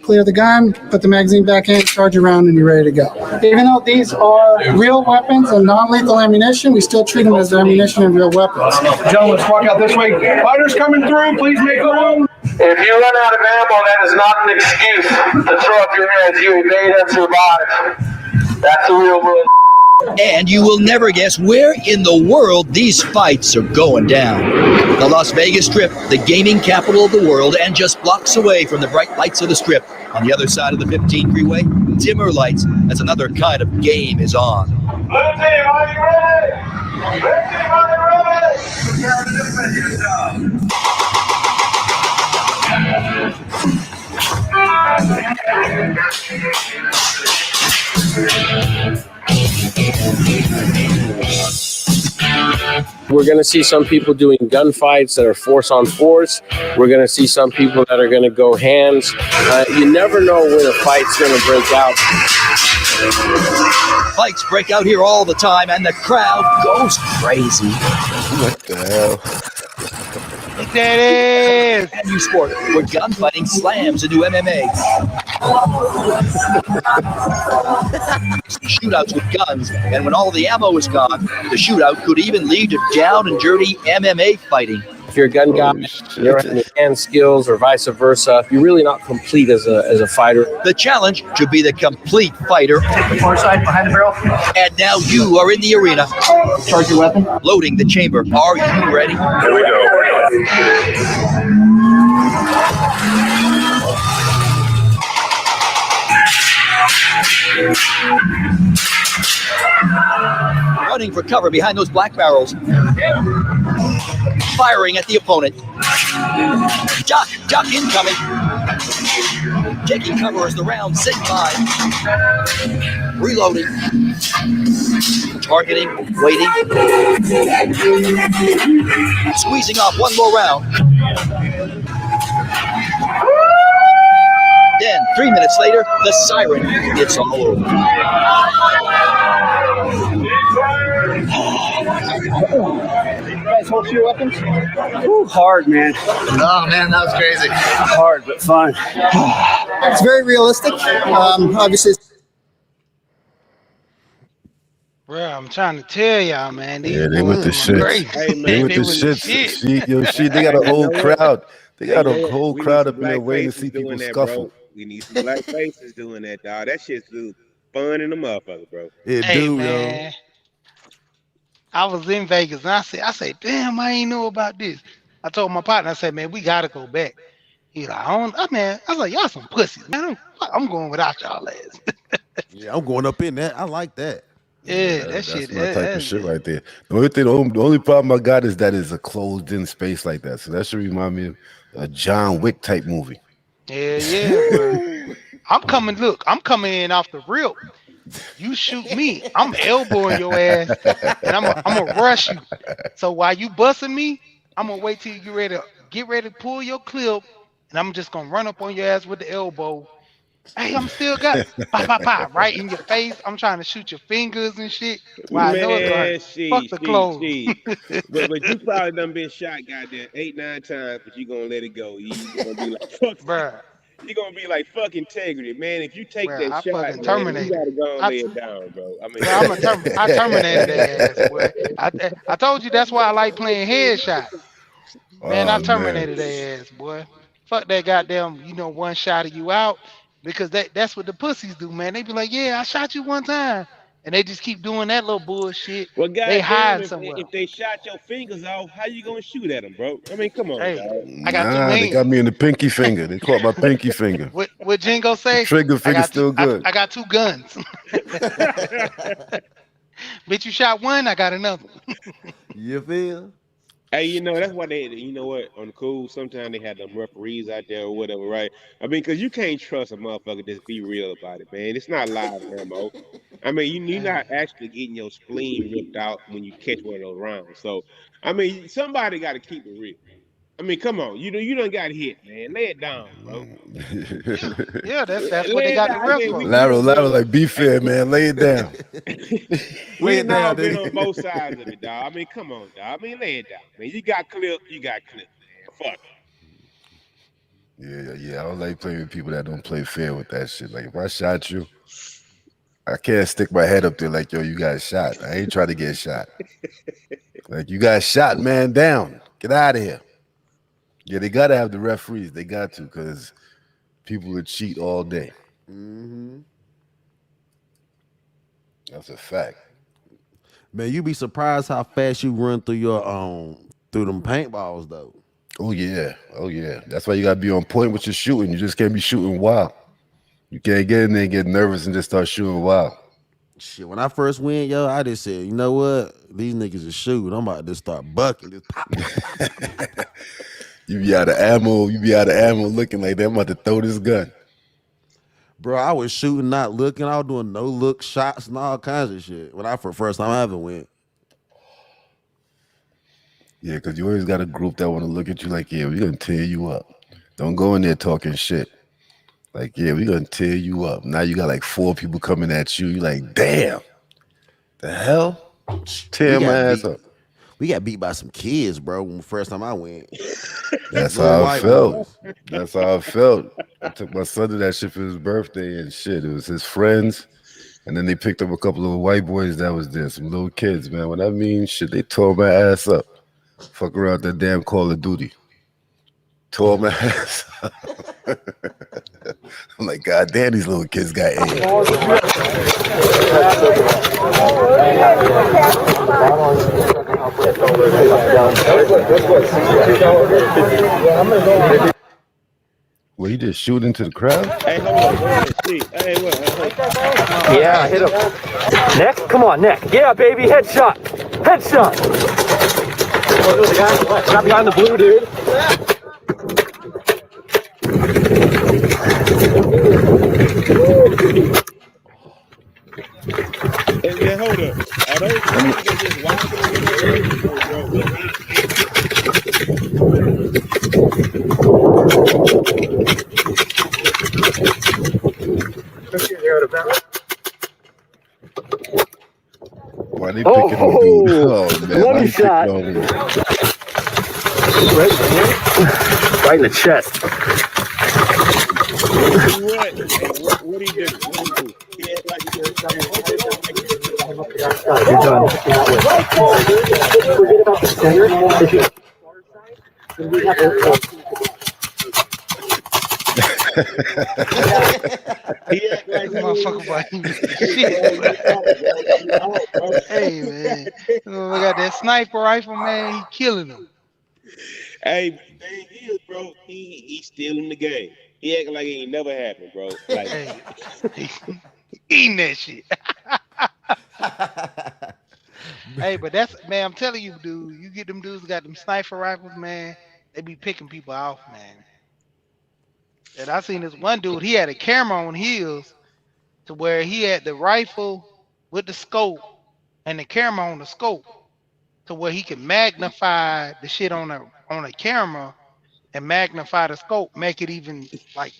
clear the gun, put the magazine back in, charge your round, and you're ready to go. Even though these are real weapons and non-lethal ammunition, we still treat them as ammunition and real weapons. Gentlemen, let's walk out this way. Fighters coming through, please make room. If you run out of ammo, that is not an excuse to throw up your hands. You evade and survive. That's the real world. And you will never guess where in the world these fights are going down. The Las Vegas Strip, the gaming capital of the world, and just blocks away from the bright lights of the Strip. On the other side of the 15 freeway, dimmer lights, as another kind of game is on. Blue team, are you ready? Red team, are you ready? Prepare to defend yourself. We're going to see some people doing gunfights that are force on force. We're going to see some people that are going to go hands. You never know when a fight's going to break out. Fights break out here all the time, and the crowd goes crazy. What the hell? That is. And new sport where gunfighting slams into MMA. Shootouts with guns, and when all the ammo is gone, the shootout could even lead to down and dirty MMA fighting. If you're a gun guy, you don't have any hand skills or vice versa, you're really not complete as a fighter. The challenge to be the complete fighter. Take the far side behind the barrel. And now you are in the arena. Charge your weapon. Loading the chamber. Are you ready? Here we go. Running for cover behind those black barrels. Firing at the opponent. Jock incoming. Taking cover as the round zig by. Reloading. Targeting, waiting. Squeezing off one more round. Then, 3 minutes later, the siren. It's all over. You guys hold your weapons? Ooh, hard, man. Oh, man, that was crazy. Hard, but fun. It's very realistic. Obviously, Bro, I'm trying to tell y'all, man. These Yeah, they went to boys shit. crazy. Hey, man, They went to shit. She, they got a whole crowd. They got a whole crowd up in there waiting to see people scuffle. We need some black faces doing that, dog. That shit's fun in the motherfucker, bro. It Hey, do, man. I was in Vegas and I said, damn, I ain't know about this. I told my partner, I said, man, we gotta go back. He like, I was like, y'all some pussies, man. I'm going without y'all ass. Yeah, I'm going up in that. I like that. Yeah, That's shit. my type of shit right there. The only problem I got is that it's a closed-in space like that. So that should remind me of a John Wick type movie. Yeah, bro. I'm coming in off the rip. You shoot me, I'm elbowing your ass, and I'm gonna rush you. So while you busting me, I'm gonna wait till you get ready to pull your clip, and I'm just gonna run up on your ass with the elbow. Hey, I'm still got right in your face. I'm trying to shoot your fingers and shit. While I know it's like, fuck the clothes. But you probably done been shot, goddamn, 8-9 times, but you gonna let it go. You gonna be like, fuck, bruh. you're gonna be like fuck integrity, man. If you take Well, that I shot, fucking man, you terminated. gotta go and I lay it down, bro. I mean, Bro, I terminated their ass, boy. I told you that's why I like playing headshot. Man, I Oh man. terminated their ass, boy. Fuck that goddamn, one shot of you out. Because that's what the pussies do, man. They be like, yeah, I shot you one time. And they just keep doing that little bullshit. well, They goddamn, hiding if somewhere. if they shot your fingers off, how you gonna shoot at them, bro? I mean, come on, Hey, dog. I got two Nah, they got me hands. in the pinky finger. They caught my pinky finger. What Jingo The say? trigger I finger got two still good. I got two guns. Bitch, you shot one, I got another one. You feel? Hey, that's why you know what, on the cool, sometimes they have them referees out there or whatever, right? I mean, because you can't trust a motherfucker, just be real about it, man. It's not live ammo. I mean, you're not Hey, actually getting your spleen ripped out when you catch one of those rounds. So, I mean, somebody got to keep it real. I mean, come on, you done got hit, man. Lay it down, bro. yeah. Yeah, that's what they Lay it got the down. I ref mean, for. we Lateral, done been lateral, on. like be fair, man. Lay it down. We Lay it done all down, been on nigga. both sides of it, dog. I mean, come on, dog. I mean, lay it down, man. You got clip, man. Fuck. Yeah. I don't like playing with people that don't play fair with that shit. Like if I shot you, I can't stick my head up there like, yo, you got shot. I ain't trying to get shot. Like you got shot, man, down. Get out of here. Yeah, they gotta have the referees. They got to, because people would cheat all day. Hmm. That's a fact. Man, you be surprised how fast you run through your through them paintballs though. Oh yeah. Oh yeah. That's why you gotta be on point with your shooting. You just can't be shooting wild. You can't get in there and get nervous and just start shooting wild. Shit, when I first went, yo, I just said, you know what? These niggas is shooting. I'm about to start bucking. Just pop, pop, pop, pop, pop, pop. You be out of ammo. You be out of ammo looking like they about to throw this gun. Bro, I was shooting, not looking. I was doing no look shots and all kinds of shit. When I for first time I ever went. Yeah, because you always got a group that want to look at you like, yeah, we're gonna tear you up. Don't go in there talking shit. Like, yeah, we're gonna tear you up. Now you got like 4 people coming at you. You like, damn, the hell? We Tear my got ass beat. up. We got beat by some kids, bro. When the first time I went, That's little how I white felt. boys. That's how I felt. I took my son to that shit for his birthday and shit. It was his friends. And then they picked up a couple of white boys that was there, some little kids, man. When I mean shit, they tore my ass up. Fuck around that damn Call of Duty. Tore my ass up. I'm like, God damn, these little kids got aim. Well, he just shoot into the crowd? Hey, hold up. Go ahead. See. Hey, what? Hold. Yeah, hit him. Nick, come on, Nick. Yeah, baby, headshot. Headshot. Got behind the blue, dude. And then hold up. Are those kids that just watching or whatever? Or bro, Why they picking on dude? Oh, Oh man, why money they picking shot. on me? Right in the chest. hey, see what? Hey, what do you do? What do you do? He act like he just come on. Hey, don't make it. You're done. Forget about the center. He act This like he motherfucker ain't boy, got he it. missed the He shit, bro, boy. you out, bro. You out, bro. Hey man. We got that sniper rifle, man. He killing them. Hey, but the thing is, bro, he's still in the game. He acting like it ain't never happened, bro. Like, Hey, he eating that shit. Hey, but that's man, I'm telling you, dude. You get them dudes that got them sniper rifles, man. They be picking people off, man. And I seen this one dude. He had a camera on his to where he had the rifle with the scope and the camera on the scope to where he can magnify the shit on a camera and magnify the scope, make it even like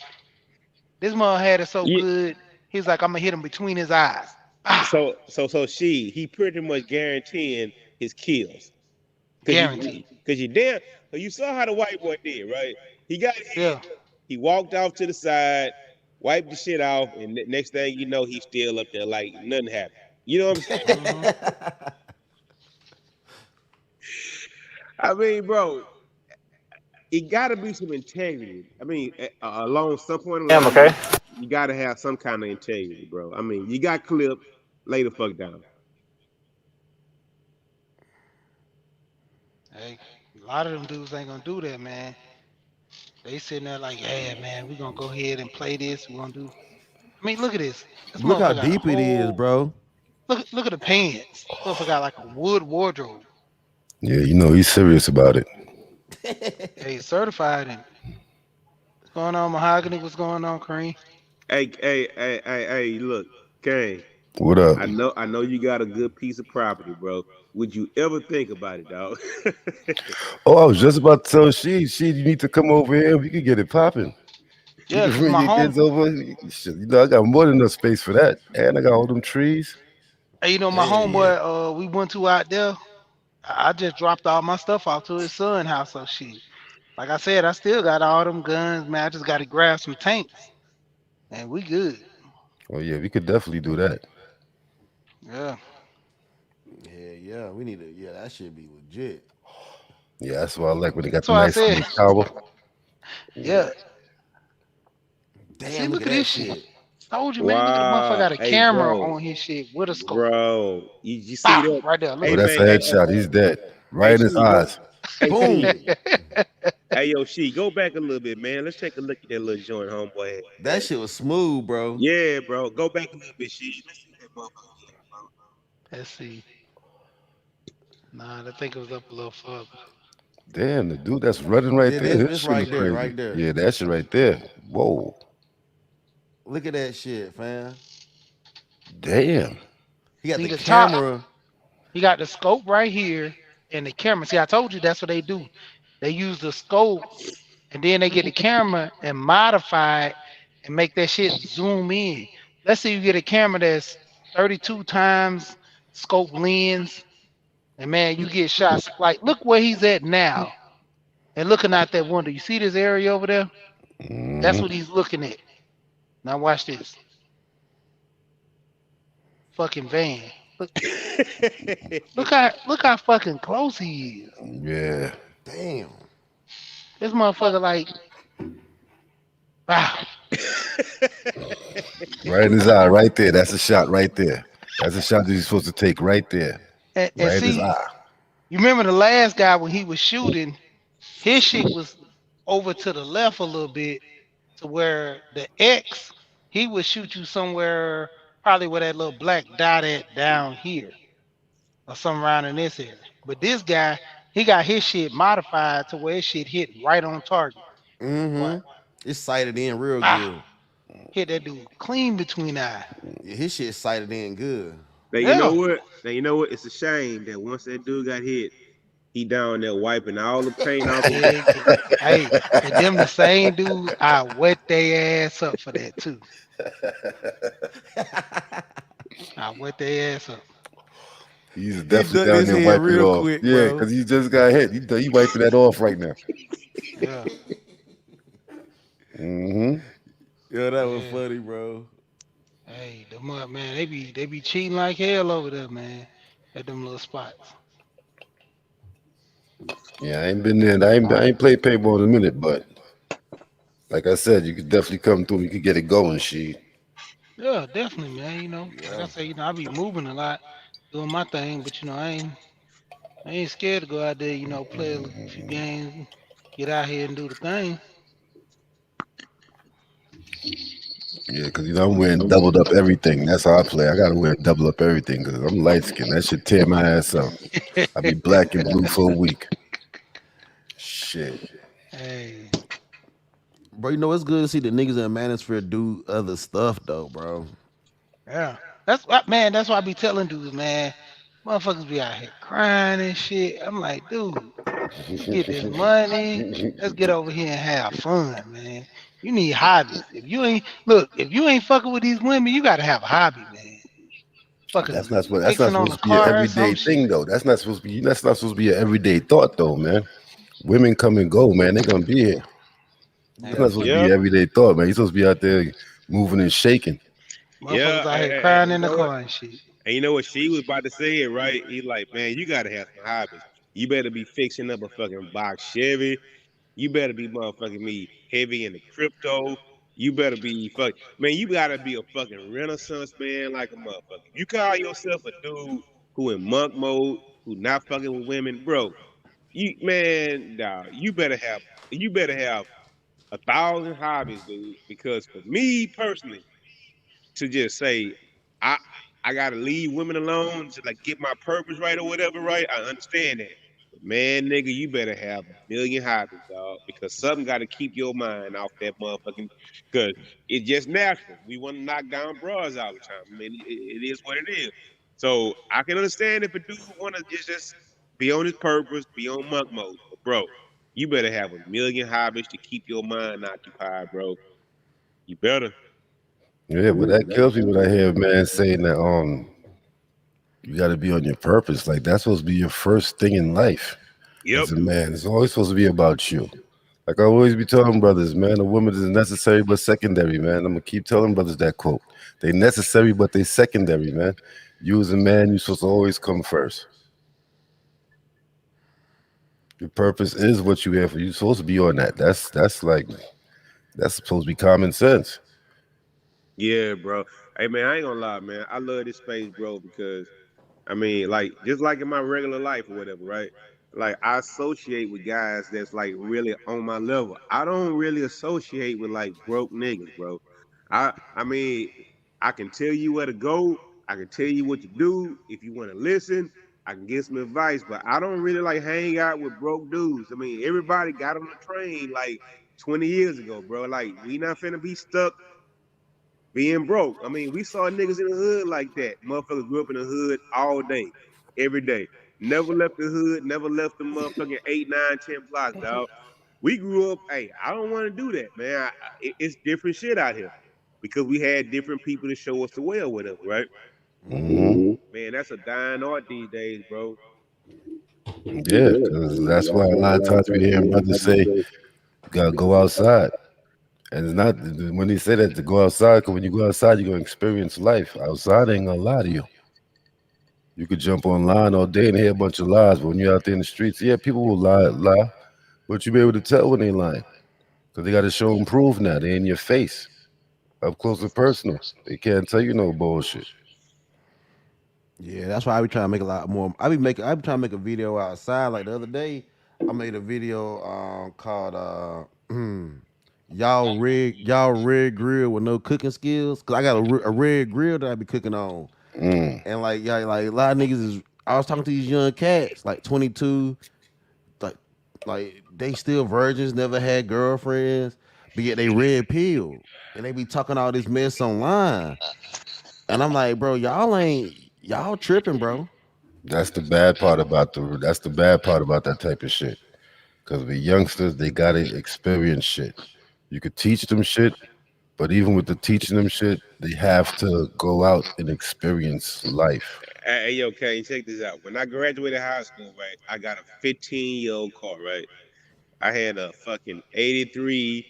this mother had it so yeah. good. He's like, I'm gonna hit him between his eyes. Ah, He pretty much guaranteeing his kills. Cause guaranteed. you damn, you saw how the white boy did, right? He got hit, Yeah. He walked off to the side, wiped the shit off, and next thing you know, he's still up there like nothing happened. You know what I'm saying? I mean, bro, it got to be some integrity. I mean, along some point in line, you got to have some kind of integrity, bro. I mean, you got clipped, lay the fuck down. Hey, a lot of them dudes ain't gonna do that, man. They sitting there like, yeah, man, we gonna go ahead and play this. We gonna do. I mean, look at this. This Look how motherfucker got a deep it is, whole. bro. Look at the pants. Motherfucker got like a wood wardrobe. Yeah, you know he's serious about it. Yeah, he's certified. And what's going on, Mahogany? What's going on, Kareem? Hey, look, Kane. What up? I know you got a good piece of property, bro. Would you ever think about it, dog? Oh, I was just about to tell she you need to come over here. We could get it popping. You Yeah, can cause bring my your home. kids over. Shit, you know, I got more than enough space for that, and I got all them trees. Hey, you know my Hell yeah. homeboy. We went to out there. I just dropped all my stuff off to his son house. So shit. Like I said, I still got all them guns, man. I just got to grab some tanks, and we good. Oh yeah, we could definitely do that. Yeah. Yeah, we need to. Yeah, that should be legit. Yeah, that's why I like when they got That's the why I nice said, little tower. yeah. See, Damn, look look at at that this shit. shit. Told you, man. Look at the motherfucker Wow. got a Hey, camera bro. on his shit with a scope. Bro, you see Bow, that? right there. Look Oh, Hey, at that's man. a headshot. He's dead. Right in his She, go. eyes. Hey, Boom. she. Hey, yo, she, go back a little bit, man. Let's take a look at that little joint, homeboy. That shit was smooth, bro. Yeah, bro. Go back a little bit, she. Let's see that motherfucker again, bro. Let's see. Nah, I think it was up a little further. Damn, the dude that's running right Yeah, there. His this shit right is there, crazy. right there. Yeah, that shit right there. Whoa. Look at that shit, fam. Damn. He got See the the top? camera. He got the scope right here and the camera. See, I told you that's what they do. They use the scope and then they get the camera and modify it and make that shit zoom in. Let's say you get a camera that's 32 times scope lens, and man, you get shots. Like, look where he's at now, and looking out that window. You see this area over there? That's what he's looking at. Now watch this. Fucking van. Look how fucking close he is. Yeah. Damn. This motherfucker like, wow. Right in his eye, right there. That's a shot right there. That's a shot that you're supposed to take right there. And Right in his see, eye. you remember the last guy when he was shooting, his shit was over to the left a little bit to where the X, he would shoot you somewhere probably where that little black dot at down here or somewhere around in this area. But this guy, he got his shit modified to where his shit hit right on target. Mm-hmm. What? It's sighted in real Ah, good. hit that dude clean between the eye. Yeah, his shit sighted in good. Now, you know Yeah. what? It's a shame that once that dude got hit, he down there wiping all the paint off his. Yeah, yeah. Hey, and them the same dudes, I wet their ass up for that too. I wet their ass up. He's He definitely ducked down his there head wiping it real off. quick, Yeah, bro. because he just got hit. He wiping that off right now. Yeah. Mm-hmm. Yeah, that was Yeah. funny, bro. Hey, them man, they be cheating like hell over there, man. At them little spots. Yeah, I ain't been there. I ain't played paintball in a minute, but like I said, you could definitely come through. You could get it going, she. Yeah, definitely, man. You know, like I Yeah. say, I be moving a lot, doing my thing, but I ain't scared to go out there, play a few games, get out here and do the thing. Yeah, because I'm wearing doubled up everything. That's how I play. I gotta wear double up everything because I'm light skinned. That should tear my ass up. I be black and blue for a week. Shit. Hey, Bro, you know it's good to see the niggas in Manosphere do other stuff though, bro. yeah. That's what, man. That's why I be telling dudes, man. Motherfuckers be out here crying and shit. I'm like, dude, you get this money. Let's get over here and have fun, man. You need hobbies. If you ain't fucking with these women, you gotta have a hobby, man. That's Fucking not fixing on supposed the to be an car or everyday some thing shit. though. That's not supposed to be an everyday thought though, man. Women come and go, man. They're gonna be here. That's not supposed to be Yep. everyday thought, man. You're supposed to be out there moving and shaking. Motherfuckers Yeah. out here And crying you in the know what? car and shit. And you know what she was about to say it, right? He's like, man, you gotta have some hobbies. You better be fixing up a fucking box Chevy. You better be motherfucking me heavy in the crypto. You better be man. You gotta be a fucking renaissance man like a motherfucker. You call yourself a dude who in monk mode, who not fucking with women, bro. You man, dawg, you better have 1,000 hobbies, dude. Because for me personally, to just say I I gotta leave women alone to like get my purpose right or whatever, right? I understand that. But man, nigga, you better have a million hobbies, dog, because something gotta keep your mind off that motherfucking cause it's just natural. We wanna knock down bras all the time. I mean, it is what it is. So I can understand if a dude wanna just be on his purpose, be on monk mode. But bro, you better have a million hobbies to keep your mind occupied, bro. You better. Yeah, but that kills me when I hear a man saying that you got to be on your purpose. Like that's supposed to be your first thing in life Yep. as a man. It's always supposed to be about you. Like I always be telling brothers, man, a woman is necessary but secondary, man. I'm gonna keep telling brothers that quote. They necessary but they secondary, man. You as a man, you supposed to always come first. Your purpose is what you have for. You're supposed to be on that. That's supposed to be common sense. Yeah, bro. Hey man, I ain't gonna lie, man. I love this space, bro, because I mean, like, just like in my regular life or whatever, right? Like, I associate with guys that's like really on my level. I don't really associate with like broke niggas, bro. I mean, I can tell you where to go. I can tell you what to do. If you want to listen, I can give some advice. But I don't really like hang out with broke dudes. I mean, everybody got on the train like 20 years ago, bro. Like, we not finna be stuck being broke. I mean, we saw niggas in the hood like that. Motherfuckers grew up in the hood all day, every day. Never left the hood, never left the motherfucking 8, 9, 10 blocks, dog. We grew up, hey, I don't want to do that, man. It's different shit out here because we had different people to show us the way or whatever, right? Hmm. Man, that's a dying art these days, bro. Yeah, because that's why a lot of times we hear brothers say, you gotta go outside. And it's not when they say that to go outside, because when you go outside, you're gonna experience life. Outside ain't gonna lie to you. You could jump online all day and hear a bunch of lies, but when you're out there in the streets, yeah, people will lie, but you be able to tell when they lying. Because they got to show and prove now. They in your face, up close and personal. They can't tell you no bullshit. Yeah, that's why I be trying to make a lot more. I be trying to make a video outside. Like the other day, I made a video called y'all red grill with no cooking skills. Cause I got a red grill that I be cooking on, Mm. and like yeah, like a lot of niggas is. I was talking to these young cats, like 22, like they still virgins, never had girlfriends, but yet they red pill, and they be talking all this mess online. And I'm like, bro, y'all tripping, bro. That's the bad part about that type of shit. Because the youngsters, they gotta experience shit. You could teach them shit, but even with the teaching them shit, they have to go out and experience life. Hey, yo, Kane, check this out. When I graduated high school, right, I got a 15-year-old car, right? I had a fucking 83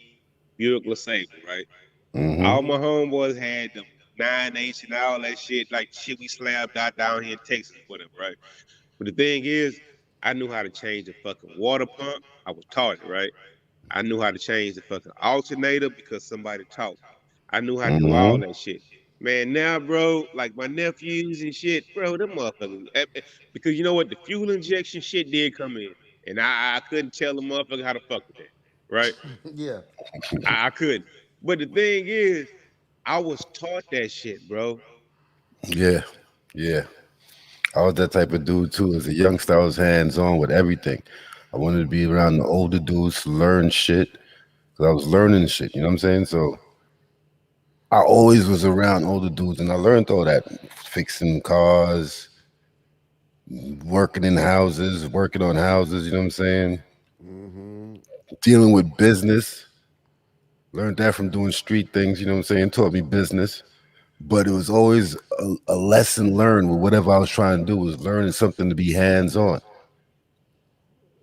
Buick LeSabre, right? Hmm. All my homeboys had them 9/8 and all that shit, like shit we slabbed out down here in Texas, whatever, right? But the thing is, I knew how to change the fucking water pump. I was taught it, right? I knew how to change the fucking alternator because somebody taught me. I knew how to do all Hmm. that shit. Man, now, bro, like my nephews and shit, bro, them motherfuckers. Because you know what? The fuel injection shit did come in. And I couldn't tell the motherfucker how to fuck with that, right? Yeah. I couldn't. But the thing is, I was taught that shit, bro. Yeah, yeah. I was that type of dude too. As a youngster, I was hands on with everything. I wanted to be around the older dudes, learn shit, because I was learning shit. You know what I'm saying? So I always was around older dudes, and I learned all that, fixing cars, working on houses. You know what I'm saying? Hmm. Dealing with business. Learned that from doing street things. You know what I'm saying? Taught me business. But it was always a lesson learned with whatever I was trying to do was learning something to be hands on.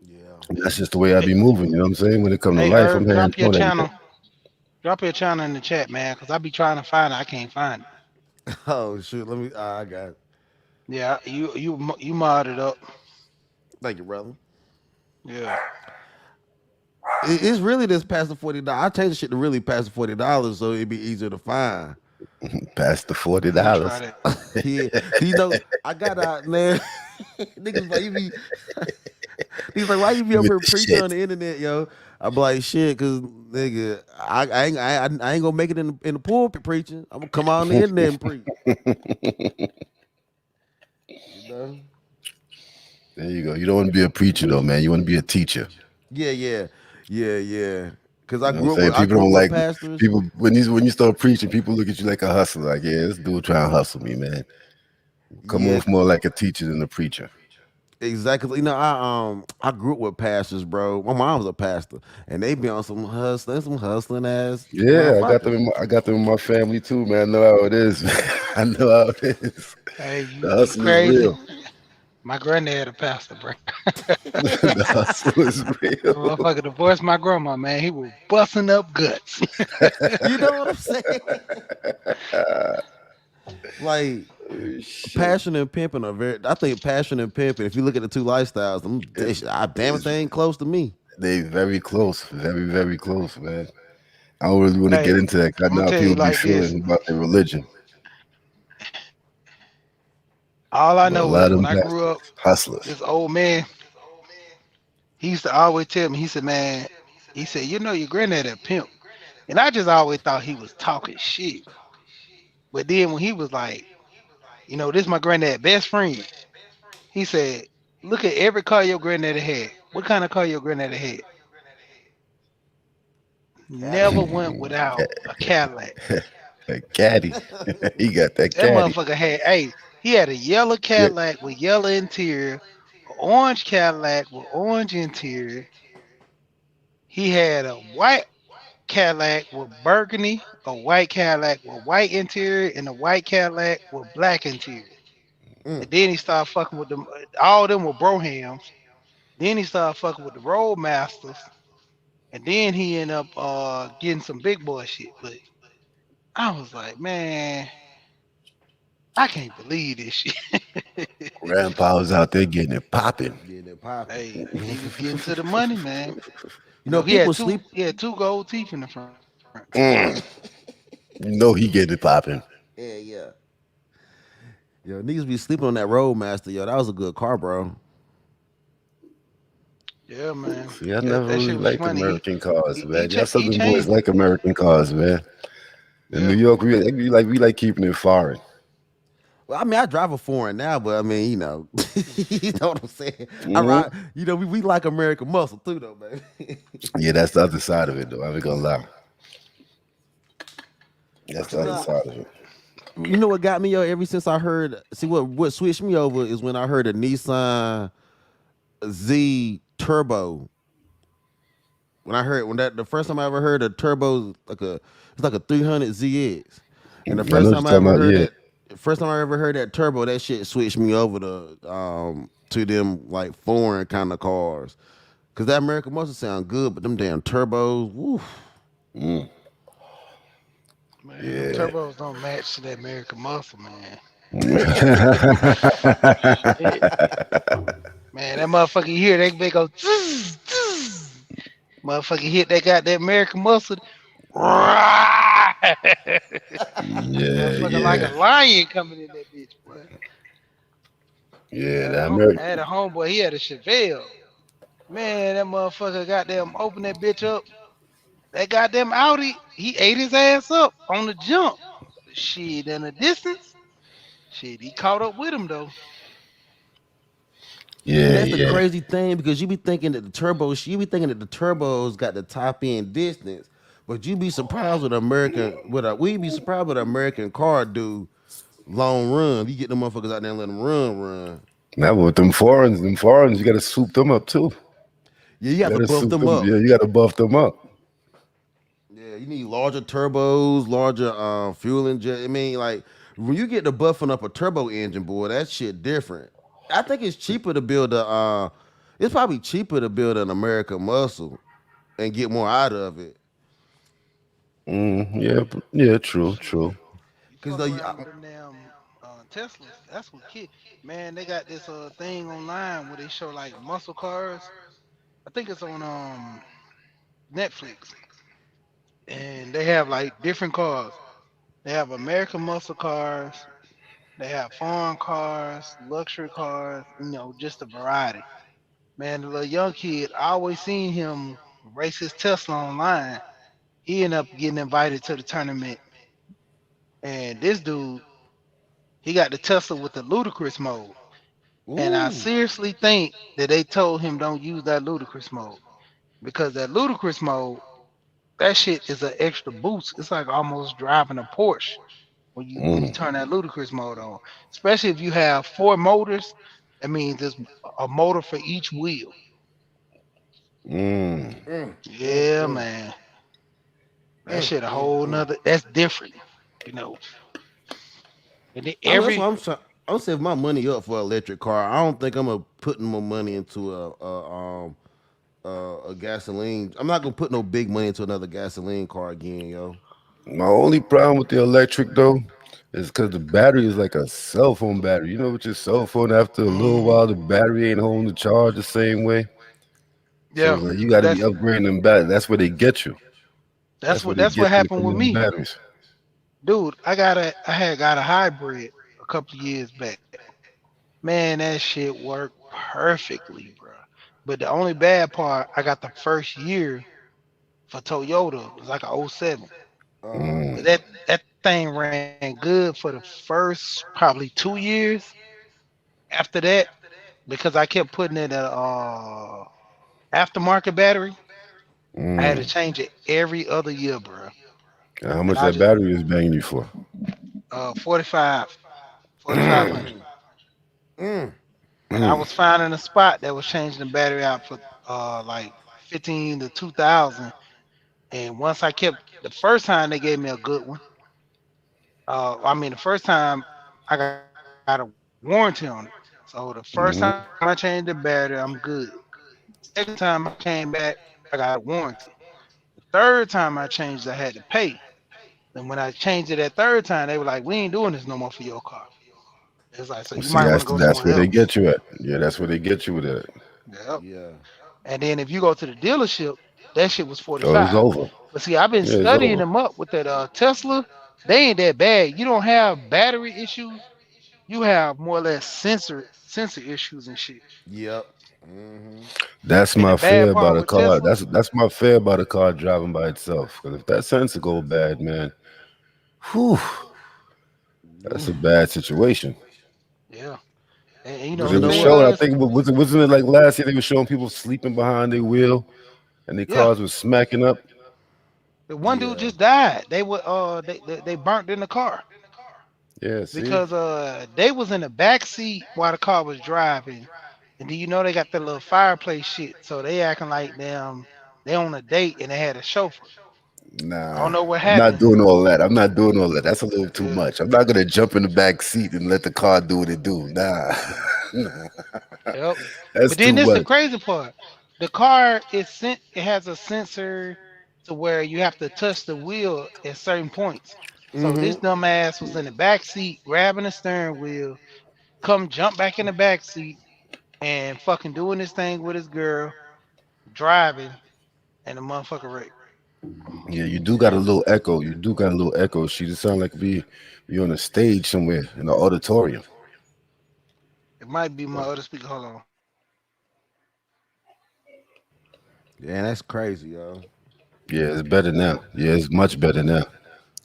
Yeah. That's just the way I be moving. You know what I'm saying? When it comes to Hey, life, I'm Herb, hands on like that. drop your channel in the chat, man, because I be trying to find it. I can't find it. Oh shoot, let me. I got it. Yeah, you modded up. Thank you, brother. Yeah. It's really this past the $40. I changed the shit to really past the $40 so it'd be easier to find. Past the I'm gonna try $40. that. Yeah, you know, I got out, man. Niggas like you be, niggas like why you be up With here the preaching shit. on the internet, yo? I be like shit, cause nigga, I ain't gonna make it in the pulpit preaching. I'm gonna come out on the internet and preach. You know? There you go. You don't want to be a preacher though, man. You want to be a teacher. Yeah. Cause You know what I'm saying? I People grew don't up with like pastors. people when you start preaching, people look at you like a hustler. Like, yeah, this dude trying to hustle me, man. Come Yeah, off more like a teacher than a preacher. exactly. You know, I grew up with pastors, bro. My mom was a pastor, and they be on some hustling ass Yeah, motherfuckers. I got them in my family too, man. I know how it is, man. I know how it is. Hey, The you hustle is crazy? real. My granddad a pastor, bro. The hustle is That real. motherfucker divorced my grandma, man. He was busting up guts. You know what I'm saying? Like Shit. passion and pimping are very. I think passion and pimping. If you look at the two lifestyles, I damn it, It's they ain't close to me. they very close, very, very close, man. I don't really want to get Hey, into that. 'Cause I I'm know gonna how tell you people be like this. feeling about their religion. All I But a know lot is of when them I grew pastors, up, hustlers. this old man, he used to always tell me, he said, man, he said, you know your granddad a pimp. And I just always thought he was talking shit. But then when he was like, this my granddad best friend, he said, look at every car your granddaddy had. What kind of car your granddaddy had? Never went without a Cadillac. A caddy. He got that That caddy. motherfucker had, hey, he had a yellow Yeah. Cadillac with yellow interior, an orange Cadillac with orange interior. He had a white Cadillac with burgundy, a white Cadillac with white interior, and a white Cadillac with black interior. Mm. And then he started fucking with them. All of them were Brohams. Then he started fucking with the Roadmasters. And then he ended up getting some big boy shit. But I was like, man, I can't believe this shit. Grandpa was out there getting it popping. Getting it popping. Hey, he was getting to the money, man. You know, He had people two sleep. he had two gold teeth in the front too. Mm. You know he getting it popping. Yeah. Yo, niggas be sleeping on that Roadmaster. Yo, that was a good car, bro. Yeah, man. See, I That, never that really shit was liked funny. American cars, man. Y'all He Southern boys changed. like American cars, man. In New Yeah. York, we like keeping it foreign. Well, I mean, I drive a foreign now, but I mean, you know what I'm saying. I Hmm. ride. You know, we like American muscle too, though, man. Yeah, that's the other side of it, though. I ain't gonna lie. That's the other Nah, side of it. you know what got me, yo? Ever since I heard, see what switched me over is when I heard a Nissan Z Turbo. When that the first time I ever heard a turbo, it's like a 300 ZX, and the I know first what you're time I talking ever about. heard Yeah, that, first time I ever heard that turbo, that shit switched me over to them like foreign kind of cars, cause that American muscle sound good, but them damn turbos, woof. mm. Man, them Yeah. turbos don't match to that American muscle, man. Shit. Man, that motherfucker here, they go zzz, zzz. Motherfucker hit that goddamn American muscle. Yeah, Motherfucker like a yeah, lion coming in that bitch, boy. yeah. I had The a, I had American. a homeboy, he had a Chevelle. Man, that motherfucker goddamn opened that bitch up. That goddamn Audi, he ate his ass up on the jump. Shit, in the distance, shit, he caught up with him though. And Yeah, that's the yeah. crazy thing because you be thinking that the turbos got the top end distance, but you be surprised with we be surprised with an American car do long run. You get them motherfuckers out there and let them run. Now with them foreigns, you got to soup them up too. Yeah, you You have got to to buff soup them them. up. Yeah, you got to buff them up. Yeah, you need larger turbos, larger fuel injection. I mean, like when you get the buffing up a turbo engine, boy, that shit different. I think it's cheaper to build a. It's probably cheaper to build an American muscle and get more out of it. Yeah, yeah, true, true. Shit. You Cause fuck the around with them damn Teslas. That's what kid. Man, they got this thing online where they show like muscle cars. I think it's on Netflix, and they have like different cars. They have American muscle cars. They have foreign cars, luxury cars. Just a variety. Man, the little young kid, I always seen him race his Tesla online. He ended up getting invited to the tournament, and this dude, he got the Tesla with the ludicrous mode. And I ooh, seriously think that they told him don't use that ludicrous mode because that ludicrous mode, that shit is an extra boost. It's like almost driving a Porsche when you Mm, turn that ludicrous mode on. Especially if you have four motors, that means there's a motor for each wheel. mm. Yeah, man. That shit a whole nother. That's different. You know. And then That's every why I'm trying. I'm saving my money up for an electric car. I don't think I'm gonna put more money into a gasoline. I'm not gonna put no big money into another gasoline car again, yo. My only problem with the electric though is because the battery is like a cell phone battery. You know, with your cell phone, after a little Mhm. while, the battery ain't holding the charge the same way. So Yeah, it's like you got to be that's upgrading them batteries. That's where they get you. that's That's where what they that's what get you happened from with them me, batteries. dude. I had got a hybrid a couple of years back. Man, that shit worked perfectly, bro. But the only bad part, I got the first year for Toyota. It was like a '07. But Mm, that thing ran good for the first probably 2 years. After that, because I kept putting in a aftermarket battery, I had to mm. change it every other year, bro. And how And much I that just battery is banging you for? 45, Mm, 4500. Mm. And I mm, was finding a spot that was changing the battery out for like 15 to 2000. And once I kept the first time they gave me a good one. I mean the first time I got a warranty on it. So the first time I changed the mm. battery, I'm good. Second time I came back, I got a warranty. The third time I changed, I had to pay. And when I changed it that third time, they were like, "We ain't doing this no more for your car." It's like, so you See, might want to go that's somewhere where they else. get you at. Yeah, that's where they get you with it. Yep. Yeah. And then if you go to the dealership, that shit was Oh, it's 45. over. But see, I've been Yeah, it's studying over. them up with that Tesla. They ain't that bad. You don't have battery issues. You have more or less sensor issues and shit. Yep. Hmm. That's And the my fear bad about part a with car. Tesla, That's my fear about a car driving by itself. Because if that sensor go bad, man, whew, that's a bad situation. yeah. And you Because know You they the were know thing what? showing, I is, think, wasn't it like last year they were showing people sleeping behind their wheel and their yeah, cars was smacking up. the one dude Yeah. just died. They burnt in the car Yeah, see, because they was in the back seat while the car was driving. And do you know they got that little fireplace shit? So they acting like them they on a date and they had a chauffeur. I don't nah, know what I'm not happened. doing all that. I'm not doing all that. That's a little too Yeah. much. I'm not gonna jump in the back seat and let the car do what it do. Nah, nah. Yep. That's But then too this the much. crazy part. The car is sent it has a sensor to where you have to touch the wheel at certain points. So this Hmm. dumbass was in the back seat grabbing the steering wheel, come jump back in the back seat and fucking doing this thing with his girl, driving, and the motherfucker wrecked. Yeah, you do got a little echo. You do got a little echo. She just sound like be on a stage somewhere in the auditorium. It might be my other speaker. Hold on. Yeah, that's crazy, yo. Yeah, it's better now. Yeah, it's much better now.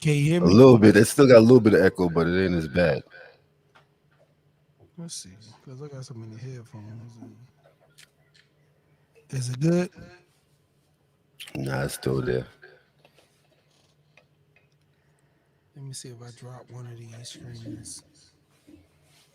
Can you hear A me? little bit. It still got a little bit of echo, but it ain't as bad. Let's see, because I got so many headphones. Is it good? Nah, it's still there. Let me see if I drop one of these screens.